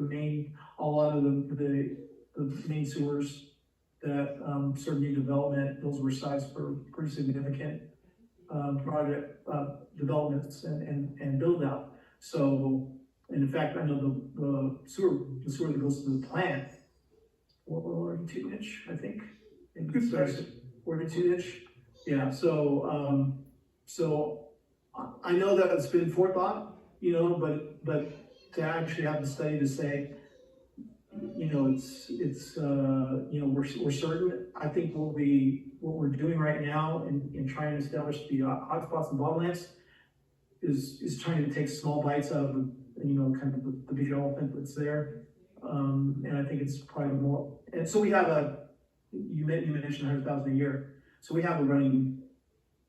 a lot of the main sewers that serve new development, those were sized for pretty significant project developments and build out. So, and in fact, I know the sewer that goes to the plant, 42-inch, I think. 42-inch. Yeah. So I know that it's been forethought, but to actually have the study to say, we're certain. I think what we're doing right now in trying to establish the hotspots and bottlenecks is trying to take small bites out of kind of the big elephant that's there. And I think it's probably more. And so we have you mentioned 100,000 a year. So we have a running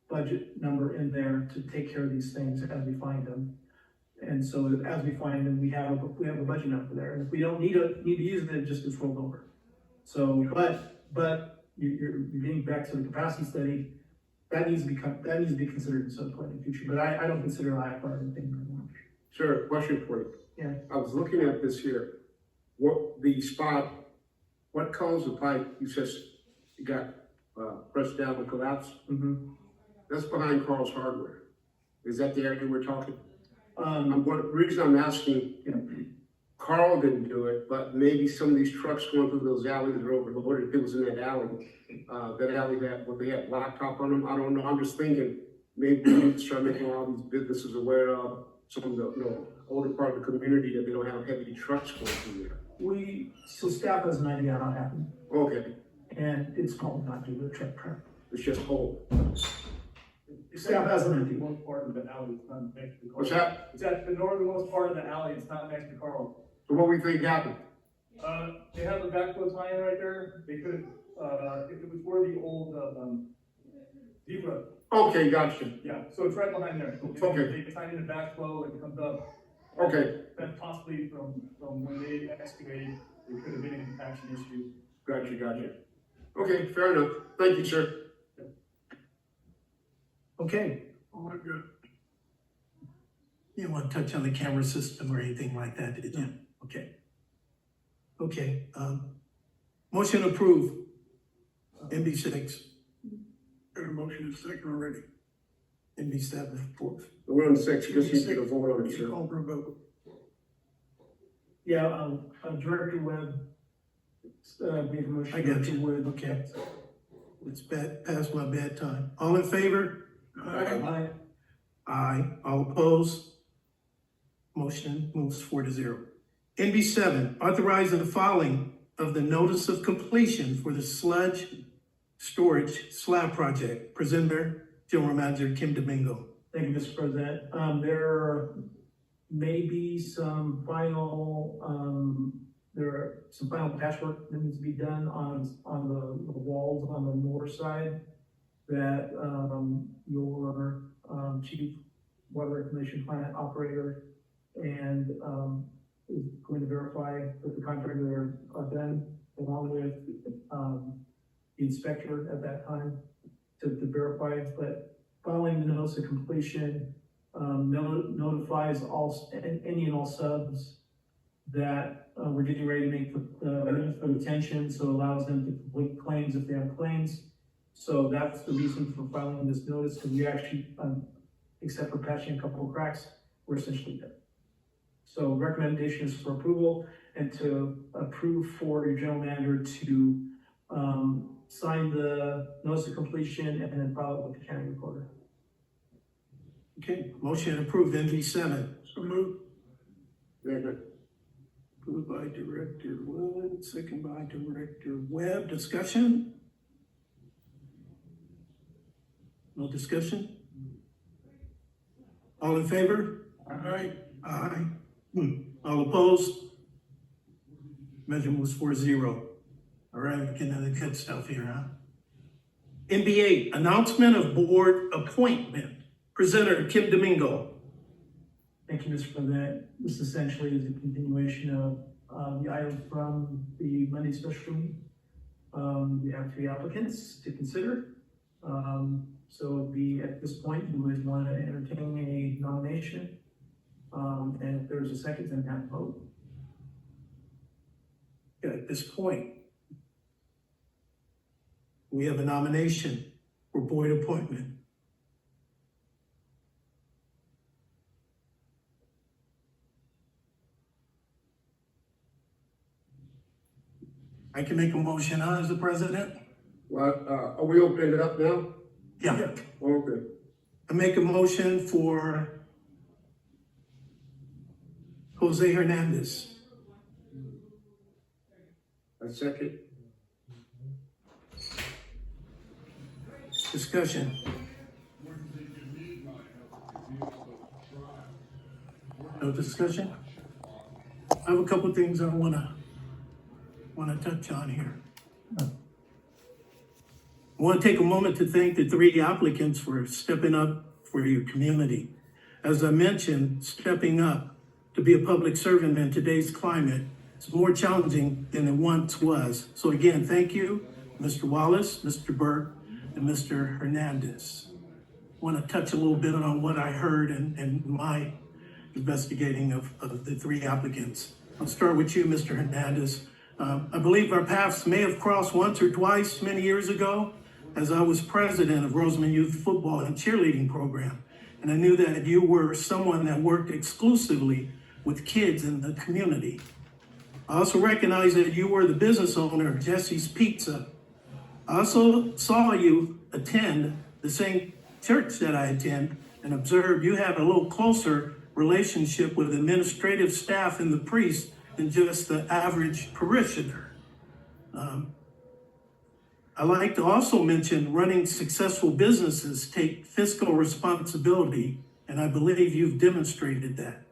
budget number in there to take care of these things as we find them. And so as we find them, we have a budget number there. And if we don't need to use it, it just gets rolled over. So, but you're getting back to the capacity study. That needs to be considered at some point in the future. But I don't consider IFR anything right now. Sure, question for you. Yeah. I was looking at this here. What caused the pipe, you said it got pressed down and collapsed? Mm-hmm. That's behind Carl's Hardware. Is that the area we're talking? The reason I'm asking, Carl didn't do it, but maybe some of these trucks going through those alleys are overloaded. If it was in that alley they had blacktop on them. I don't know. I'm just thinking maybe we need to start making all these businesses aware of some of the older part of the community that they don't have heavy trucks going through there. So staff has an idea how it happened. Okay. And it's probably not due to the truck traffic. It's just old. Staff has an idea. One part of the alley, it's not next to Carl. What's that? It's at the northernmost part of the alley, it's not next to Carl. So what we think happened? They have a backflow tie-in right there, they could have, if it was where the old, deep road. Okay, gotcha. Yeah, so it's right behind there. Okay. They tie in the backflow, it comes up. Okay. Then possibly from when they excavated, there could have been a compaction issue. Gotcha. Okay, fair enough. Thank you, sir. Okay, Oh, my God. you don't want to touch on the camera system or anything like that, did you? Okay, motion approved. MB6, Got a motion and a second already. MB7, fourth. We're on 6, just need to get a vote on it, sir. Call for a vote. Yeah, Director Webb made a motion. I got you. Director Wood. Okay. It's past my bedtime. All in favor? Aye. Aye. All opposed? Motion moves 4-0. NB7, authorize the filing of the notice of completion for the sludge storage slab project. Presenter, General Manager Kim Domingo. Thank you, Mr. President. There may be some final patchwork that needs to be done on the walls on the north side that your chief water reclamation plant operator and is going to verify with the contractor are done, along with the inspector at that time to verify it. But following the notice of completion, notifies any and all subs that we're getting ready to make the retention, so it allows them to complete claims if they have claims. So that's the reason for filing this notice, because we actually, except for patching a couple of cracks, we're essentially done. So recommendation is for approval and to approve for your general manager to sign the notice of completion and then file it with the county recorder. Okay, motion approved. NB7. So moved. Second. Moved by Director Wood, second by Director Webb. Discussion? No discussion? All in favor? Aye. Aye. All opposed? Measure moves 4-0. All right, we're getting into the good stuff here, huh? NBA, announcement of board appointment. Presenter, Kim Domingo. Thank you, Mr. President. This essentially is a continuation of the item from the Monday special meeting. We have 3 applicants to consider. So at this point, you would want to entertain a nomination. And if there's a second, then have a vote. At this point, we have a nomination for board appointment. I can make a motion, as the president? Well, are we opening it up now? Yeah. Okay. I make a motion for Jose Hernandez. A second. Discussion. No discussion? I have a couple things I wanna touch on here. I want to take a moment to thank the 3 applicants for stepping up for your community. As I mentioned, stepping up to be a public servant in today's climate is more challenging than it once was. So again, thank you, Mr. Wallace, Mr. Burke, and Mr. Hernandez. I want to touch a little bit on what I heard and my investigating of the 3 applicants. I'll start with you, Mr. Hernandez. I believe our paths may have crossed once or twice many years ago as I was president of Roseman Youth Football and Cheerleading Program. And I knew that you were someone that worked exclusively with kids in the community. I also recognize that you were the business owner of Jesse's Pizza. I also saw you attend the same church that I attend and observed you have a little closer relationship with administrative staff and the priest than just the average parishioner. I like to also mention running successful businesses take fiscal responsibility, and I believe you've demonstrated that.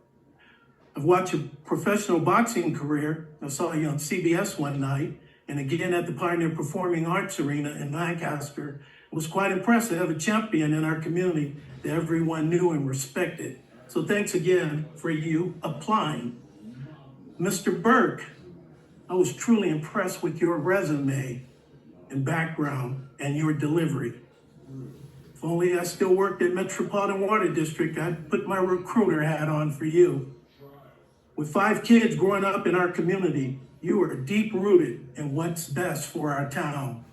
I've watched your professional boxing career. I saw you on CBS one night, and again at the Pioneer Performing Arts Arena in Lancaster. It was quite impressive to have a champion in our community that everyone knew and respected. So thanks again for you applying. Mr. Burke, I was truly impressed with your resume and background and your delivery. If only I still worked at Metropolitan Water District, I'd put my recruiter hat on for you. With 5 kids growing up in our community, you are deep rooted in what's best for our town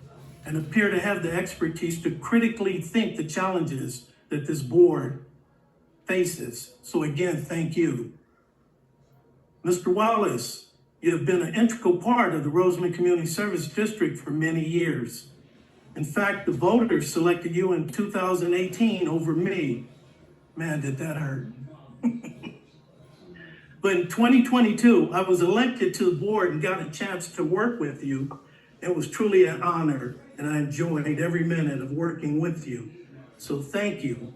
and appear to have the expertise to critically think the challenges that this board faces. So again, thank you. Mr. Wallace, you have been an integral part of the Roseman Community Service District for many years. In fact, the voters selected you in 2018 over me. Man, did that hurt. But in 2022, I was elected to the board and got a chance to work with you. It was truly an honor, and I enjoyed every minute of working with you. So thank you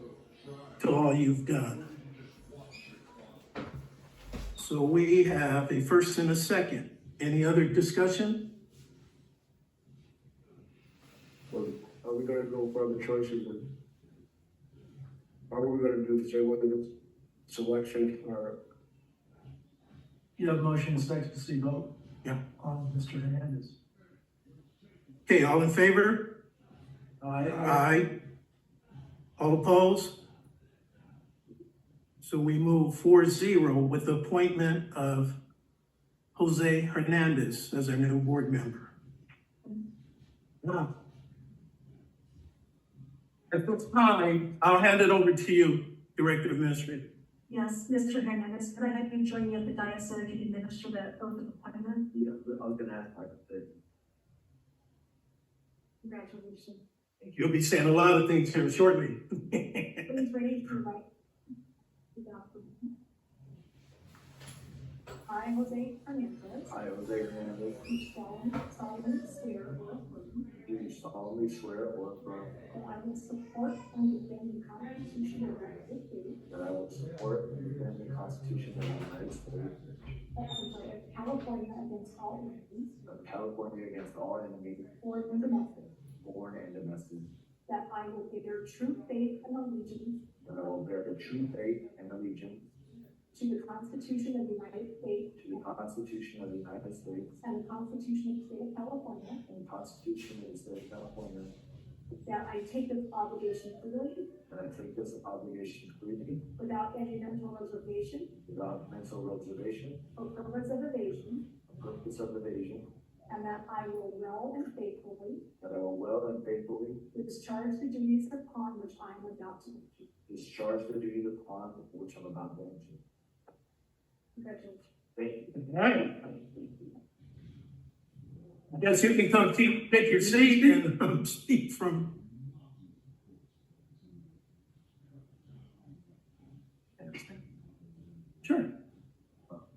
to all you've done. So we have a first and a second. Any other discussion? Well, are we gonna go for other choices? And how are we gonna do the same with the selection or? You have a motion and second to see vote? Yeah. On Mr. Hernandez. Okay, all in favor? Aye. Aye. All opposed? So we move 4-0 with the appointment of Jose Hernandez as our new board member. Now, at this time, I'll hand it over to you, Director Administrative. Yes, Mr. Hernandez, could I have you join me at the dais so that you can administer the oath of appointment? Yeah, I was gonna ask about that. Congratulations. You'll be saying a lot of things here shortly. Please raise your right. I, Jose Hernandez. I, Jose Hernandez, Do solemnly swear or affirm do you solemnly swear or affirm that I will support and defend the Constitution of the United States that I will support and defend the Constitution of the United States of California against all enemies, of California against all enemies, foreign and domestic, foreign and domestic, that I will bear true faith and allegiance that I will bear the true faith and allegiance to the Constitution of the United States to the Constitution of the United States and the Constitution of the State of California, and the Constitution of the State of California, that I take this obligation freely and I take this obligation freely without any mental reservation without mental reservation or purpose of evasion, or purpose of evasion, and that I will well and faithfully that I will well and faithfully discharge the duties upon which I am about to enter. discharge the duties upon which I'm about to enter. Congratulations. Thank you. All right. I guess you can come take your seat and speak from. Sure.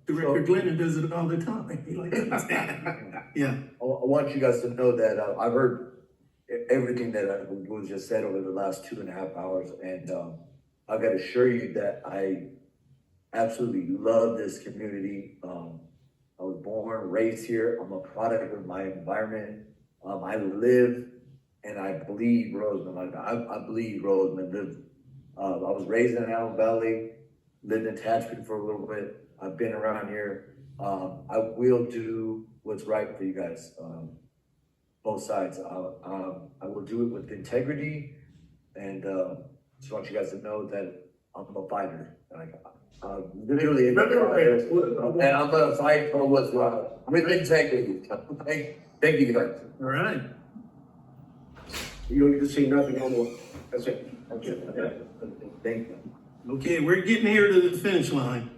Director Glennon does it all the time. He likes to stand. Yeah. I want you guys to know that I've heard everything that was just said over the last 2.5 hours, and I gotta assure you that I absolutely love this community. I was born, raised here. I'm a product of my environment. I live and I bleed Roseman. I bleed Roseman. I was raised in Allen Valley, lived in Tatchman for a little bit. I've been around here. I will do what's right for you guys, both sides. I will do it with integrity, and just want you guys to know that I'm a fighter. Literally, and I'm gonna fight for what's right with integrity. Thank you guys. All right. You don't need to say nothing no more. That's it. Thank you. Okay, we're getting here to the finish line.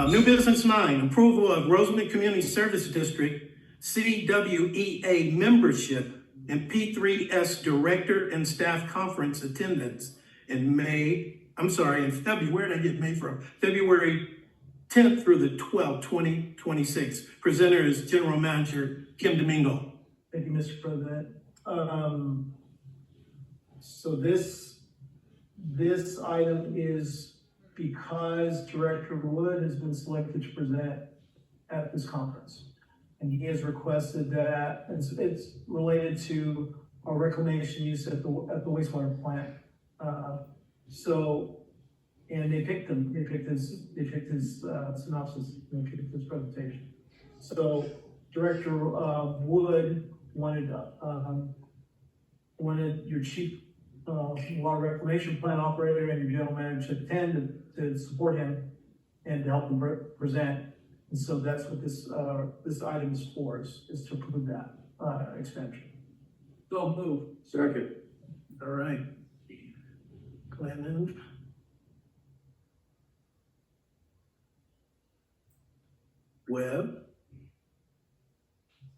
New business 9, approval of Roseman Community Service District CWEA membership and P3S director and staff conference attendance in February, where did I get May from? February 10th through the 12th, 2026. Presenter is General Manager Kim Domingo. Thank you, Mr. President. So this item is because Director Wood has been selected to present at this conference. And he has requested that, it's related to our reclamation use at the wastewater plant. And they picked him, they picked his synopsis, they picked his presentation. So Director Wood wanted your chief water reclamation plant operator and your general manager to attend to support him and to help him present. And so that's what this item is for, is to approve that extension. So move. Second. All right. Glennon. Webb.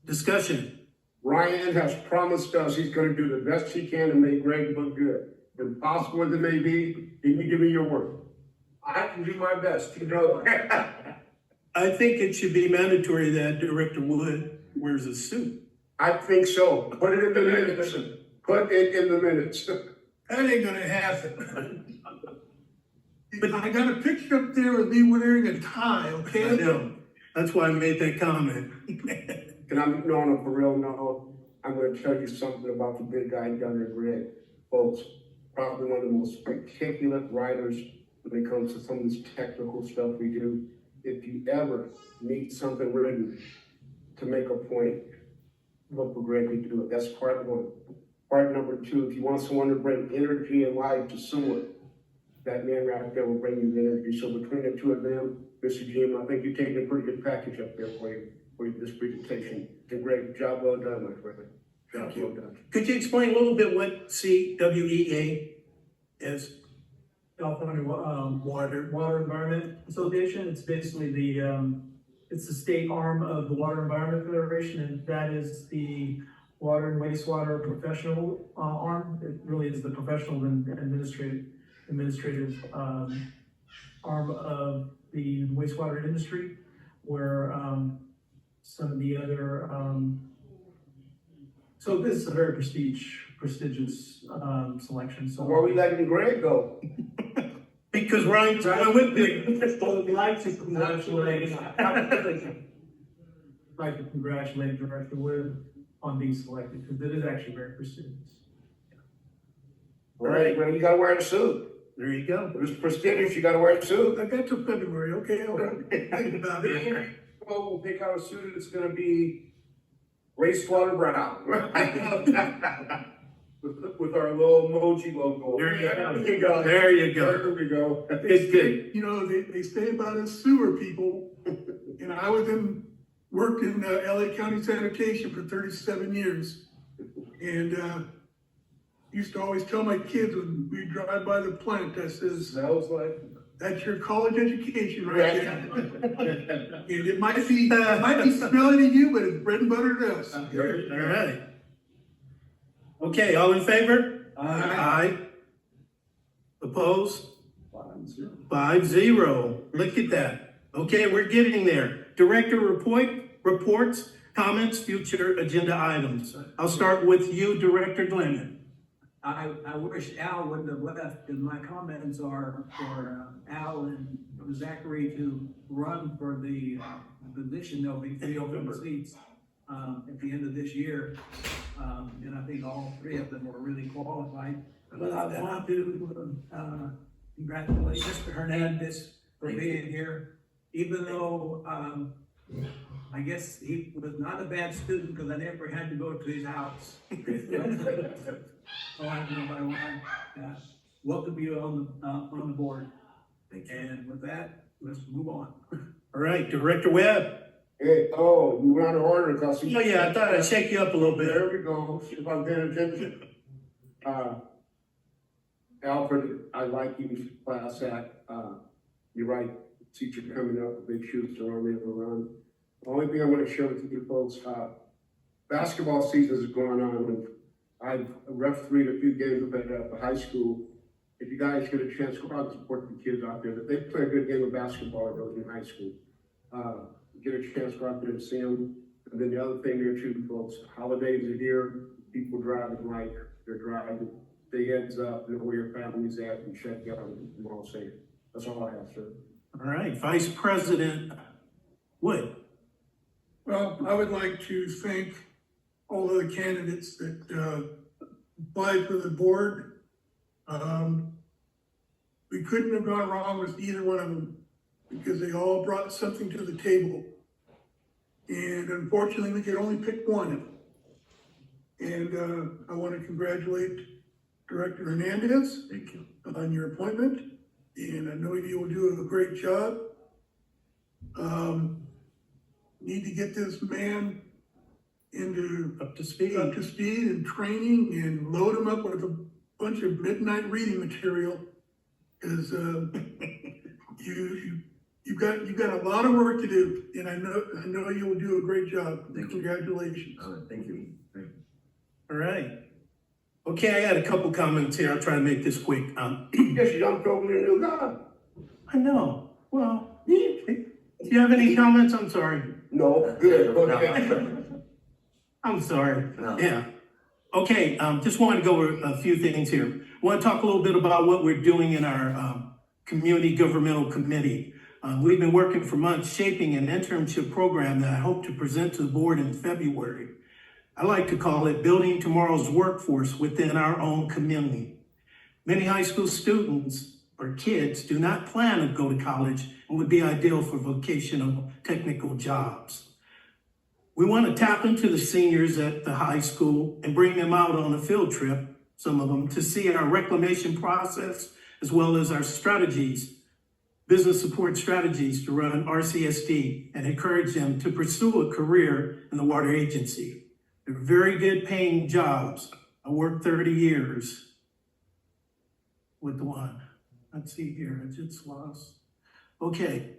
Discussion. Ryan has promised us he's gonna do the best he can to make Greg look good. Impossible as it may be, you can give me your word. I can do my best, you know. I think it should be mandatory that Director Wood wears a suit. I think so. Put it in the minutes. Put it in the minutes. That ain't gonna happen. But I got a picture up there of me wearing a tie, I okay? know. That's why I made that comment. And I'm on a for real note, I'm gonna tell you something about the big guy down there, Greg. Folks, probably one of the most articulate writers when it comes to some of this technical stuff we do. If you ever need something written to make a point, look for Greg to do it. That's part one. Part number two, if you want someone to bring energy and life to someone, that man right there will bring you the energy. So between the two of them, Mr. Jim, I think you're taking a pretty good package up there for this presentation. And great job, well done, my friend. Job well done. Could you explain a little bit what CWEA is? California Water Environment Association. It's basically it's the state arm of the Water Environment Federation, and that is the water and wastewater professional arm. It really is the professional and administrative arm of the wastewater industry, where some of the other So this is a very prestigious, selection, so. Where we letting Greg go? Because Ryan's going with me. I'd like to congratulate, Director Wood on being selected, because it is actually very prestigious. All right, well, you gotta wear a suit. There you go. If it's prestigious, you gotta wear a suit. I got till February, okay, I'll think about it. Well, we'll pick out a suit that's gonna be race water brown. With our little emoji logo. There you There you go. go. There you go. There we go. It's good. You know, they say about us sewer people, and I worked in LA County sanitation for 37 years. And, used to always tell my kids when we drive by the plant, I says, Smells like. that's your college education right there. And it might be smelly to you, but it's bread and butter to us. All right. Okay, all in favor? Aye. Opposed? 5-0. Look at that. Okay, we're getting there. Director reports, comments, future agenda items. I'll start with you, Director Glennon. I wish Al wouldn't have left, and my comments are for Al and Zachary to run for the position. There'll be 3 open seats at the end of this year. And I think all 3 of them were really qualified. But I want to congratulate Mr. Hernandez for being here, even though I guess he was not a bad student because I never had to go to his house. So I don't know if I want to welcome you on the board. And with that, let's move on. All right, Director Webb. Hey, oh, you were out of order, because. Oh, yeah, I thought I'd shake you up a little bit. There we go, if I'm paying attention. Alfred, I like you class act, you're right, teacher coming up, big shoes to run, never run. The only thing I want to share with you folks, basketball season is going on, and I've refereed a few games at the high school. If you guys get a chance, go out and support the kids out there, that they play a good game of basketball in high school. Get a chance, go out there and see them. And then the other thing there too, folks, holidays are here, people driving like they're driving. Stay heads up, know where your family's at, and check out and all safe. That's all I have, sir. All right, Vice President Wood. Well, I would like to thank all of the candidates that applied for the board. We couldn't have gone wrong with either one of them because they all brought something to the table. And unfortunately, we could only pick one. And I want to congratulate Director Hernandez. Thank you. On your appointment. And I know you will do a great job. Need to get this man up to speed and training and load him up with a bunch of midnight reading material. Because you've got a lot of work to do, and I know you will do a great job. Congratulations. Thank you. All right. Okay, I got a couple comments here. I'll try to make this quick. Yes, young people, you know God. I know. Well, do you have any comments? I'm sorry. No, good. Okay. I'm sorry. No. Yeah. Okay, just wanted to go over a few things here. I want to talk a little bit about what we're doing in our community governmental committee. We've been working for months shaping an internship program that I hope to present to the board in February. I like to call it Building Tomorrow's Workforce Within Our Own Community. Many high school students or kids do not plan to go to college and would be ideal for vocational technical jobs. We want to tap into the seniors at the high school and bring them out on a field trip, some of them, to see our reclamation process as well as our strategies, business support strategies to run RCSD, and encourage them to pursue a career in the water agency. They're very good paying jobs. I worked 30 years with one. Let's see here, I just lost. Okay.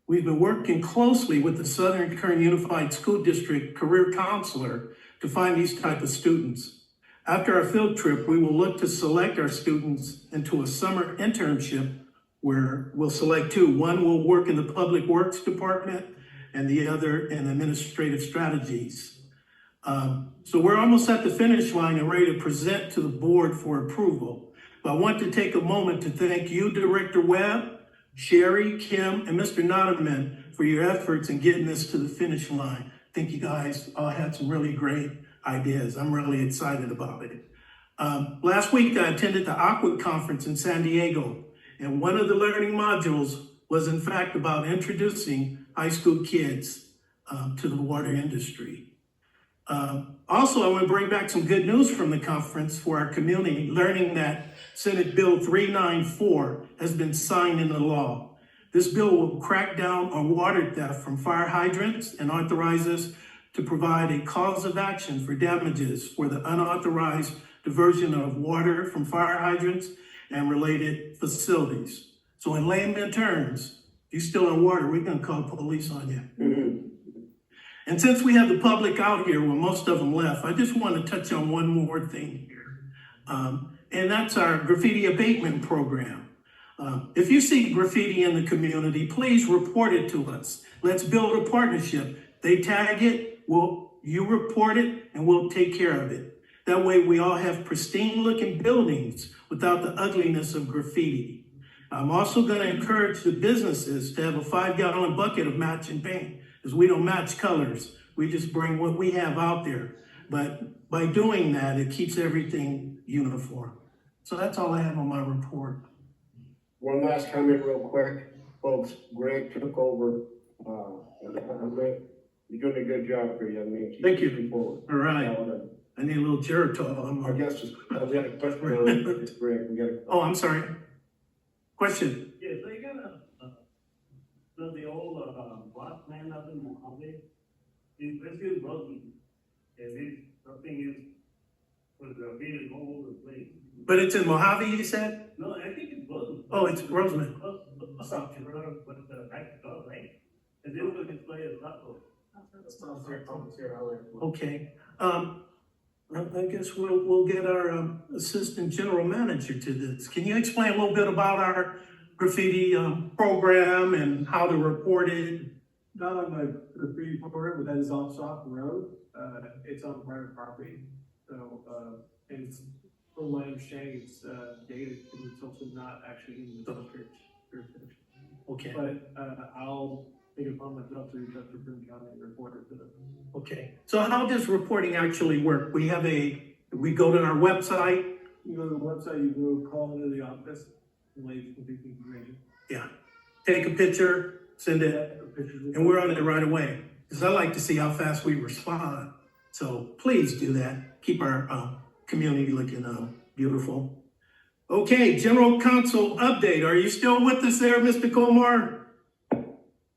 We've been working closely with the Southern Kern Unified School District career counselor to find these type of students. After our field trip, we will look to select our students into a summer internship where we'll select 2. One will work in the Public Works Department and the other in administrative strategies. So we're almost at the finish line and ready to present to the board for approval. But I want to take a moment to thank you, Director Webb, Sherry, Kim, and Mr. Nottaman for your efforts in getting this to the finish line. I think you guys all had some really great ideas. I'm really excited about it. Last week, I attended the Aqua Conference in San Diego, and one of the learning modules was in fact about introducing high school kids to the water industry. Also, I want to bring back some good news from the conference for our community, learning that Senate Bill 394 has been signed into law. This bill will crack down on water theft from fire hydrants and authorizes to provide a cause of action for damages for the unauthorized diversion of water from fire hydrants and related facilities. So in layman terms, if you're still in water, we're gonna call police on you. And since we have the public out here, well, most of them left, I just want to touch on one more thing here. And that's our graffiti abatement program. If you see graffiti in the community, please report it to us. Let's build a partnership. They tag it, you report it, and we'll take care of it. That way we all have pristine looking buildings without the ugliness of graffiti. I'm also going to encourage the businesses to have a 5-gallon bucket of matching paint, because we don't match colors. We just bring what we have out there. But by doing that, it keeps everything uniform. So that's all I have on my report. One last comment real quick, folks. Greg took over, you're doing a good job here, young man. Keep Thank you. moving forward. All right. I need a little Geritol. I guess we had a question on it's Greg. We got a. Oh, I'm sorry. Question. Yes, they got the old, black man up in Mojave. This is broken. And this, something is, with the beard all over the place. But it's in Mojave, you said? No, I think it's Bozeman. Oh, it's Roseman. Something, but the back door, right? And then we display a taco. Okay. I guess we'll get our assistant general manager to this. Can you explain a little bit about our graffiti program and how to report it? Not on the graffiti program, but that is off the road. It's on private property. So, it's, from my understanding, it's gated, and it's also not actually in the district jurisdiction. Okay. But, I'll take it upon myself to reach out to Boone County and report it to them. Okay. So how does reporting actually work? We go to our website. You go to the website, you go call into the office, and leave complete information. Yeah. Take a picture, send it, and we're on it right away. Because I like to see how fast we respond. So please do that. Keep our community looking beautiful. Okay, General Counsel update. Are you still with us there, Mr. Colmar?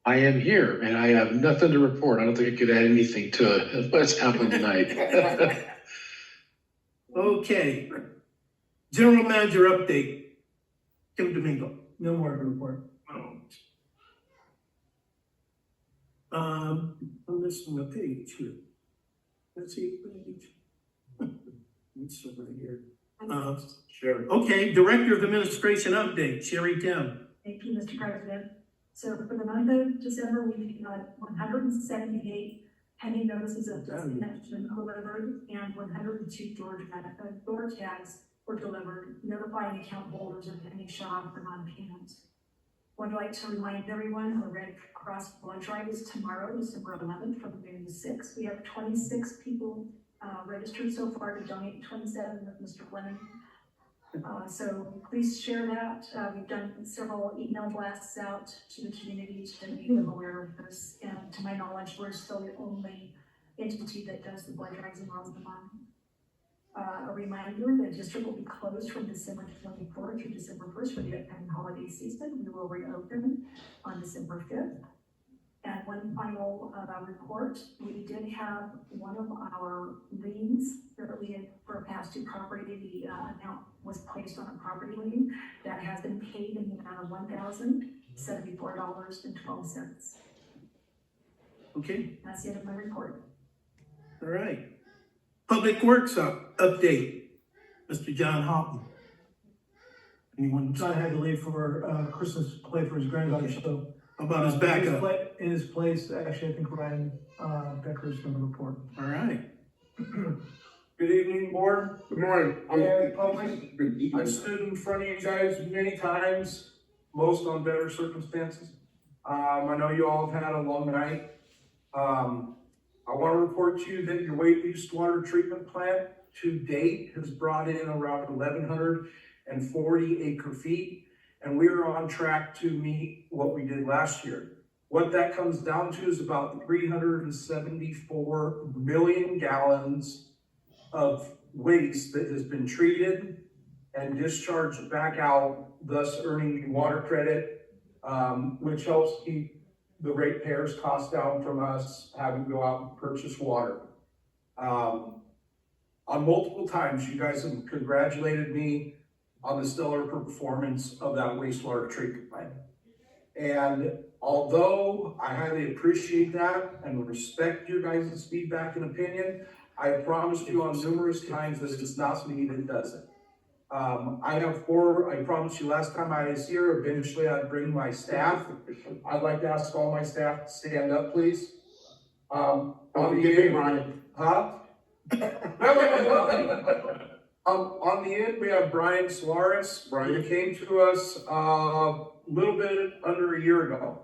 I am here and I have nothing to report. I don't think I could add anything to what's happened tonight. Okay. General Manager update. Kim Domingo. No more to report. I'm missing a page here. Let's see, page. It's over here. Sherry. Okay, Director of Administration update, Sherry Tim. Thank you, Mr. President. So for the month of December, we got 178 pending notices of disconnection delivered and 102 door tags were delivered, notifying account holders of pending shut-off for non-payment. Would like to remind everyone, our Red Cross blood drive is tomorrow, December 11th, from noon to 6. We have 26 people registered so far to donate, 27 with Mr. Fleming. So please share that. We've done several email blasts out to the community to make them aware of this. And to my knowledge, we're still the only entity that does the blood drives in Roseman. A reminder, the district will be closed from December 24th through December 1st for the upcoming holiday season. We will reopen on December 5th. And one final report, we did have one of our liens that we had for past due property, the account was placed on a property lien that has been paid in the amount of $1,074.12. Okay. That's the end of my report. All right. Public Works update, Mr. John Houghton. Anyone? John had to leave for Christmas play for his granddaughter, so. How about his backup? In his place, actually, I think Ryan Becker is going to report. All right. Good evening, board. Good morning. And public. I've stood in front of you guys many times, most on better circumstances. I know you all have had a long night. I want to report to you that your wastewater treatment plant to date has brought in around 1,140 acre feet, and we are on track to meet what we did last year. What that comes down to is about 374 million gallons of waste that has been treated and discharged back out, thus earning water credit, which helps keep the ratepayers' costs down from us having to go out and purchase water. On multiple times, you guys have congratulated me on the stellar performance of that wastewater treatment plant. And although I highly appreciate that and respect your guys' feedback and opinion, I have promised you on numerous times that it's not me that does it. I promised you last time I was here, eventually I'd bring my staff. I'd like to ask all my staff to stand up, please. On the end, we have Brian Solaris. Brian came to us a little bit under a year ago.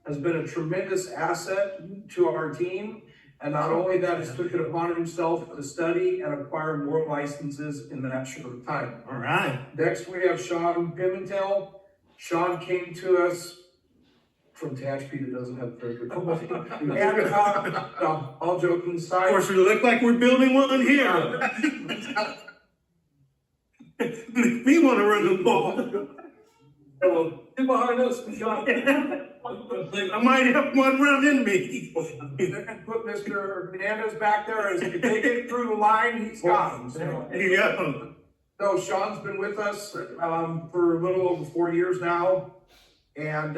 Has been a tremendous asset to our team. And not only that, has took it upon himself to study and acquire more licenses in that short time. All right. Next, we have Sean Pimentel. Sean came to us from Tehachapi that doesn't have very good. And all joking aside. Of course, we look like we're building one here. We want to run the ball. I might have one run in me. Put Mr. Hernandez back there, as if they get through the line, he's got him. So. Yeah. So Sean's been with us for a little over 4 years now, and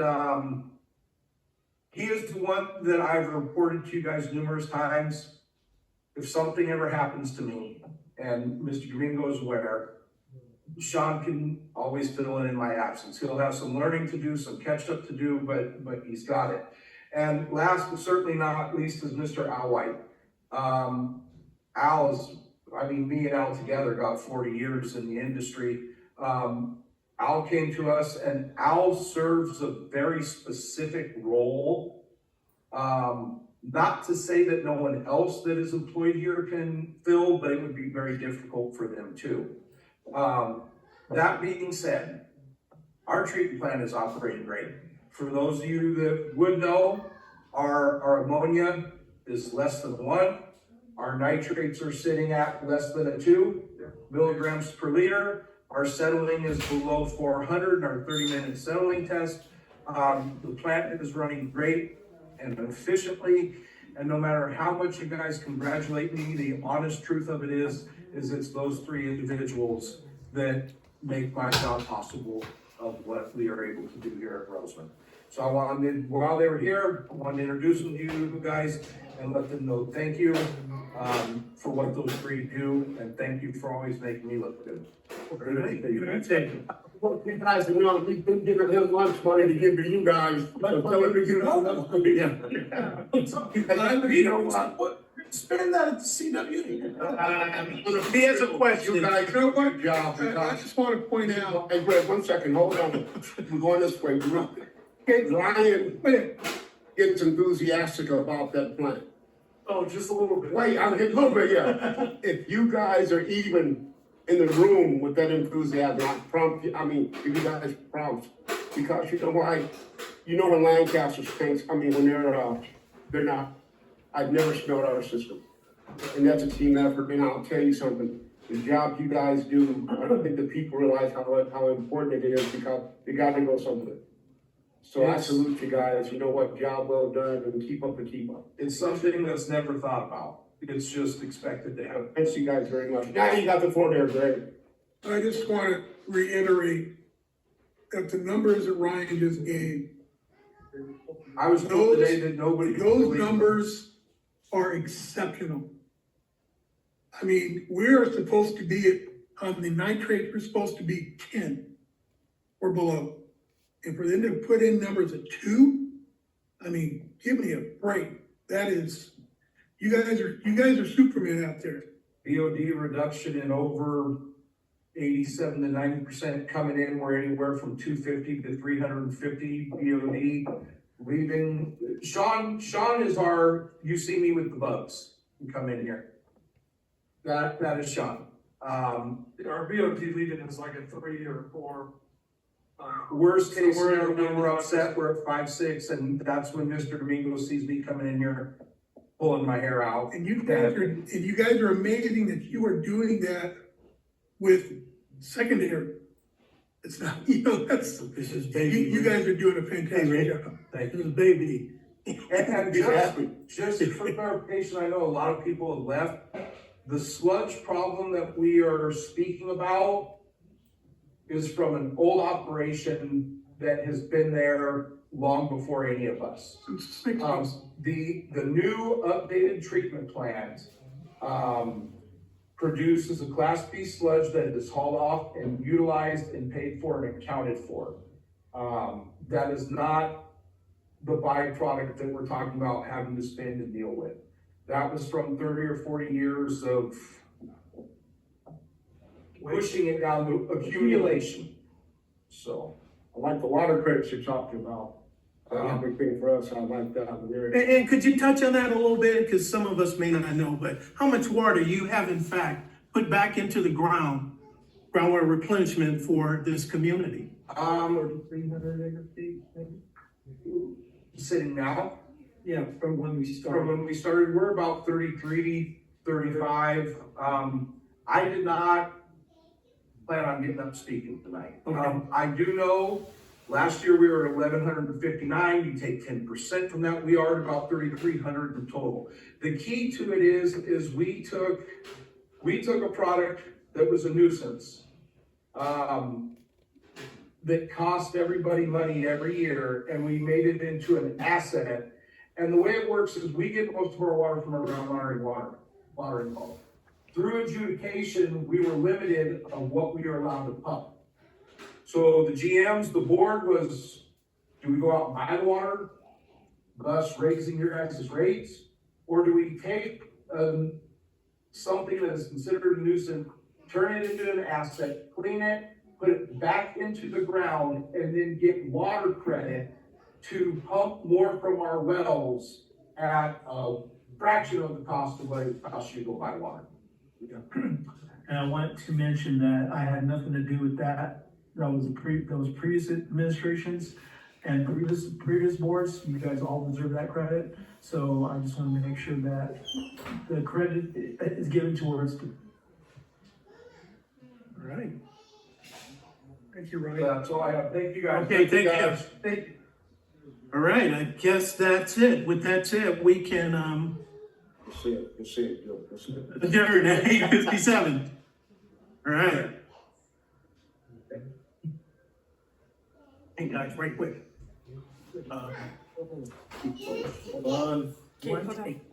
he is the one that I've reported to you guys numerous times. If something ever happens to me, and Mr. Domingo is aware, Sean can always fill in my absence. He'll have some learning to do, some catch up to do, but he's got it. And last but certainly not least is Mr. Al White. Al is, me and Al together got 40 years in the industry. Al came to us, and Al serves a very specific role. Not to say that no one else that is employed here can fill, but it would be very difficult for them too. That being said, our treatment plant is operating great. For those of you that would know, our ammonia is less than 1. Our nitrates are sitting at less than 2 milligrams per liter. Our settling is below 400 in our 30-minute settling test. The plant is running great and efficiently. And no matter how much you guys congratulate me, the honest truth of it is it's those 3 individuals that make my job possible of what we are able to do here at Roseman. So I wanted, while they were here, I wanted to introduce them to you guys and let them know thank you for what those 3 do, and thank you for always making me look good. Well, you guys know, we've been giving him lunch money to give to you guys. So tell him to get on that. You know what? Spend that at the CW. He has a question. You guys do a good job. I just want to point out. Hey, Greg, 1 second, hold on. We're going this way. Ryan gets enthusiastic about that plant. Oh, just a little bit. Wait, I'm getting a little bit, yeah. If you guys are even in the room with that enthusiasm, give you guys props. Because you know why? You know when Lancaster stinks, when they're not, I've never smelled our system. And that's a team effort, and I'll tell you something. The job you guys do, I don't think the people realize how important it is, because you gotta go somewhere. So I salute you guys. You know what? Job well done, and keep up. It's something that's never thought about. It's just expected to happen. Thanks you guys very much. Now you got the floor there, Greg. I just want to reiterate that the numbers that Ryan just gave. I was told today that nobody. Those numbers are exceptional. We're supposed to be on the nitrate, we're supposed to be 10 or below. And for them to put in numbers at 2, give me a break. That is, You guys are Superman out there. BOD reduction in over 87 to 90% coming in. We're anywhere from 250 to 350 BOD. Leaving, Sean is you see me with the bugs, you come in here. That is Sean. Our BOT leading is like a 3 or 4. Worst case scenario, when we're upset, we're at 5, 6, and that's when Mr. Domingo sees me coming in here, pulling my hair out. And you guys are amazing that you are doing that with secondary. It's not, this is baby. You guys are doing a fantastic job. Thank you. This is baby. And just for clarification, I know a lot of people have left. The sludge problem that we are speaking about is from an old operation that has been there long before any of us. The new updated treatment plant, produces a Class B sludge that is hauled off and utilized and paid for and accounted for. That is not the byproduct that we're talking about having to spend and deal with. That was from 30 or 40 years of pushing it down to accumulation. So. I like the water credits you're talking about. That's a big thing for us. I like that. And could you touch on that a little bit? Because some of us may not know, but how much water you have in fact put back into the groundwater replenishment for this community? 300 acre feet, maybe? Sitting now, Yeah, from when we from started. when we started, we're about 33, 35. I did not plan on getting up speaking tonight. I do know, last year we were at 1,159, you take 10% from that, we are at about 3,300 in total. The key to it is we took a product that was a nuisance, that cost everybody money every year, and we made it into an asset. And the way it works is we get most of our water from our groundwater and water involved. Through adjudication, we were limited on what we are allowed to pump. So the GMs, the board was, do we go out and buy the water, thus raising your guys' rates? Or do we take something that is considered a nuisance, turn it into an asset, clean it, put it back into the ground, and then get water credit to pump more from our wells at a fraction of the cost of what it costs you to go buy water? And I want to mention that I had nothing to do with that. That was previous administrations and previous boards. You guys all deserve that credit. So I just want to make sure that the credit is given towards. All right. Thank you, Ryan. That's all I have. Thank you guys. Okay, thank you. Thank you. All right, I guess that's it. With that said, we can, You'll see it, You'll see it. adjourn at 8:57. All right. Hey, guys, right quick. Hold on. One,